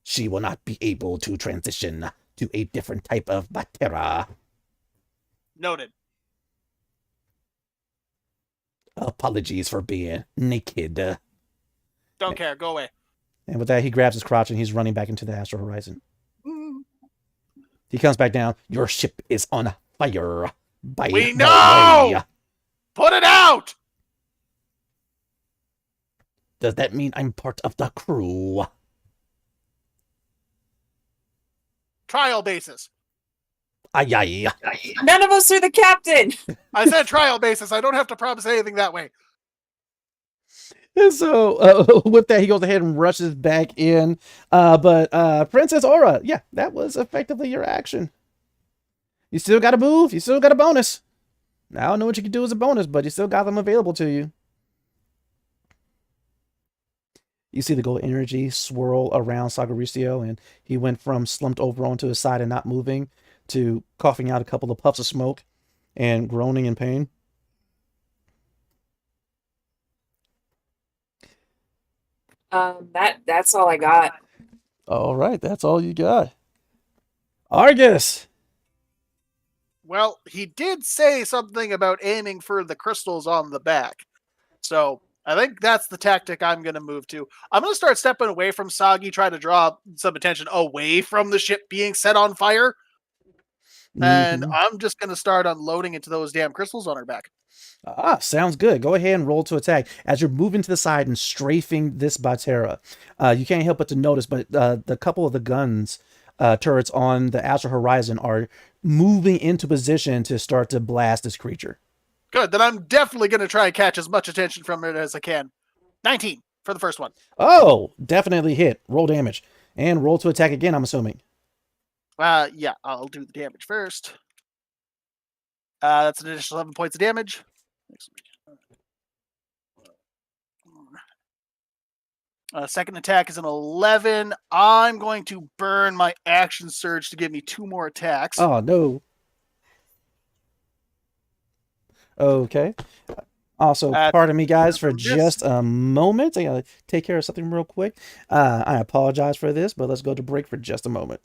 she will not be able to transition to a different type of Batera. Noted. Apologies for being naked. Don't care. Go away. And with that, he grabs his crotch and he's running back into the astral horizon. He comes back down. Your ship is on fire. We know! Put it out! Does that mean I'm part of the crew? Trial basis. Aye. None of us are the captain. I said trial basis. I don't have to promise anything that way. And so with that, he goes ahead and rushes back in. But Princess Aura, yeah, that was effectively your action. You still got to move. You still got a bonus. I don't know what you can do as a bonus, but you still got them available to you. You see the gold energy swirl around Sakuristio, and he went from slumped over onto his side and not moving to coughing out a couple of puffs of smoke and groaning in pain. That's all I got. All right, that's all you got. Argus! Well, he did say something about aiming for the crystals on the back. So I think that's the tactic I'm going to move to. I'm going to start stepping away from Sagi, try to draw some attention away from the ship being set on fire. And I'm just going to start unloading into those damn crystals on her back. Sounds good. Go ahead and roll to attack. As you're moving to the side and strafing this Batera, you can't help but to notice, but the couple of the guns turrets on the astral horizon are moving into position to start to blast this creature. Good. Then I'm definitely going to try and catch as much attention from it as I can. 19 for the first one. Oh, definitely hit. Roll damage. And roll to attack again, I'm assuming. Yeah, I'll do the damage first. That's an additional 11 points of damage. Second attack is an 11. I'm going to burn my action surge to give me 2 more attacks. Oh, no. Okay. Also, pardon me, guys, for just a moment. I gotta take care of something real quick. I apologize for this, but let's go to break for just a moment.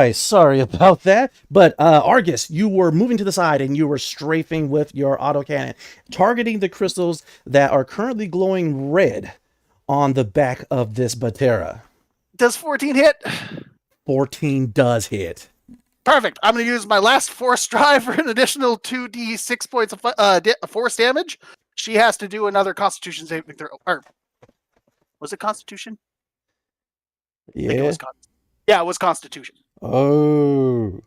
right, sorry about that. But Argus, you were moving to the side and you were strafing with your autocannon, targeting the crystals that are currently glowing red on the back of this Batera. Does 14 hit? 14 does hit. Perfect. I'm going to use my last force drive for an additional 2d6 points of force damage. She has to do another Constitution saving throw. Or was it Constitution? I think it Yeah. was yeah, it was Constitution. Oh.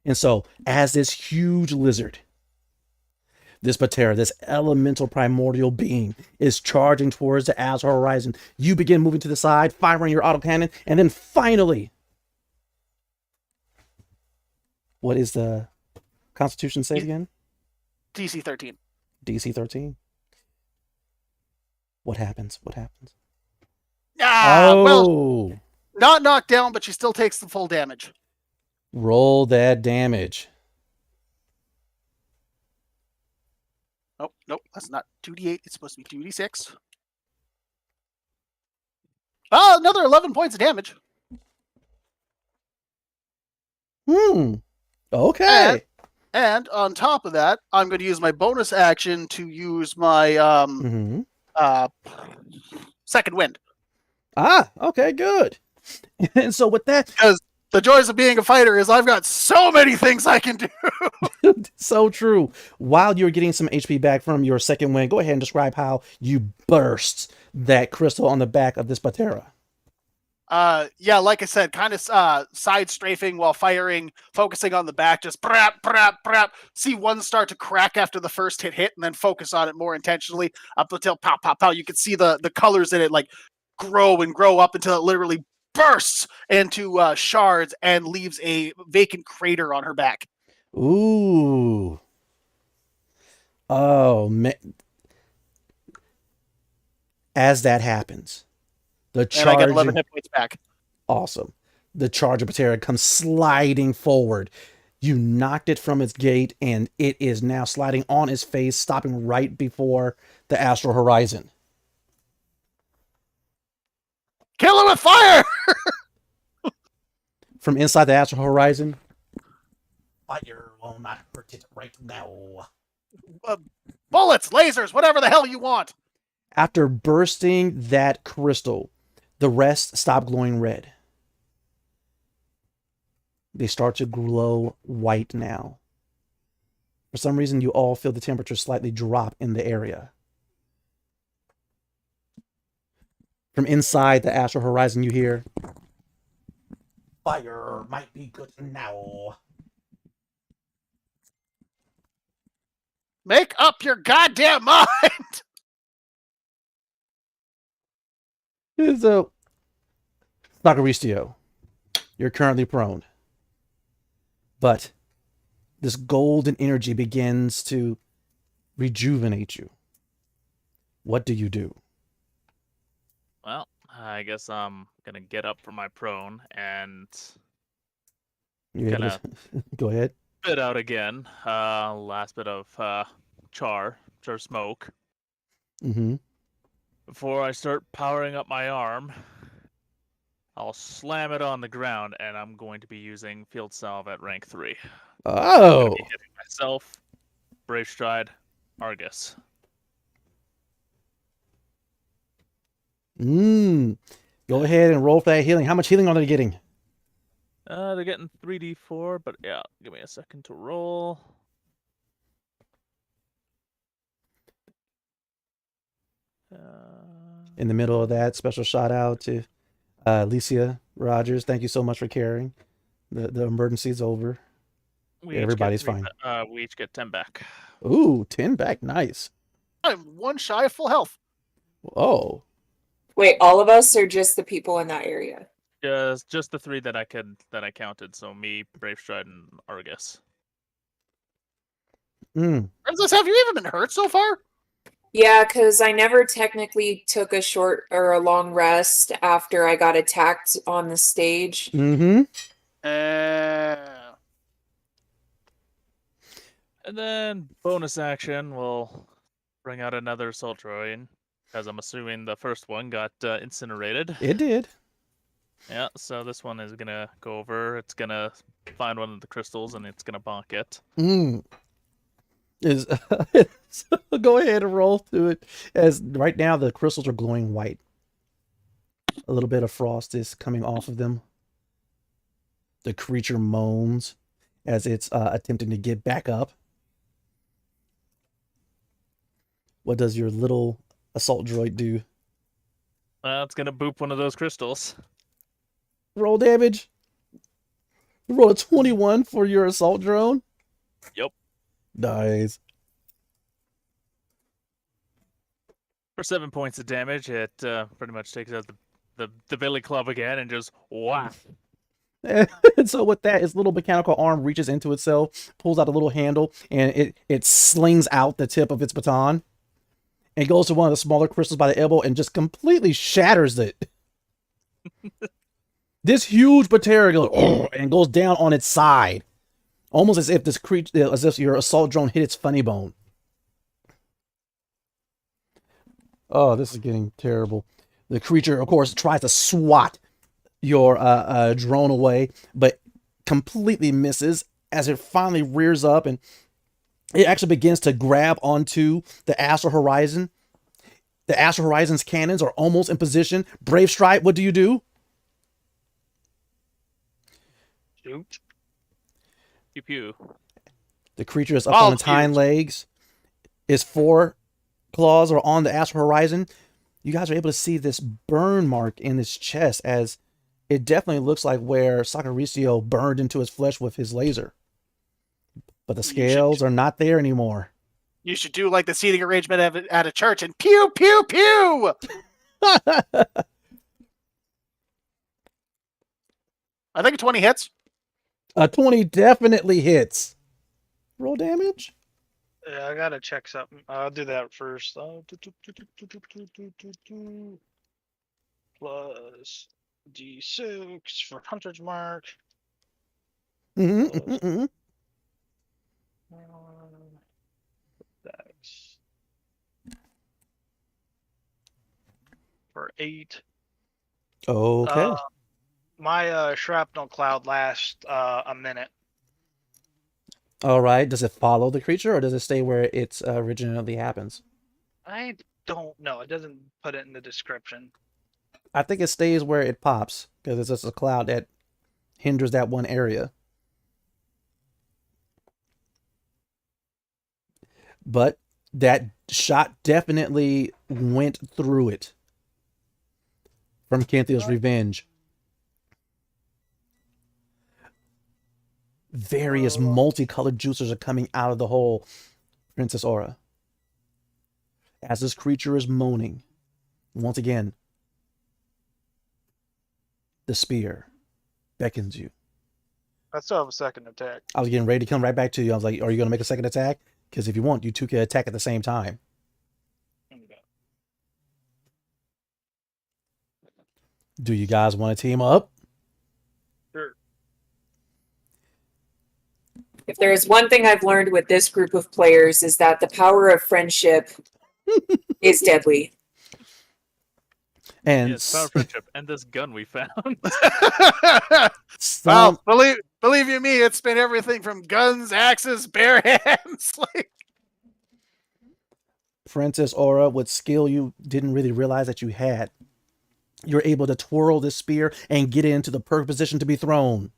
And so, as this huge lizard, this Patera, this elemental primordial being, is charging towards the astral horizon, you begin moving to the side, firing your autocannon, and then finally, what is the Constitution save again? DC 13. DC 13. What happens? What happens? Well, not knocked down, but she still takes the full damage. Roll that damage. Oh, nope, that's not 2d8. It's supposed to be 2d6. Oh, another 11 points of damage. Okay. And on top of that, I'm going to use my bonus action to use my second wind. Okay, good. And so with that, Because the joys of being a fighter is I've got so many things I can do. so true. While you're getting some HP back from your second wind, go ahead and describe how you burst that crystal on the back of this Patera. Yeah, like I said, kind of side strafing while firing, focusing on the back, just brap. See one start to crack after the first hit, and then focus on it more intentionally up until pow. You can see the colors in it like grow and grow up until it literally bursts into shards and leaves a vacant crater on her back. Ooh. Oh, man. As that happens, the charge... And I get 11 hit points back. Awesome. The charge of Patera comes sliding forward. You knocked it from its gate, and it is now sliding on its face, stopping right before the astral horizon. Kill it with fire! From inside the astral horizon, fire will not hurt it right now. Bullets, lasers, whatever the hell you want. After bursting that crystal, the rest stop glowing red. They start to glow white now. For some reason, you all feel the temperature slightly drop in the area. From inside the astral horizon, you hear, fire might be good now. Make up your goddamn mind! So, Sacristio, you're currently prone. But this golden energy begins to rejuvenate you. What do you do? Well, I guess I'm gonna get up from my prone and You able gonna to go ahead? spit out again. Last bit of char smoke. Mm-hmm. Before I start powering up my arm, I'll slam it on the ground, and I'm going to be using Field Salve at rank 3. I'm Oh, gonna be hitting myself, Brave Stride, Argus. Go ahead and roll for that healing. How much healing are they getting? They're getting 3d4, but yeah, give me a second to roll. In the middle of that, special shout out to Alicia Rogers. Thank you so much for caring. The emergency's over. Everybody's fine. We each get 10 back. Ooh, 10 back. Nice. I'm one shy of full health. Oh. Wait, all of us or just the people in that area? Just the 3 that I counted. So me, Brave Stride, and Argus. Princess, have you even been hurt so far? Yeah, because I never technically took a short or a long rest after I got attacked on the stage. Mm-hmm. And then bonus action, we'll bring out another Sultroyan, because I'm assuming the first one got incinerated. It did. Yeah, so this one is gonna go over. It's gonna find one of the crystals and it's gonna bonk it. Is so go ahead and roll through it. As right now the crystals are glowing white. A little bit of frost is coming off of them. The creature moans as it's attempting to get back up. What does your little assault droid do? It's gonna boop one of those crystals. Roll damage. You roll a 21 for your assault drone. Yep. Nice. For 7 points of damage, it pretty much takes out the billy club again and just whack. And so with that, its little mechanical arm reaches into itself, pulls out a little handle, and it slings out the tip of its baton and goes to one of the smaller crystals by the elbow and just completely shatters it. This huge Batera goes and goes down on its side, almost as if as if your assault drone hit its funny bone. Oh, this is getting terrible. The creature, of course, tries to swat your drone away, but completely misses as it finally rears up and it actually begins to grab onto the Astral Horizon. The Astral Horizon's cannons are almost in position. Brave Strike, what do you do? Shoot. Pew pew. The creature is up on its hind legs. Its four claws are on the Astral Horizon. You guys are able to see this burn mark in its chest as it definitely looks like where Sakaricio burned into his flesh with his laser. But the scales are not there anymore. You should do like the seating arrangement at a church and pew, pew, pew! I think a 20 hits. A 20 definitely hits. Roll damage? Yeah, I gotta check something. I'll do that first. Plus D6 for Hunter's Mark. That's for 8. Okay. My shrapnel cloud lasts a minute. All right. Does it follow the creature or does it stay where it originally happens? I don't know. It doesn't put it in the description. I think it stays where it pops because it's just a cloud that hinders that one area. But that shot definitely went through it from Cynthia's Revenge. Various multicolored juicers are coming out of the hole, Princess Aura. As this creature is moaning, once again, the spear beckons you. I still have a second attack. I was getting ready to come right back to you. I was like, are you going to make a second attack? Because if you want, you two can attack at the same time. Do you guys want to team up? Sure. If there's one thing I've learned with this group of players is that the power of friendship is deadly. And yes, power of friendship and this gun we found. Well, believe you me, it's been everything from guns, axes, bare hands. Like Princess Aura, what skill you didn't really realize that you had. You're able to twirl this spear and get it into the perfect position to be thrown.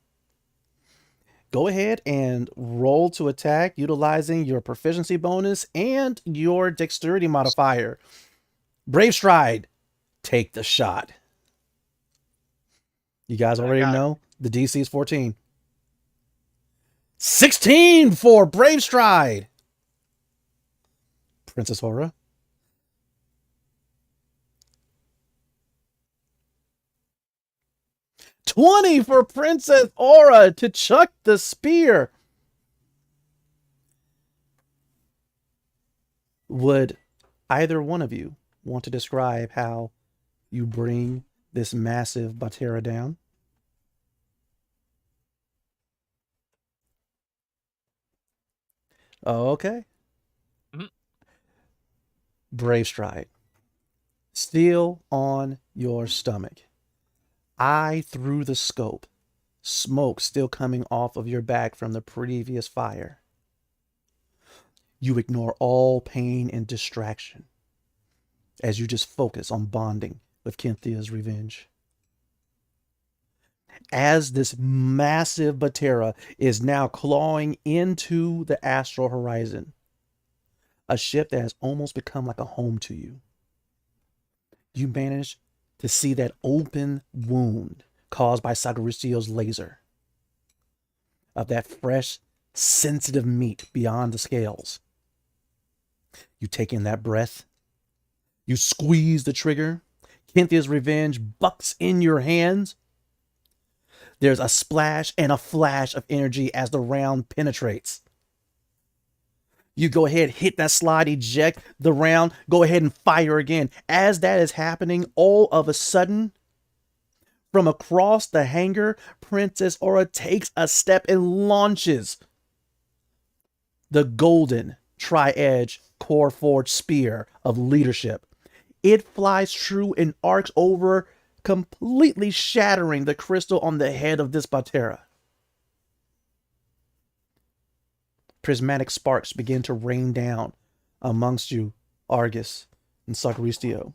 Go ahead and roll to attack utilizing your proficiency bonus and your dexterity modifier. Brave Stride, take the shot. You guys already know the DC is 14. 16 for Brave Stride. Princess Aura. $20 for Princess Aura to chuck the spear. Would either one of you want to describe how you bring this massive Batera down? Okay. Brave Stride. Still on your stomach. eye through the scope, smoke still coming off of your back from the previous fire. You ignore all pain and distraction as you just focus on bonding with Cynthia's revenge. As this massive Batera is now clawing into the astral horizon, a ship that has almost become like a home to you, you manage to see that open wound caused by Sagarisio's laser of that fresh, sensitive meat beyond the scales. You take in that breath. You squeeze the trigger. Cynthia's revenge bucks in your hands. There's a splash and a flash of energy as the round penetrates. You go ahead, hit that slide, eject the round, go ahead and fire again. As that is happening, all of a sudden, from across the hangar, Princess Aura takes a step and launches the golden tri-edge core forged spear of leadership. It flies true and arcs over, completely shattering the crystal on the head of this Batera. Prismatic sparks begin to rain down amongst you, Argus and Sacristio.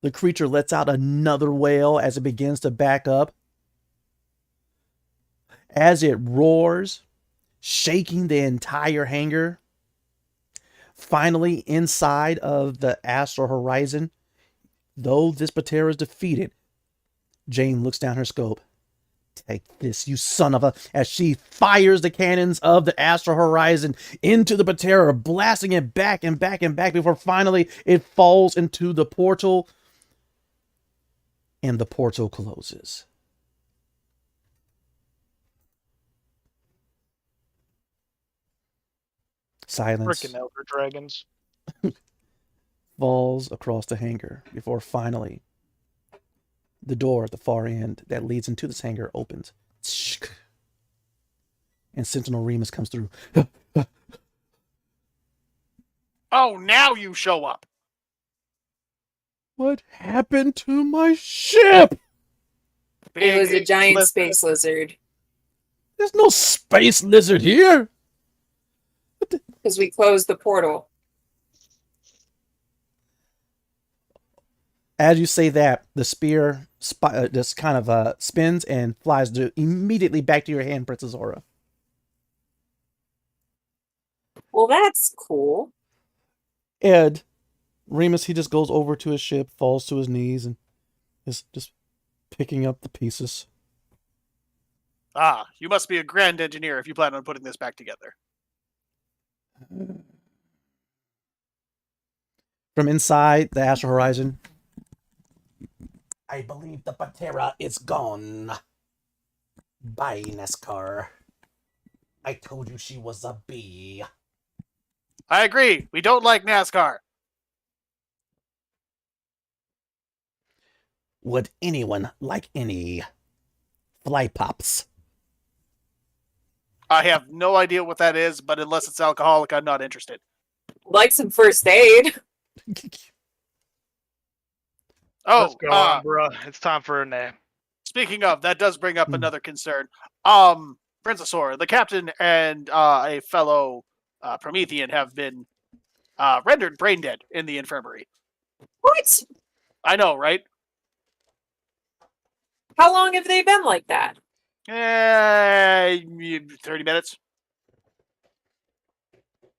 The creature lets out another wail as it begins to back up. As it roars, shaking the entire hangar. Finally, inside of the astral horizon, though this Batera is defeated, Jane looks down her scope. Take this, you son of a... As she fires the cannons of the astral horizon into the Batera, blasting it back and back and back before finally it falls into the portal. And the portal closes. Silence Frickin' Elder Dragons. falls across the hangar before finally the door at the far end that leads into this hangar opens. And Sentinel Remus comes through. Oh, now you show up. What happened to my ship? It was a giant lizard. space lizard. There's no space lizard here. Because we closed the portal. As you say that, the spear just kind of spins and flies immediately back to your hand, Princess Aura. Well, that's cool. Ed, Remus, he just goes over to his ship, falls to his knees, and is just picking up the pieces. Ah, you must be a grand engineer if you plan on putting this back together. From inside the astral horizon, I believe the Batera is gone. Bye, Nescar. I told you she was a bee. I agree. We don't like NASCAR. Would anyone like any fly pops? I have no idea what that is, but unless it's alcoholic, I'm not interested. Like some first aid. Oh, Let's go on, bro. It's time for a nap. Speaking of, that does bring up another concern. Princess Aura, the captain and a fellow Promethean have been rendered brain dead in the infirmary. What? I know, right? How long have they been like that? 30 minutes.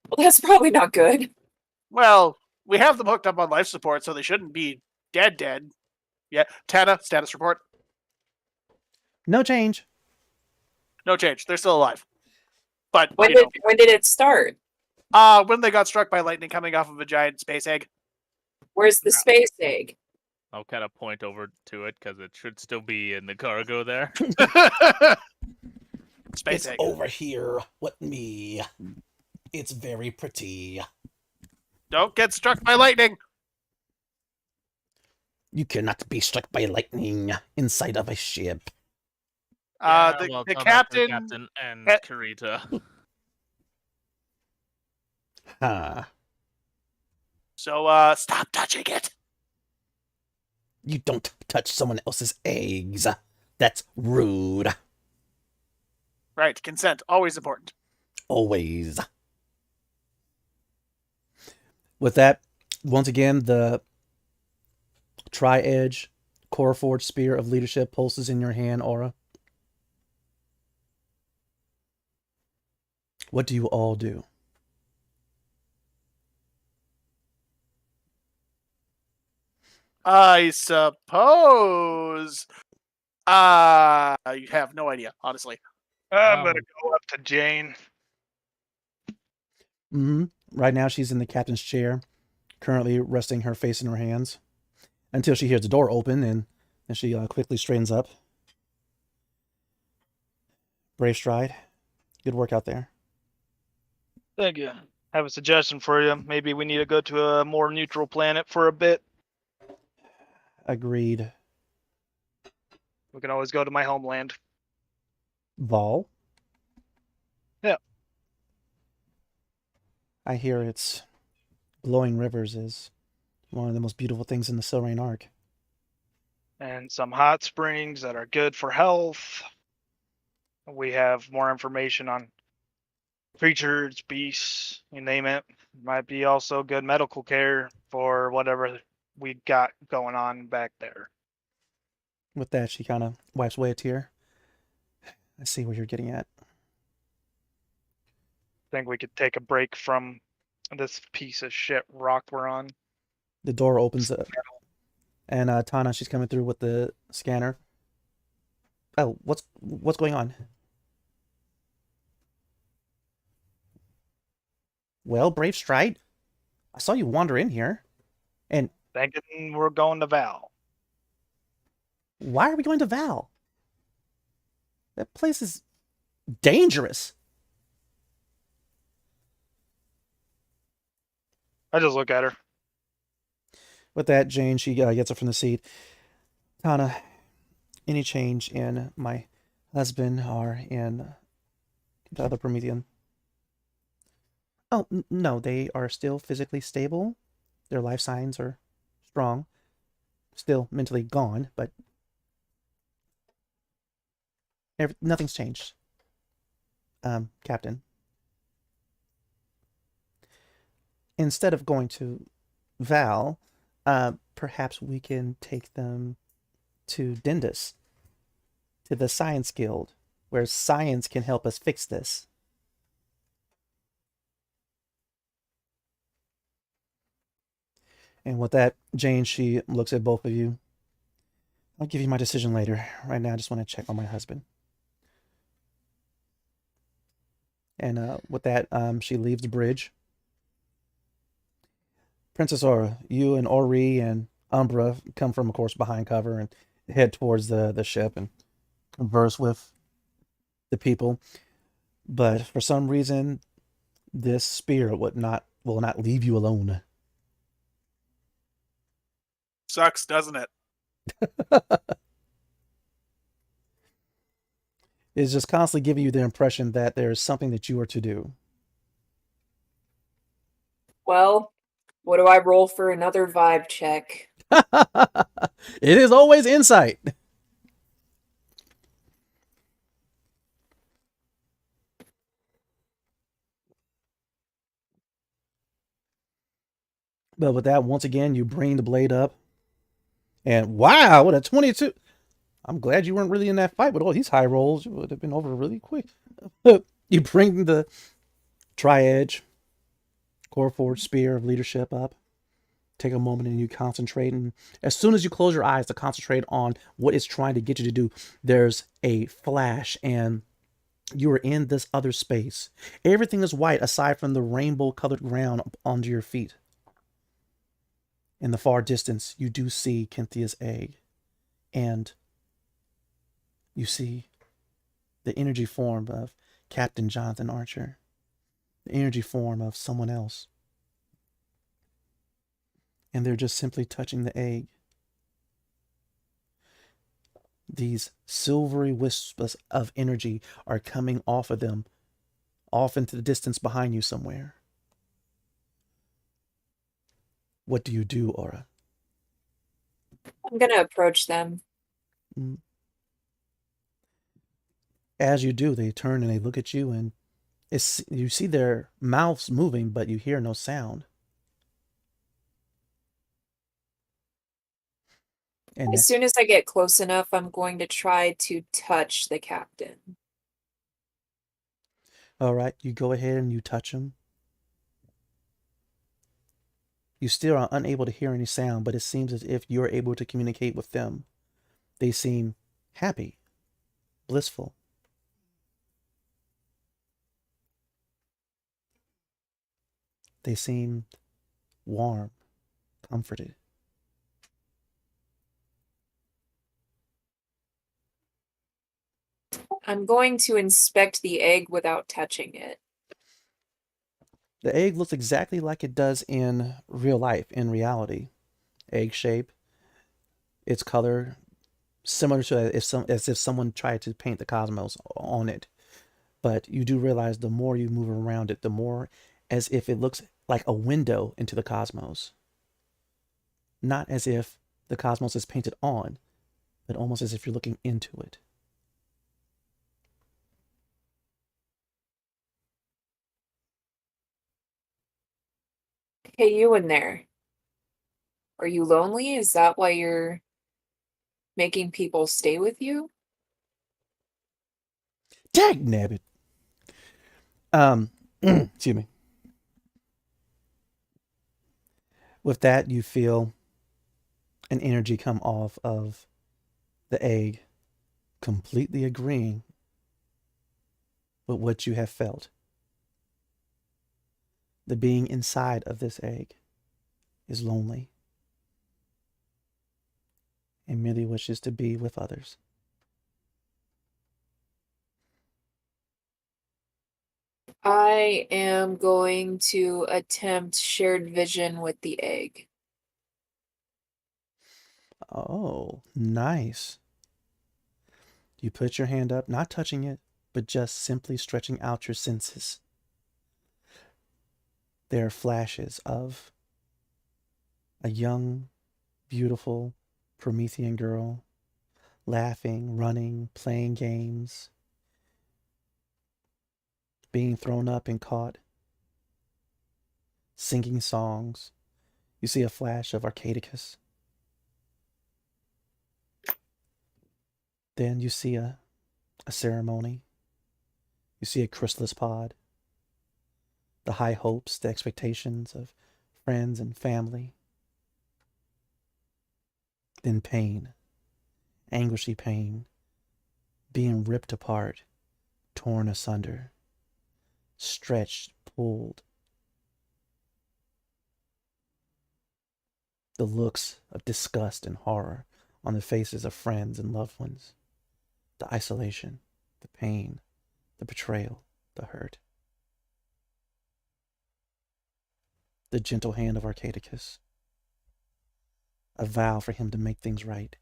Well, that's probably not good. Well, we have them hooked up on life support, so they shouldn't be dead. Yeah, Tana, status report. No change. No change. They're still alive. But, When you did it start? know, when they got struck by lightning coming off of a giant space egg. Where's the space egg? I'll kind of point over to it because it should still be in the cargo there. Space It's egg. over here with me. It's very pretty. Don't get struck by lightning. You cannot be struck by lightning inside of a ship. Yeah, The well, captain, Captain and Eh. Karita. Huh. So, stop touching it. You don't touch someone else's eggs. That's rude. Right, consent, always important. Always. With that, once again, the Tri-Edge Core Forged Spear of Leadership pulses in your hand, Aura. What do you all do? I suppose. You have no idea, honestly. I'm gonna go up to Jane. Right now, she's in the captain's chair, currently resting her face in her hands, until she hears the door open, and she quickly straightens up. Brave stride. Good work out there. Thank you. I have a suggestion for you. Maybe we need to go to a more neutral planet for a bit. Agreed. We can always go to my homeland. Vol? Yeah. I hear it's Glowing Rivers is one of the most beautiful things in the Silrain Arc. And some hot springs that are good for health. We have more information on creatures, beasts, you name it. Might be also good medical care for whatever we got going on back there. With that, she kind of wipes away a tear. I see where you're getting at. Think we could take a break from this piece of shit rock we're on. The door opens up. And Tana, she's coming through with the scanner. Oh, what's going on? Well, Brave Stride, I saw you wander in here. And Thinking we're going to Val. why are we going to Val? That place is dangerous. I just look at her. With that, Jane, she gets up from the seat. Tana, any change in my husband or in the other Promethean? Oh, no, they are still physically stable. Their life signs are strong. Still mentally gone, but nothing's changed. Captain. Instead of going to Val, perhaps we can take them to Dindus, to the Science Guild, where science can help us fix this. And with that, Jane, she looks at both of you. I'll give you my decision later. Right now, I just want to check on my husband. And with that, she leaves the bridge. Princess Aura, you and Ori and Umbra come from, of course, behind cover and head towards the ship and converse with the people. But for some reason, this spear will not leave you alone. Sucks, doesn't it? It's just constantly giving you the impression that there's something that you are to do. Well, what do I roll for another vibe check? It is always insight. But with that, once again, you bring the blade up. And wow, what a 22. I'm glad you weren't really in that fight with all these high rolls. You would have been over really quick. You bring the Tri-Edge Core Forged Spear of Leadership up. Take a moment and you concentrate. And as soon as you close your eyes to concentrate on what it's trying to get you to do, there's a flash and you are in this other space. Everything is white aside from the rainbow-colored ground under your feet. In the far distance, you do see Cynthia's egg. And you see the energy form of Captain Jonathan Archer. The energy form of someone else. And they're just simply touching the egg. These silvery wisps of energy are coming off of them, off into the distance behind you somewhere. What do you do, Aura? I'm gonna approach them. As you do, they turn and they look at you, and you see their mouths moving, but you hear no sound. And As soon as I get close enough, I'm going to try to touch the captain. all right, you go ahead and you touch him. You still are unable to hear any sound, but it seems as if you're able to communicate with them. They seem happy, blissful. They seem warm, comforted. I'm going to inspect the egg without touching it. The egg looks exactly like it does in real life, in reality. Egg shape, its color similar to as if someone tried to paint the cosmos on it. But you do realize the more you move around it, the more as if it looks like a window into the cosmos. Not as if the cosmos is painted on, but almost as if you're looking into it. Hey, you in there. Are you lonely? Is that why you're making people stay with you? Dag nabbit. Excuse me. With that, you feel an energy come off of the egg, completely agreeing with what you have felt. The being inside of this egg is lonely and merely wishes to be with others. I am going to attempt shared vision with the egg. Oh, nice. You put your hand up, not touching it, but just simply stretching out your senses. There are flashes of a young, beautiful Promethean girl laughing, running, playing games, being thrown up and caught, singing songs. You see a flash of Arcadicus. Then you see a ceremony. You see a chrysalis pod. The high hopes, the expectations of friends and family. Then pain, anguishy pain, being ripped apart, torn asunder, stretched, pulled. The looks of disgust and horror on the faces of friends and loved ones. The isolation, the pain, the betrayal, the hurt. The gentle hand of Arcadicus. A vow for him to make things right.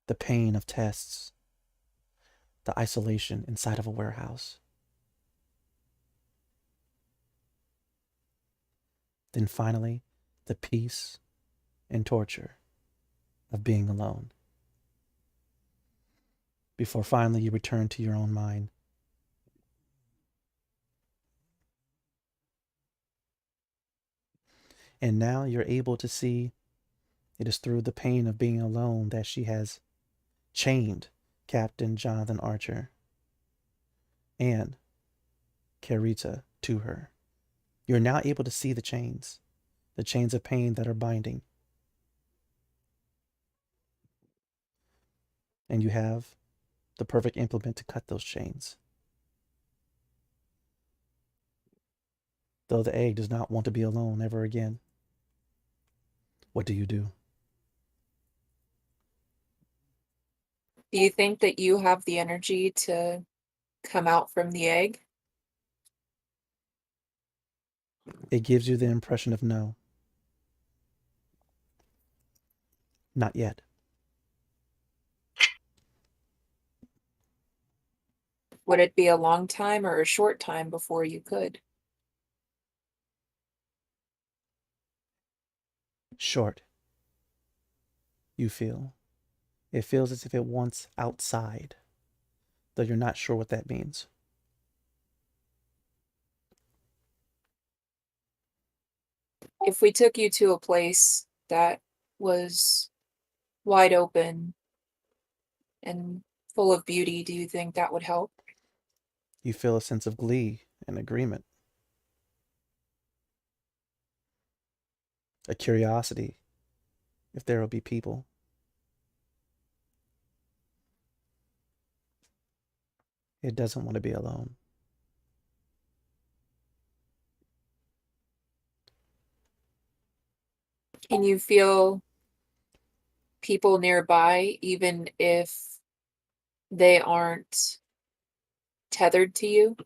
The pain of tests. The isolation inside of a warehouse. Then finally, the peace and torture of being alone. Before finally you return to your own mind. And now you're able to see it is through the pain of being alone that she has chained Captain Jonathan Archer and Carita to her. You're now able to see the chains of pain that are binding. And you have the perfect implement to cut those chains. Though the egg does not want to be alone ever again. What do you do? Do you think that you have the energy to come out from the egg? It gives you the impression of no. Not yet. Would it be a long time or a short time before you could? Short. you feel. It feels as if it wants outside, though you're not sure what that means. If we took you to a place that was wide open and full of beauty, do you think that would help? You feel a sense of glee and agreement. A curiosity if there will be people. It doesn't want to be alone. Can you feel people nearby, even if they aren't tethered to you?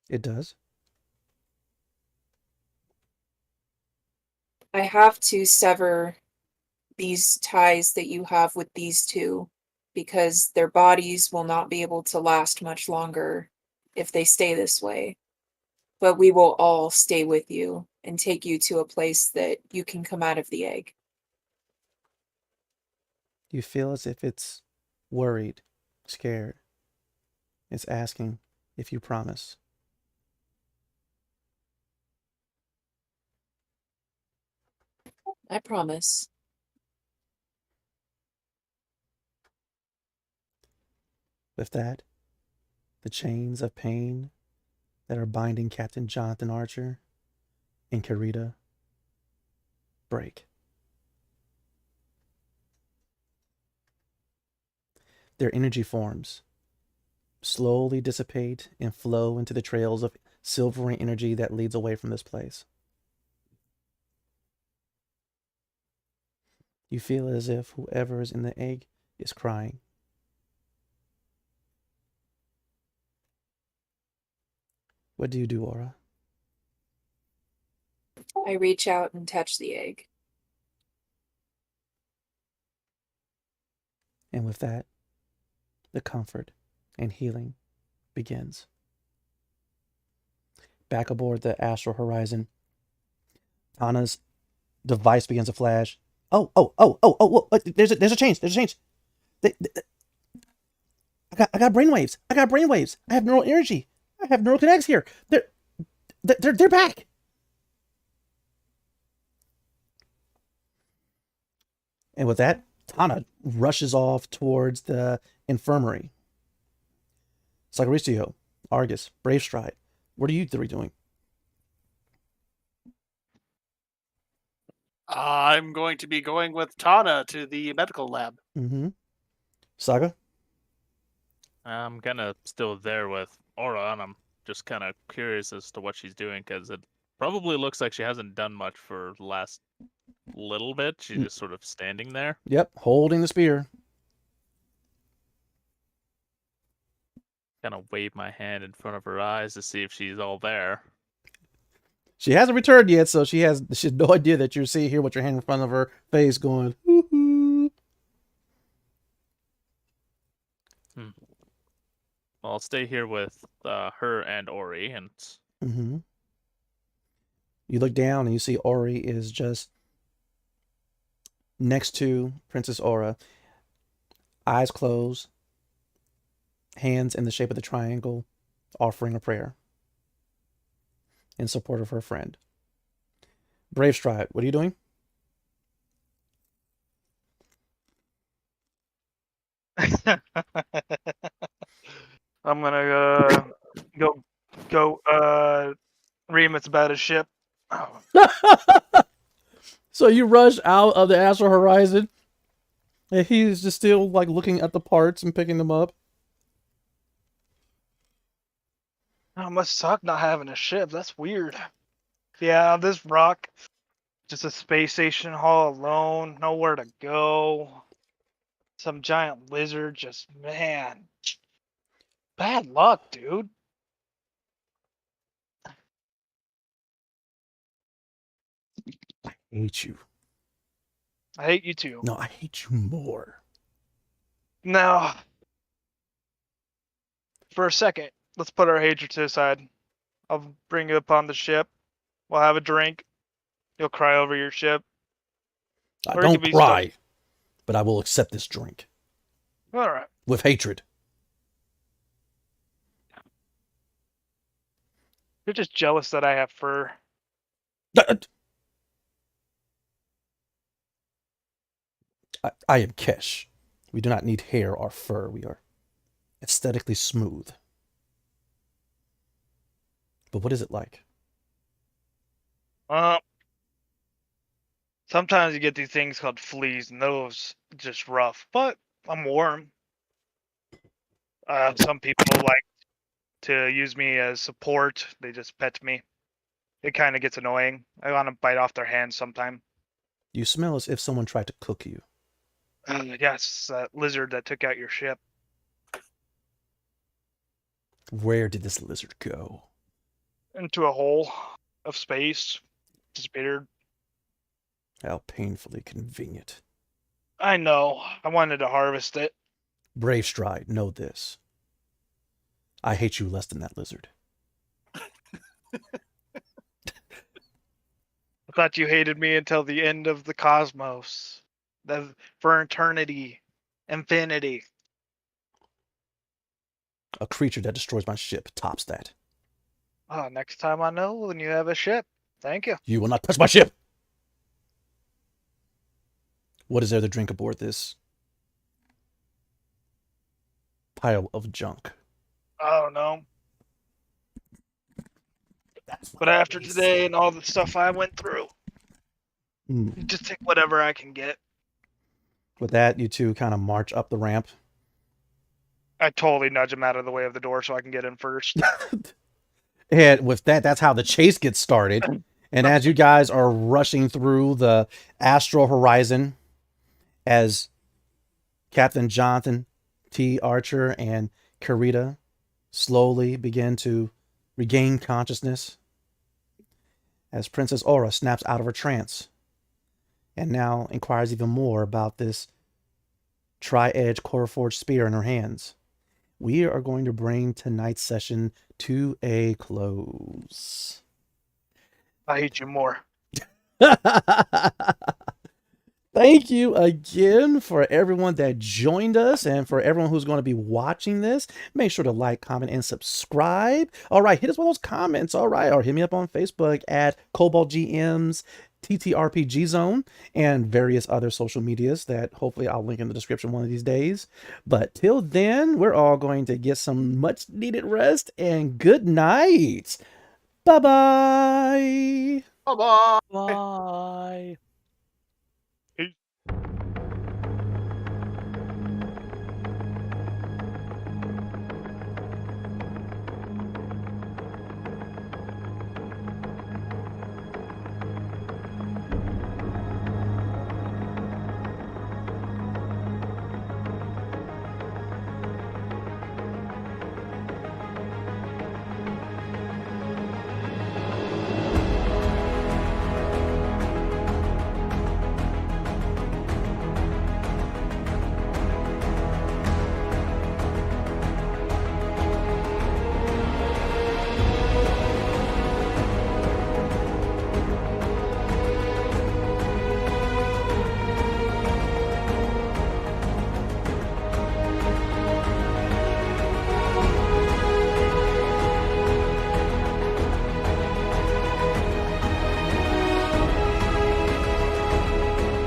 It does. I have to sever these ties that you have with these two because their bodies will not be able to last much longer if they stay this way. But we will all stay with you and take you to a place that you can come out of the egg. You feel as if it's worried, scared. It's asking if you promise. I promise. With that, the chains of pain that are binding Captain Jonathan Archer and Karita break. Their energy forms slowly dissipate and flow into the trails of silvery energy that leads away from this place. You feel as if whoever is in the egg is crying. What do you do, Aura? I reach out and touch the egg. And with that, the comfort and healing begins. Back aboard the Astral Horizon, Tana's device begins to flash. Oh, there's a change. There's a change. I got brainwaves. I have neural energy. I have neural connects here. They're back. And with that, Tana rushes off towards the infirmary. Sagaricio, Argus, Brave Stride, what are you three doing? I'm going to be going with Tana to the medical lab. Mm-hmm. Saga? I'm kind of still there with Aura, and I'm just kind of curious as to what she's doing, because it probably looks like she hasn't done much for the last little bit. She's just sort of standing there. Yep, holding the spear. Kind of wave my hand in front of her eyes to see if she's all there. She hasn't returned yet, so she has no idea that you're sitting here with your hand in front of her face going, hoo-hoo. Well, I'll stay here with her and Ori, and Mm-hmm. You look down and you see Ori is just next to Princess Aura, eyes closed, hands in the shape of the triangle, offering a prayer in support of her friend. Brave Stride, what are you doing? I'm gonna go ream it's about his ship. Oh. So you rush out of the Astral Horizon, and he's just still like looking at the parts and picking them up. Oh, must suck not having a ship. That's weird. Yeah, this rock, just a space station all alone, nowhere to go. Some giant lizard, just man, bad luck, dude. I hate you. I hate you too. No, I hate you more. No. For a second, let's put our hatred to the side. I'll bring you up on the ship. We'll have a drink. You'll cry over your ship. I Or it don't could be cry. but I will accept this drink All right. with hatred. You're just jealous that I have fur. I am Kesh. We do not need hair or fur. We are aesthetically smooth. But what is it like? Sometimes you get these things called fleas, and those just rough. But I'm warm. Some people like to use me as support. They just pet me. It kind of gets annoying. I want to bite off their hands sometime. You smell as if someone tried to cook you. Yes, that lizard that took out your ship. Where did this lizard go? Into a hole of space. Disappeared. How painfully convenient. I know. I wanted to harvest it. Brave Stride, know this. I hate you less than that lizard. I thought you hated me until the end of the cosmos. For eternity. Infinity. A creature that destroys my ship tops that. Oh, next time I know when you have a ship. Thank you. You will not touch my ship! What is there to drink aboard this pile of junk? I don't know. But after today and all the stuff I went through, just take whatever I can get. With that, you two kind of march up the ramp. I totally nudge him out of the way of the door so I can get in first. And with that, that's how the chase gets started. And as you guys are rushing through the astral horizon, as Captain Jonathan T. Archer and Karita slowly begin to regain consciousness, as Princess Aura snaps out of her trance and now inquires even more about this tri-edged core-forged spear in her hands, we are going to bring tonight's session to a close. I hate you more. Thank you again for everyone that joined us and for everyone who's going to be watching this. Make sure to like, comment, and subscribe. All right, hit us with those comments. All right, or hit me up on Facebook at Cobalt GM's ttrpg zone and various other social medias that hopefully I'll link in the description one of these days. But till then, we're all going to get some much needed rest and good night. Bye-bye. Bye-bye. Bye.